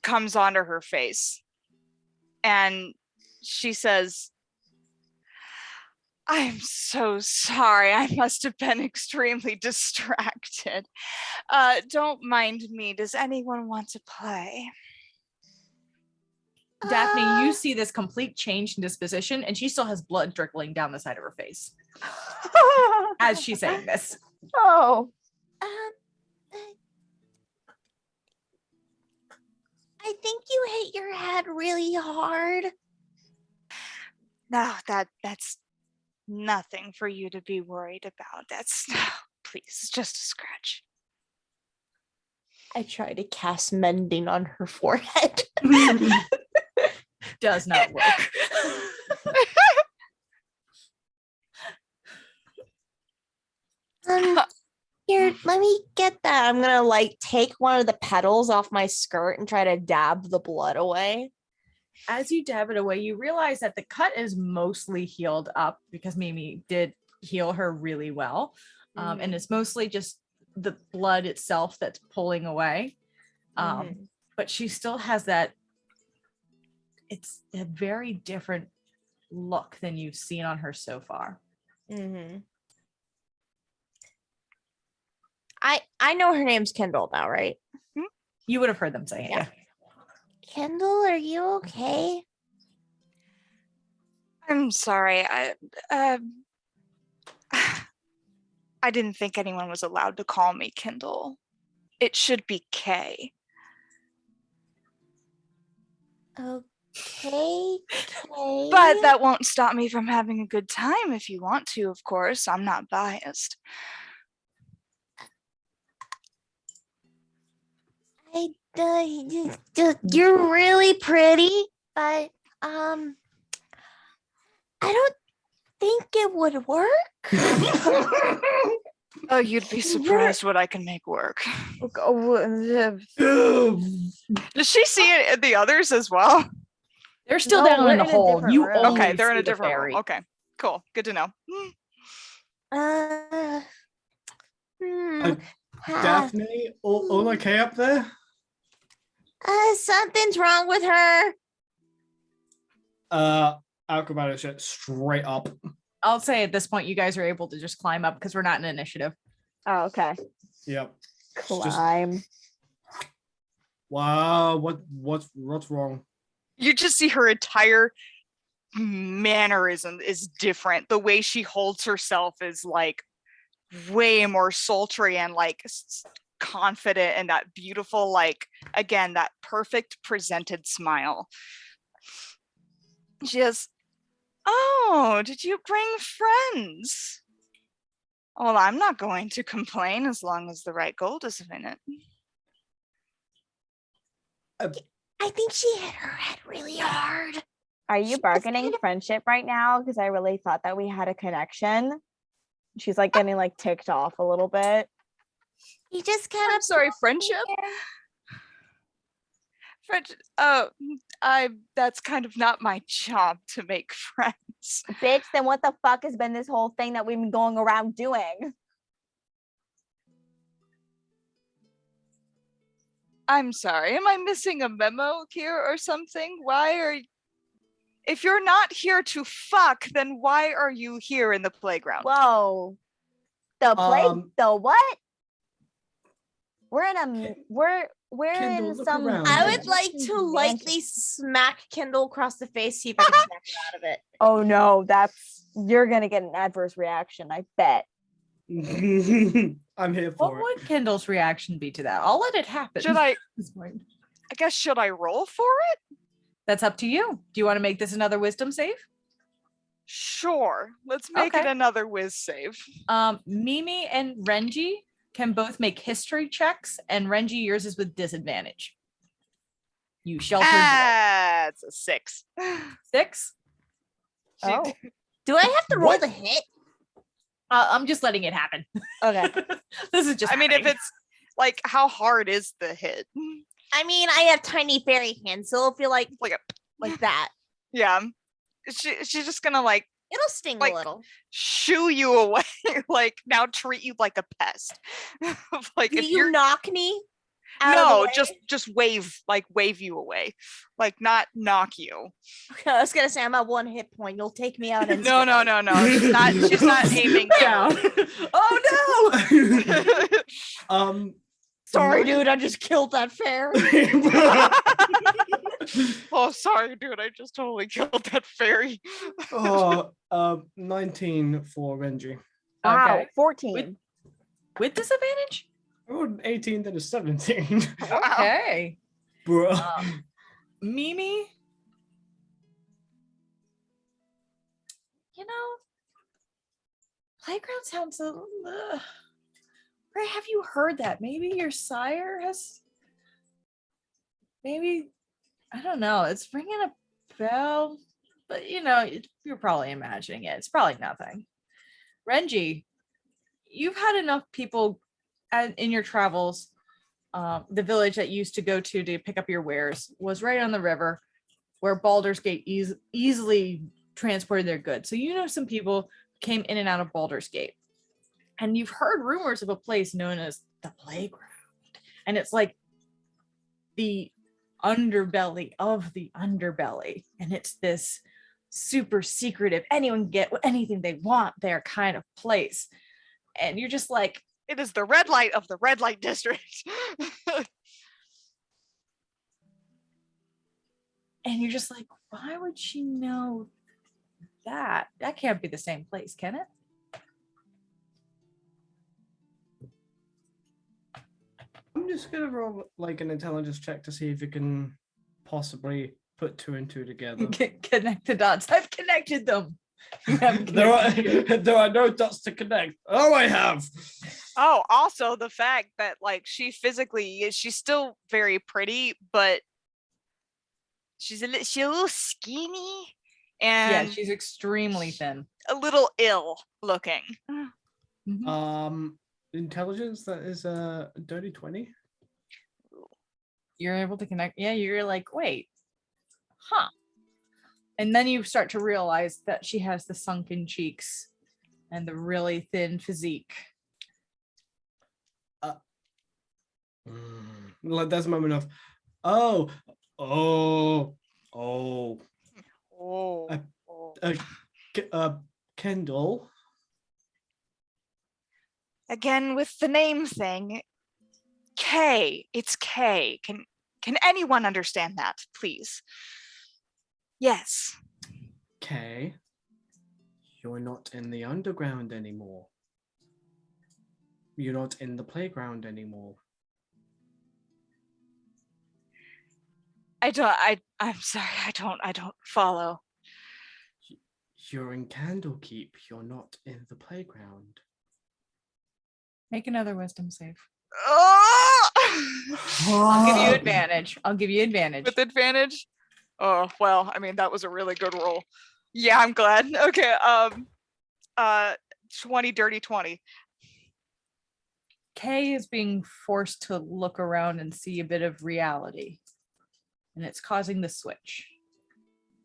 comes onto her face and she says, I'm so sorry. I must have been extremely distracted. Don't mind me. Does anyone want to play? Daphne, you see this complete change in disposition, and she still has blood trickling down the side of her face as she's saying this. Oh, I think you hit your head really hard. No, that's nothing for you to be worried about. That's please, it's just a scratch. I try to cast mending on her forehead. Does not work. Here, let me get that. I'm gonna like take one of the petals off my skirt and try to dab the blood away. As you dab it away, you realize that the cut is mostly healed up because Mimi did heal her really well. And it's mostly just the blood itself that's pulling away. But she still has that. It's a very different look than you've seen on her so far. I know her name's Kendall now, right? You would have heard them say it. Yeah. Kendall, are you okay? I'm sorry. I didn't think anyone was allowed to call me Kindle. It should be Kay. Okay. But that won't stop me from having a good time if you want to, of course. I'm not biased. You're really pretty, but I don't think it would work. Oh, you'd be surprised what I can make work. Oh, Does she see it in the others as well? They're still No, down we're in the in a hole. different You room. only Okay, they're in see a the different fairy. room. Okay, cool. Good to know. Daphne, all okay up there? Something's wrong with her. Acrobatic shit straight up. I'll say at this point, you guys are able to just climb up because we're not in initiative. Oh, okay. Yep. Climb. Wow, what's wrong? You just see her entire mannerism is different. The way she holds herself is like way more sultry and like confident, and that beautiful, like, again, that perfect presented smile. She has, oh, did you bring friends? Well, I'm not going to complain as long as the right gold is in it. I think she hit her head really hard. Are you bargaining friendship right now? Because I really thought that we had a connection. She's like getting like ticked off a little bit. He just kind I'm of sorry, friendship? That's kind of not my job to make friends. Bitch, then what the fuck has been this whole thing that we've been going around doing? I'm sorry, am I missing a memo here or something? If you're not here to fuck, then why are you here in the playground? Whoa. The what? We're in Kendall, in look some. around. I would like to lightly smack Kendall across the face, see if I can snap her out of it. Oh no, you're gonna get an adverse reaction, I bet. I'm here What for it. would Kendall's reaction be to that? I'll let it happen. Should I? at this point. I guess, should I roll for it? That's up to you. Do you want to make this another wisdom save? Sure. Let's make it Okay. another whiz save. Mimi and Renji can both make history checks, and Renji, yours is with disadvantage. You sheltered It's a 6. 6. Oh. Do I have to roll What? the hit? I'm just letting it happen. Okay. This is just. I mean, if happening. it's like, how hard is the hit? I mean, I have tiny fairy hands, so it'll feel like Like that. Yeah. She's just gonna like It'll sting Like, a little. shoo you away, like now treat you like a pest. Like Do if you you're knock me? Out of the no, way? just wave you away, like not knock you. I was gonna say I'm at 1 hit point. You'll take me out. No. instantly. She's not aiming down. down. Oh Sorry, Nice. dude. I just killed that fairy. Oh, sorry, dude. I just totally killed that fairy. 19 for Renji. no! Wow, Okay. 14. With disadvantage? I rolled an 18, then a 17. Okay. Bruh. Mimi, you know, playground sounds a where have you heard that? Maybe your sire has maybe, I don't know. It's ringing a bell, but you're probably imagining it. It's probably nothing. Renji, you've had enough people in your travels. The village that you used to go to pick up your wares was right on the river where Baldur's Gate easily transported their goods. So some people came in and out of Baldur's Gate. And you've heard rumors of a place known as the Playground. And it's like the underbelly of the underbelly. And it's this super secretive, anyone can get anything they want there kind of place. And you're just like, it is the red light of the red light district. and you're just like, why would she know that? That can't be the same place, can it? I'm just gonna roll like an intelligence check to see if you can possibly put 2 and 2 together. Connect the dots. I've connected them. There are no dots to connect. Oh, I have. Oh, also the fact that like she's still very pretty, but she's a little skinny and she's extremely thin. a little ill looking. Intelligence, that is a dirty 20. You're able to connect. Yeah, you're like, wait, huh? And then you start to realize that she has the sunken cheeks and the really thin physique. Like there's a moment of, Kendall. Again with the name thing. K. It's K. Can anyone understand that, please? Yes. K. You're not in the underground anymore. You're not in the playground anymore. I'm sorry, I don't follow. You're in Candlekeep. You're not in the playground. Make another wisdom save. Oh! I'll give you advantage. With advantage? Oh, well, I mean, that was a really good roll. Yeah, I'm glad. Okay, 20 dirty 20. Kay is being forced to look around and see a bit of reality. And it's causing the switch.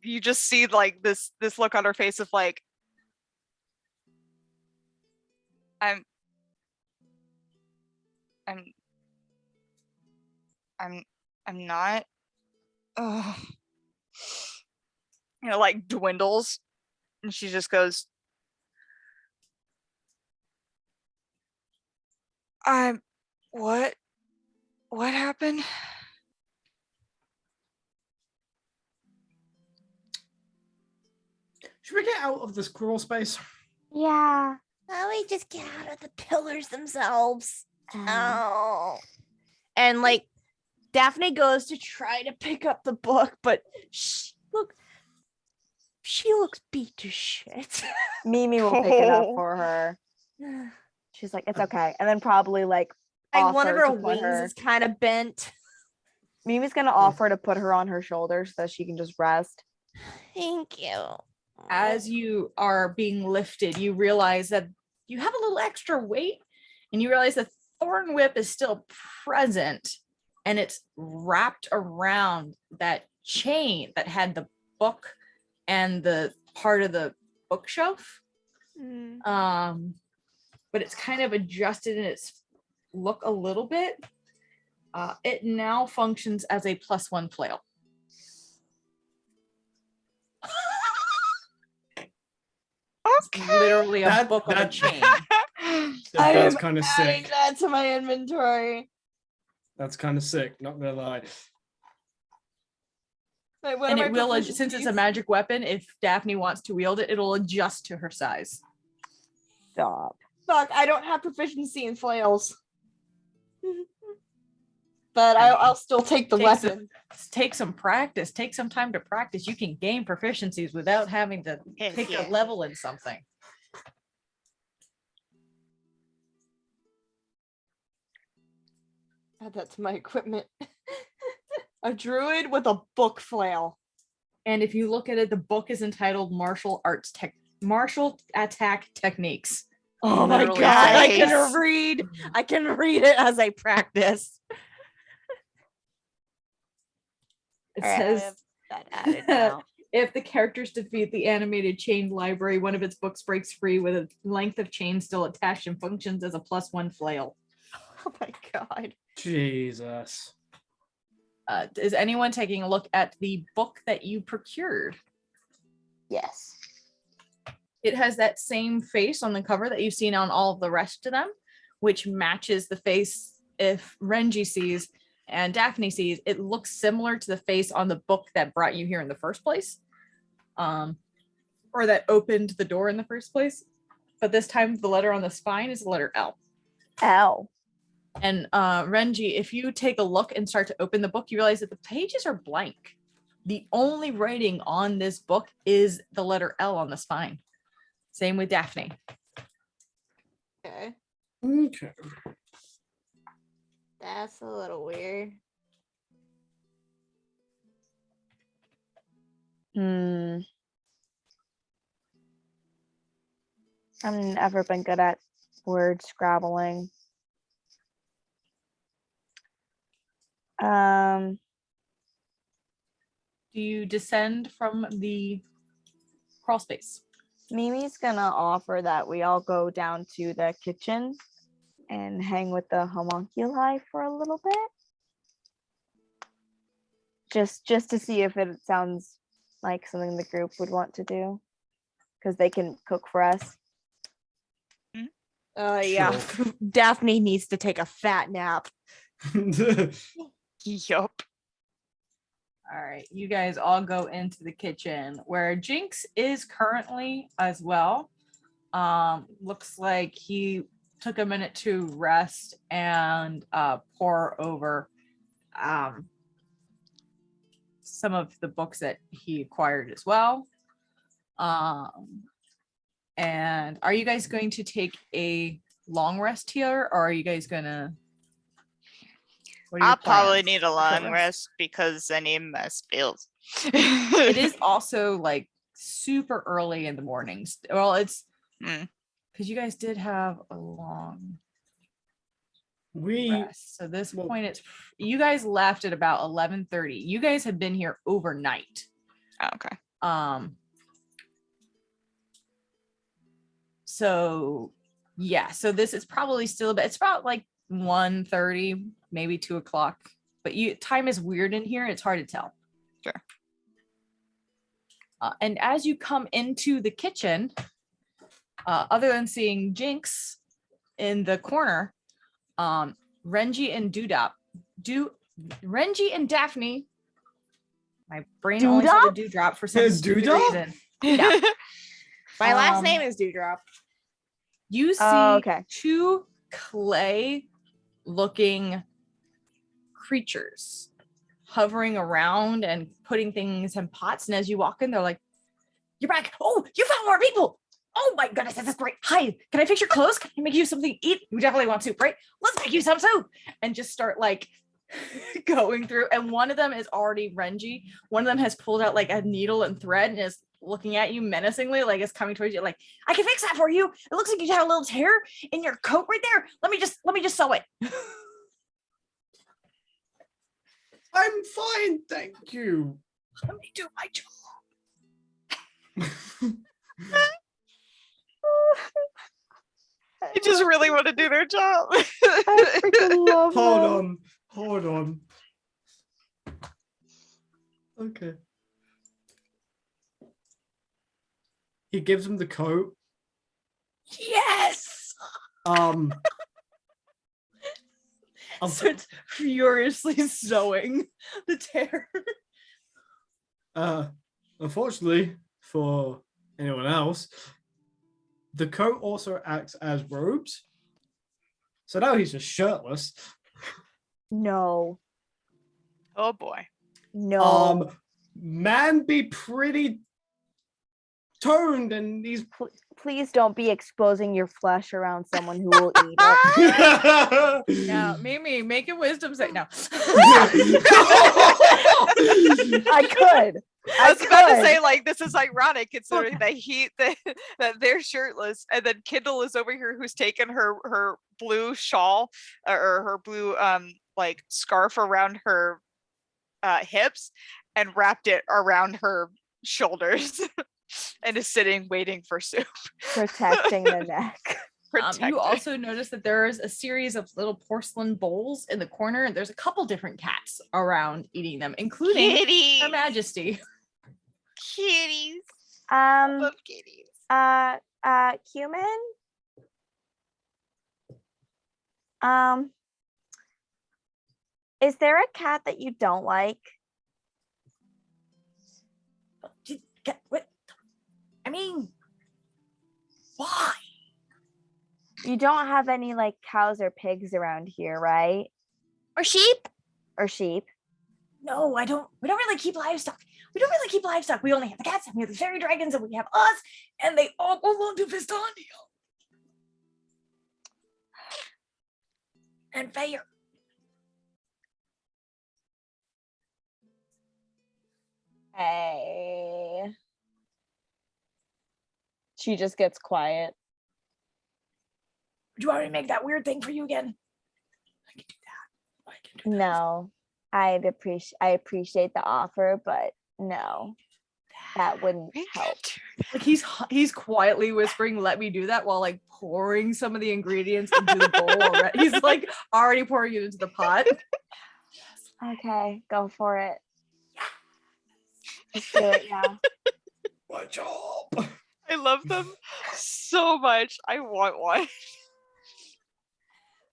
You just see like this look on her face of like, I'm not, like dwindles, and she just goes, what happened? Should we get out of this crawl space? Yeah. How we just get out of the pillars themselves? Oh. And like Daphne goes to try to pick up the book, but she looks beat to shit. Mimi will pick it up for her. She's like, it's okay. And then probably like one of offer her to put wings her- is kind of bent. Mimi's gonna offer to put her on her shoulders so that she can just rest. Thank you. As you are being lifted, you realize that you have a little extra weight, and you realize the thorn whip is still present, and it's wrapped around that chain that had the book and the part of the bookshelf. But it's kind of adjusted in its look a little bit. It now functions as a +1 flail. It's literally a book on a chain. That's kind of Adding sick. that to my inventory. That's kind of sick, not gonna lie. Wait, what And are it my will, since it's a proficiencies? magic weapon, if Daphne wants to wield it, it'll adjust to her size. Stop. Fuck, I don't have proficiency in flails. But I'll still take the weapon. Take some practice. Take some time to practice. You can gain proficiencies without having to pick a level in something. Add that to my equipment. A druid with a book flail. And if you look at it, the book is entitled Martial Attack Techniques. Oh my Literally god, I face. can read. I can read it as I practice. It All right, I says have that added now. if the characters defeat the animated chain library, one of its books breaks free with a length of chain still attached and functions as a +1 flail. Oh my god. Jesus. Is anyone taking a look at the book that you procured? Yes. It has that same face on the cover that you've seen on all of the rest of them, which matches the face if Renji sees and Daphne sees. It looks similar to the face on the book that brought you here in the first place, or that opened the door in the first place. But this time the letter on the spine is the letter L. Ow. And Renji, if you take a look and start to open the book, you realize that the pages are blank. The only writing on this book is the letter L on the spine. Same with Daphne. Okay. Okay. That's a little weird. I've never been good at word scrabbling. Do you descend from the crawl space? Mimi's gonna offer that we all go down to the kitchen and hang with the homunculi for a little bit. Just to see if it sounds like something the group would want to do. Because they can cook for us. Yeah. Sure. Daphne needs to take a fat nap. Yup. All right, you guys all go into the kitchen where Jinx is currently as well. Looks like he took a minute to rest and pour over some of the books that he acquired as well. And are you guys going to take a long rest here, or are you guys gonna? What are your I'll probably plans need a for long short rest because I need my spills. It is also like super early in the mornings. Well, it's Mm. because you guys did have a long We rest. So this well- point, it's you guys left at about 11:30. You guys have been here overnight. Oh, okay. So yeah, so this is probably still a bit. It's about like 1:30, maybe 2 o'clock. But time is weird in here. It's hard to tell. Sure. And as you come into the kitchen, other than seeing Jinx in the corner, Renji and Renji and Daphne. My brain only saw the dewdrop for some stupid Dewdrop? reason. Yeah. My last name is Dewdrop. You see okay. two clay-looking creatures hovering around and putting things in pots. And as you walk in, they're like, "You're back! Oh, you found more people! Oh my goodness, this is great! Hi, can I fix your clothes? Can I make you something to eat? You definitely want soup, right? Let's make you some soup!" And just start like going through. And one of them is already Renji. One of them has pulled out like a needle and thread and is looking at you menacingly, like it's coming towards you, like, "I can fix that for you. It looks like you had a little tear in your coat right there. Let me just sew it." I'm fine, thank you. Let me do my job. I just really want to do their job. I freaking love Hold on. Okay. He gives him the coat. Yes. Starts furiously sewing the tear. Unfortunately for anyone else, the coat also acts as robes. So now he's just shirtless. No. Oh boy. No. Man be pretty toned and he's Please don't be exposing your flesh around someone who will eat it. Now, Mimi, make a wisdom save now. I could. I was about to could. say, like, this is ironic considering that they're shirtless, and then Kindle is over here who's taken her blue shawl or her blue like scarf around her hips and wrapped it around her shoulders and is sitting waiting for soup. Protecting the neck. You also notice that there is a series of little porcelain bowls in the corner, and there's a couple different cats around eating them, including kitties. Her Majesty. Kitties. Love kitties. Human? Is there a cat that you don't like? What? I mean, why? You don't have any like cows or pigs around here, right? Or sheep? Or sheep? No, I don't. We don't really keep livestock. We don't really keep livestock. We only have the cats, and we have the fairy dragons, and we have us, and they all belong to Fistanida. And fair. Hey. She just gets quiet. Do you want me to make that weird thing for you again? I can do that. I can do that. No. I appreciate the offer, but no. That wouldn't help. Like he's quietly whispering, "Let me do that," while like pouring some of the ingredients into the bowl already. He's like already pouring it into the pot. Okay, go for it. Let's do it, yeah. My job. I love them so much. I want one.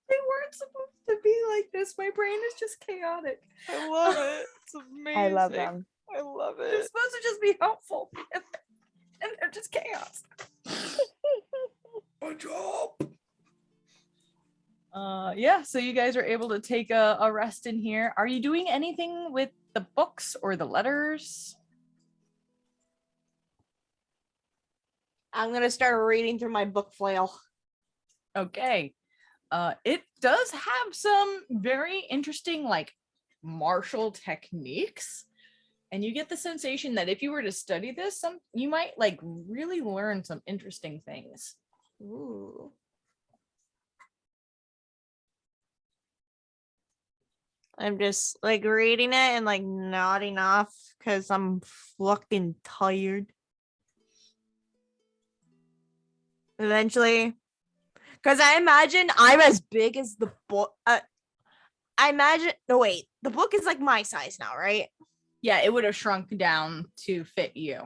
They weren't supposed to be like this. My brain is just chaotic. I love it. It's amazing. I love them. I love They're it. supposed to just be helpful, and they're just chaos. My job. Yeah, so you guys are able to take a rest in here. Are you doing anything with the books or the letters? I'm gonna start reading through my book flail. Okay. It does have some very interesting like martial techniques, and you get the sensation that if you were to study this, you might like really learn some interesting things. Ooh. I'm just like reading it and like nodding off because I'm fucking tired. Eventually, because I imagine I'm as big as the book. I imagine. No, wait. The book is like my size now, right? Yeah, it would have shrunk down to fit you.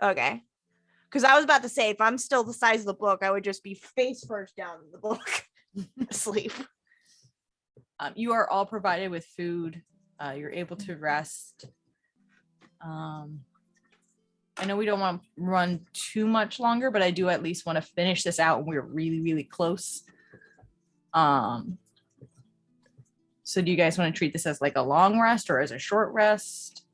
Okay. Because I was about to say, if I'm still the size of the book, I would just be face first down in the book, asleep. You are all provided with food. You're able to rest. I know we don't want to run too much longer, but I do at least want to finish this out. We're really, really close. So do you guys want to treat this as like a long rest or as a short rest?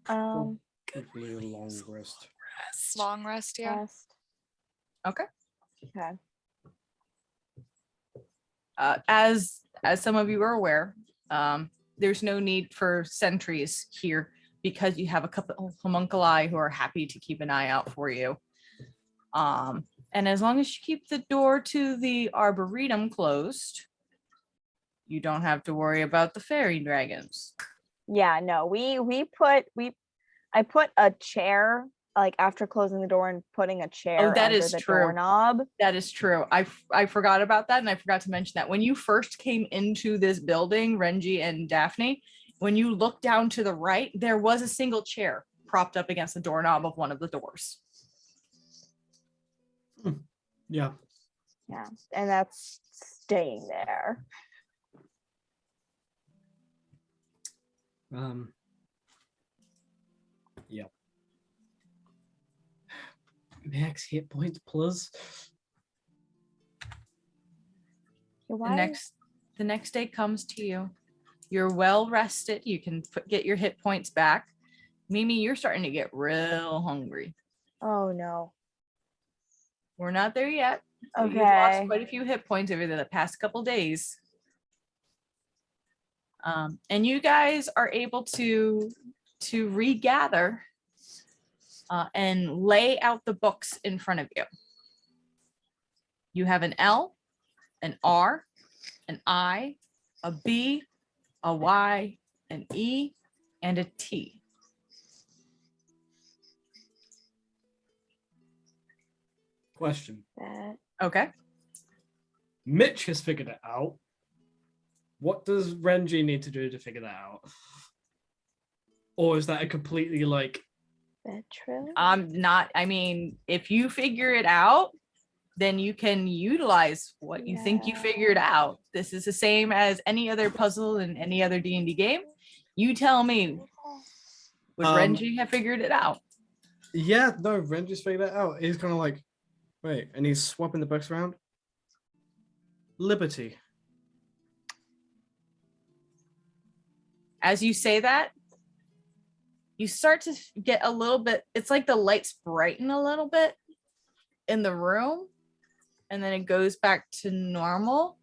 Hopefully a long rest. Long rest, yeah. Rest. Okay. Okay. As some of you are aware, there's no need for sentries here because you have a couple of homunculi who are happy to keep an eye out for you. And as long as you keep the door to the arboretum closed, you don't have to worry about the fairy dragons. Yeah, no, I put a chair like after closing the door and putting a chair that under is the true. doorknob. That is true. I forgot about that, and I forgot to mention that when you first came into this building, Renji and Daphne, when you look down to the right, there was a single chair propped up against the doorknob of one of the doors. Yeah. Yeah, and that's staying there. Yeah. Max hit points plus. The next day comes to you. You're well rested. You can get your hit points back. Mimi, you're starting to get real hungry. Oh no. We're not there yet. Okay. You've lost quite a few hit points over the past couple days. And you guys are able to regather and lay out the books in front of you. You have an L, an R, an I, a B, a Y, an E, and a T. Question. Okay. Mitch has figured it out. What does Renji need to do to figure that out? Or is that a completely like Retro? Not, I mean, if you figure it out, then you can utilize what you think you figured out. This is the same as any other puzzle in any other D&D game. You tell me, would Renji have figured it out? Yeah, no, Renji's figured it out. He's kind of like, wait, and he's swapping the books around. Liberty. As you say that, you start to get a little bit, it's like the lights brighten a little bit in the room, and then it goes back to normal.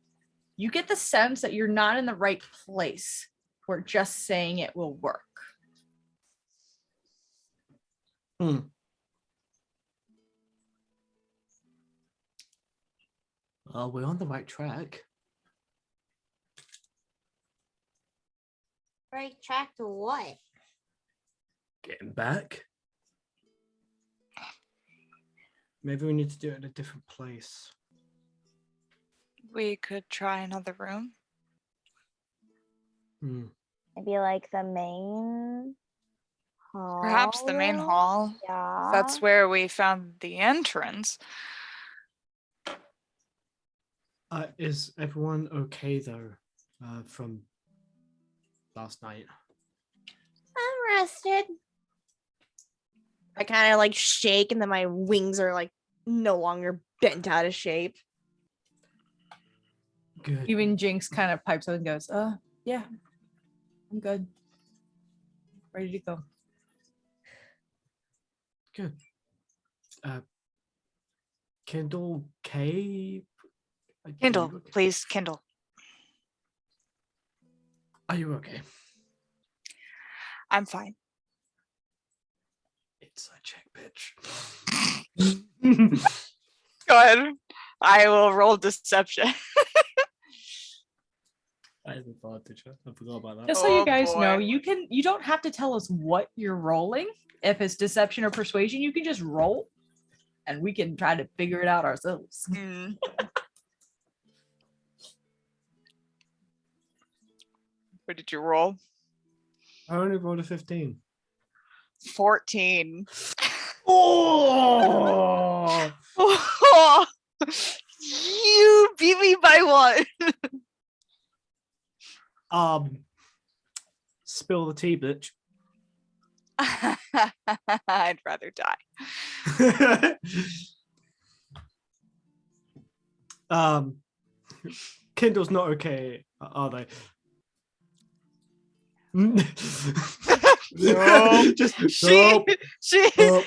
You get the sense that you're not in the right place where just saying it will work. We're on the right track. Right track to what? Getting back. Maybe we need to do it in a different place. We could try another room. Maybe like the main hall. Perhaps the main hall. Yeah. That's where we found the entrance. Is everyone okay though? From last night. I'm rested. I kind of like shake, and then my wings are like no longer bent out of shape. Good. Even Jinx kind of pipes up and goes, yeah, I'm good. Ready to go. Good. Candlekeep. Kindle, please, Kindle. Are you okay? I'm fine. It's a check, bitch. Go ahead. I will roll deception. I haven't thought to check. I forgot about that. Just so you Oh, guys know, boy. you don't have to tell us what you're rolling. If it's deception or persuasion, you can just roll and we can try to figure it out ourselves. Mm. What did you roll? I only rolled a 15. 14. Oh! You beat me by one. Spill the tea, bitch. I'd rather die. Kindle's not okay, are they? No. Just she Nope.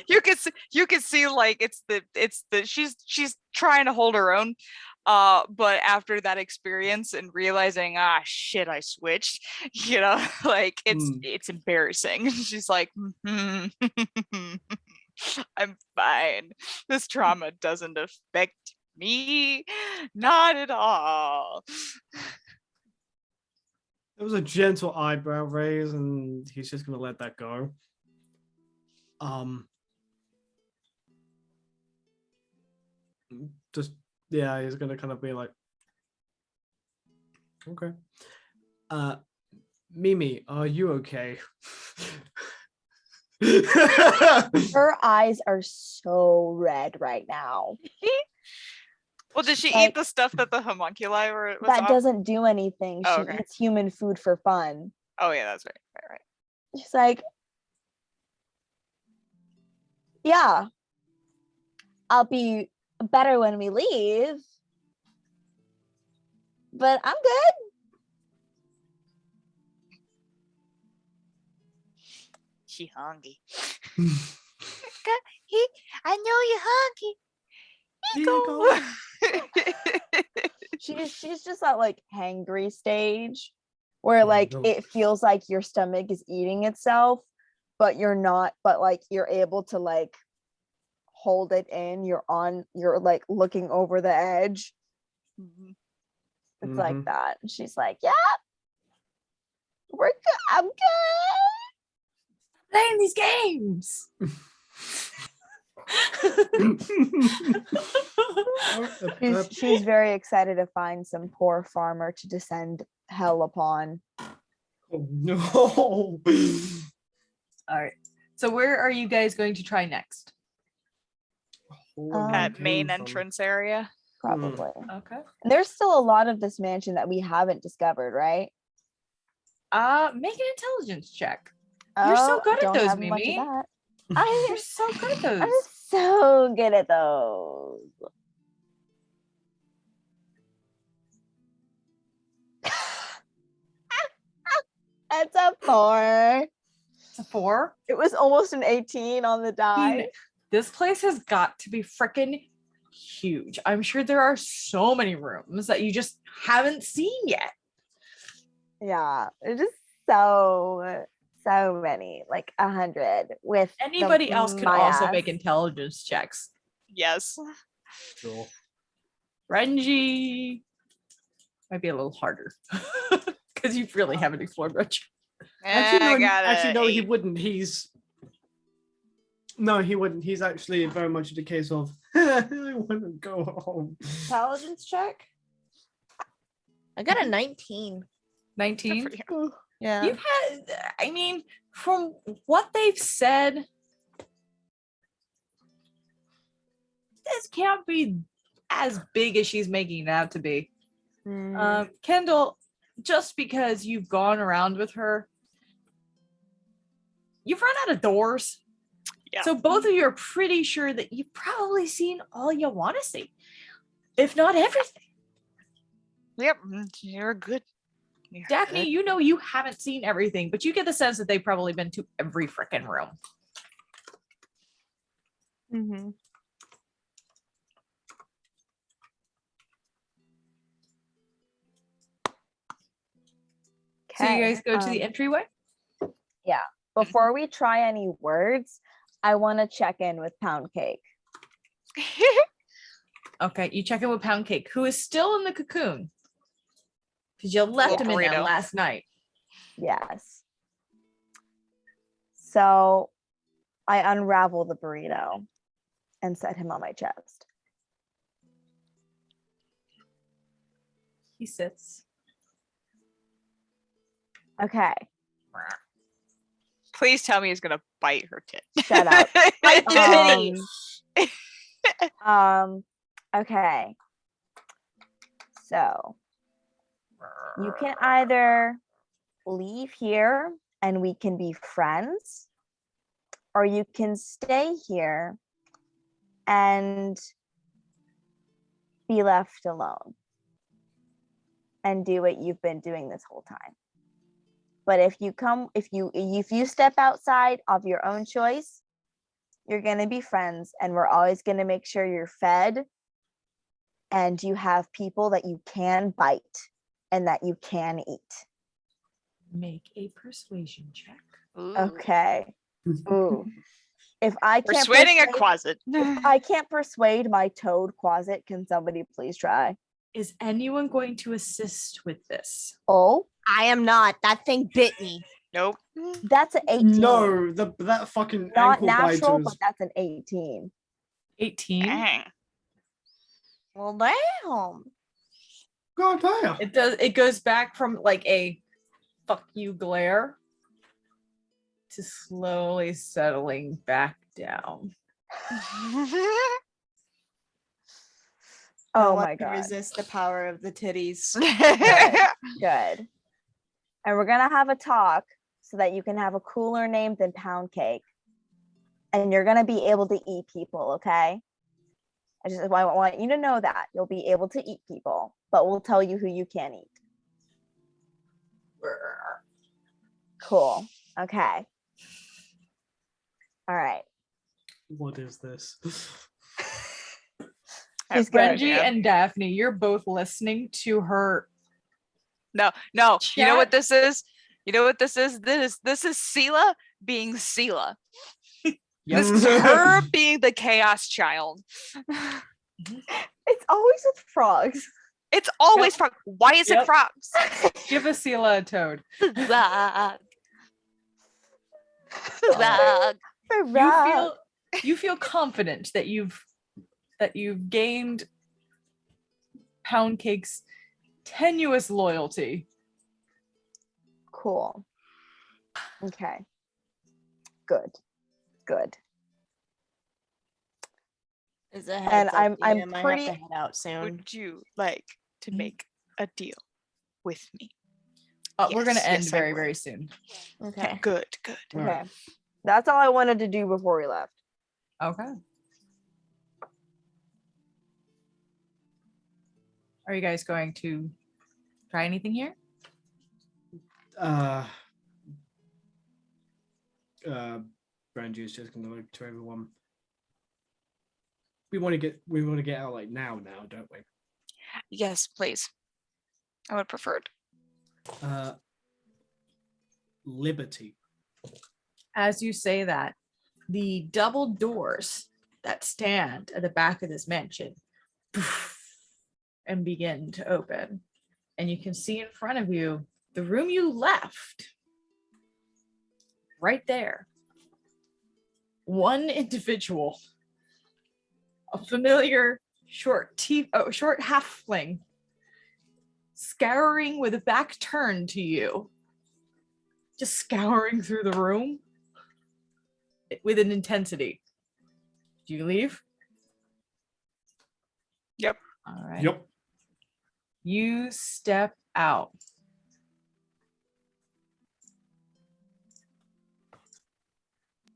you can see like it's the she's trying to hold her own, but after that experience and realizing shit I switched, like it's embarrassing. She's like I'm fine, this trauma doesn't affect me, not at all. It was a gentle eyebrow raise, and he's just gonna let that go. He's gonna kind of be like, okay. Mimi, are you okay? Her eyes are so red right now. Well, did she Like, eat the stuff that the homunculi was That off? doesn't do anything. Oh, She okay. eats human food for fun. Oh yeah, that's right. She's like, yeah, I'll be better when we leave, but I'm good. She hungry. I know you're hungry. She's just at like hangry stage. where Oh, like no. it feels like your stomach is eating itself, but you're not, but like you're able to like hold it in. You're like looking over the edge. Mhm. It's like Mhm. that. And she's like, yeah, we're good. I'm good. Playing these games. She's very excited to find some poor farmer to descend hell upon. Oh no. All right. So where are you guys going to try next? That Came main from- entrance area. Probably. Okay. And there's still a lot of this mansion that we haven't discovered, right? Make an intelligence check. You're so good at don't those, have much of Mimi. that. You're so good at I'm those. so good at those. That's a 4. It's a 4. It was almost an 18 on the die. This place has got to be freaking huge. I'm sure there are so many rooms that you just haven't seen yet. Yeah, it's just so many, like 100 with Anybody else could my also ass. make intelligence checks. Yes. Sure. Renji might be a little harder because you really haven't explored much. I got no, he 8. wouldn't. No, he wouldn't. He's actually very much the case of I want to go home. Intelligence check. I got a 19. 19. Good for you. Yeah. You've had, I mean, from what they've said, this can't be as big as she's making it out to be. Kendall, just because you've gone around with her, you've run out of doors. Yeah. So both of you are pretty sure that you've probably seen all you want to see, if not everything. Yep. You're good. You're Daphne, good. you know you haven't seen everything, but you get the sense that they've probably been to every freaking room. Mm-hmm. So you guys go to the entryway? Before we try any words, I want to check in with Pound Cake. Okay, you check in with Pound Cake, who is still in the cocoon. Because you left him in there Burrito. last night. Yes. So I unravel the burrito and set him on my chest. He sits. Okay. Please tell me he's gonna bite her tit. Shut up. Bite Okay. So you can either leave here and we can be friends, or you can stay here and be left alone and do what you've been doing this whole time. But if you step outside of your own choice, you're going to be friends, and we're always going to make sure you're fed and you have people that you can bite and that you can eat. Make a persuasion check. Ooh. Okay. Ooh. If I can't Persuading a persuade- closet. if I can't persuade my toad closet, can somebody please try? Is anyone going to assist with this? Oh, I am not. That thing bit me. Nope. that's an 18. No, that fucking Not ankle natural, biter but is that's an 18. 18. Dang. Well, damn. God damn. It goes back from like a fuck you glare to slowly settling back down. Oh No one my can god. resist the power of the titties. Good. And we're gonna have a talk so that you can have a cooler name than Pound Cake. And you're gonna be able to eat people, okay? I want you to know that you'll be able to eat people, but we'll tell you who you can eat. Cool. Okay. All right. What is this? She's good. Renji and Daphne, you're both listening to her No. You know what Chat? this is? You know what this is? This is Sela being Sela. This is her being the chaos child. It's always with frogs. It's always frog. Why is it Yep. frogs? Give Asila a toad. Zag. Oh. Zag. You feel confident that you've gained Pound Cake's tenuous loyalty. Cool. Okay. Good. Is a And heads up, I'm DM, I have pretty to head out soon. Would you like to make a deal with me? We're gonna Yes, end yes, I very, would. very soon. okay. Good. Okay. That's all I wanted to do before we left. Okay. Are you guys going to try anything here? Brandy's just gonna look to everyone. We want to get out like now, don't we? Yes, please. I would prefer it. Liberty. As you say that, the double doors that stand at the back of this mansion and begin to open. And you can see in front of you the room you left. Right there. One individual, a familiar short halfling, scouring with a back turned to you, just scouring through the room with an intensity. Do you leave? Yep. All right. Yep. You step out.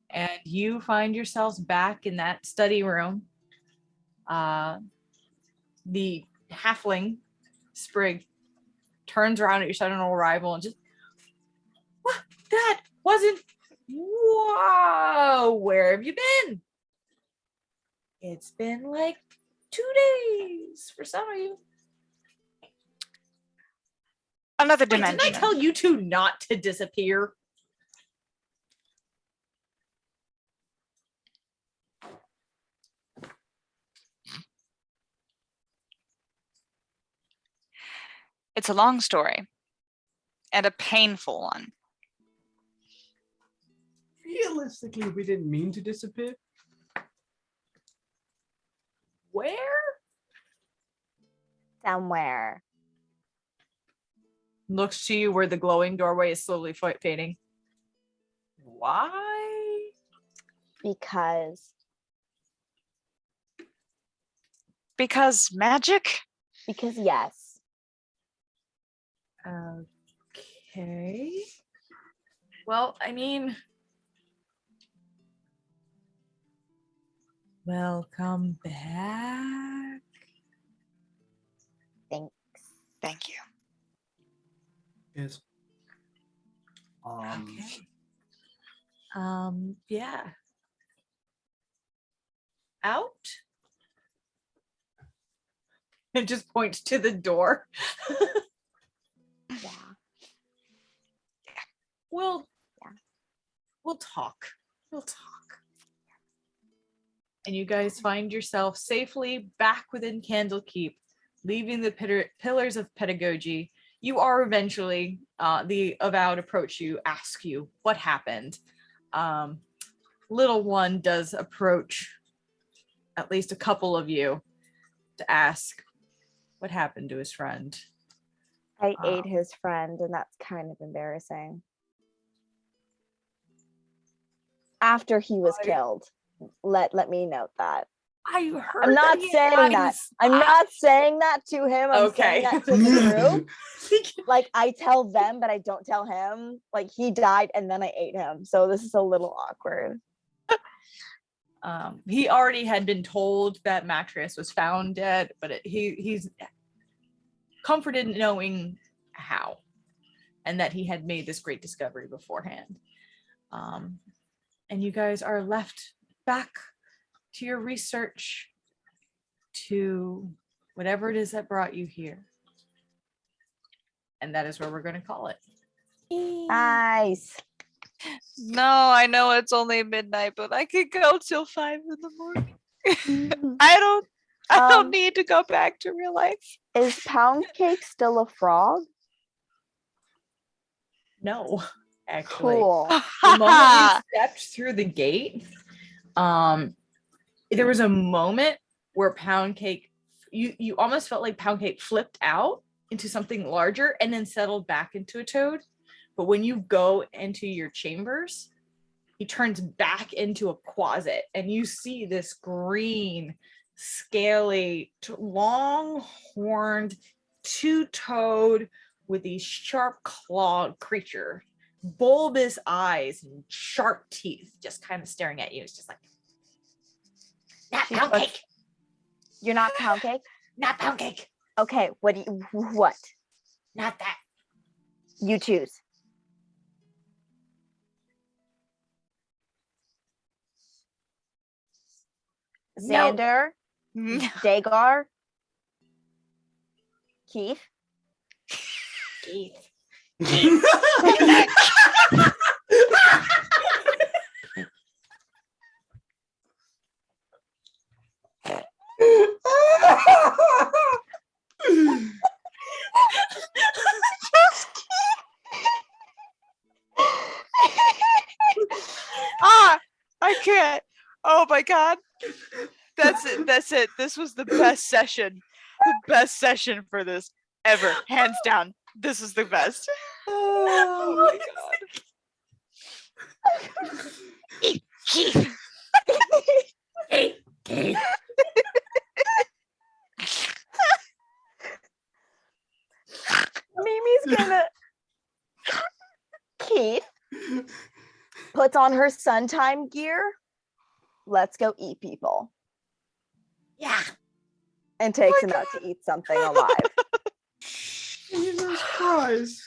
And you find yourselves back in that study room. The halfling, Sprig, turns around at your sudden arrival and just, what? That wasn't, whoa, where have you been? It's been like 2 days for some of you. Another Wait, dimension. didn't I tell you two not to disappear? It's a long story and a painful one. Realistically, we didn't mean to disappear. Where? Somewhere. Looks to you where the glowing doorway is slowly fading. Why? Because magic? Because yes. Okay. Well, I mean, welcome back. Thanks. Thank you. Yes. Okay. Yeah. Out. It just points to the door. Yeah. We'll talk. We'll talk. And you guys find yourself safely back within Candlekeep, leaving the pillars of pedagogy. You are eventually, the avowed approach you, ask you what happened. Little one does approach at least a couple of you to ask what happened to his friend. I ate his friend, and that's kind of embarrassing. After he was killed. Let me note that. I heard. I'm not saying that. I'm not saying that to him. I'm saying that to the group. Like, I tell them, but I don't tell him. Like, he died and then I ate him. So this is a little awkward. He already had been told that Mattress was found dead, but he's comforted knowing how, and that he had made this great discovery beforehand. And you guys are left back to your research, to whatever it is that brought you here. And that is where we're going to call it. Nice. No, I know it's only midnight, but I could go till 5 in the morning. I don't Um, need to go back to real life. Is Pound Cake still a frog? No, actually. Cool. The moment you stepped through the gate, there was a moment where Pound Cake, you almost felt like Pound Cake flipped out into something larger and then settled back into a toad. But when you go into your chambers, he turns back into a closet and you see this green, scaly, long-horned, two-toed with these sharp clawed creature, bulbous eyes and sharp teeth just kind of staring at you. It's just like, Not She's Pound like- Cake. You're not Pound Cake? Not Pound Cake. Okay, what? Not that. You choose. No. Xander, Mm. Dagar, Keith. Keith. I can't. Oh my god. That's it. This was the best session. The best session for this ever. Hands down. This is the best. Oh my god. Keith. Keith. Mimi's gonna. Keith puts on her sun time gear. Let's go eat people. Yeah. And takes him out to eat something alive. Jesus Christ.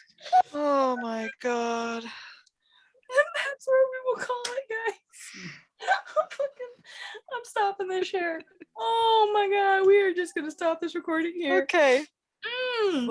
Oh my god. That's where we will call it, guys. I'm stopping this share. Oh my god, we are just gonna stop this recording here. Okay. Mm.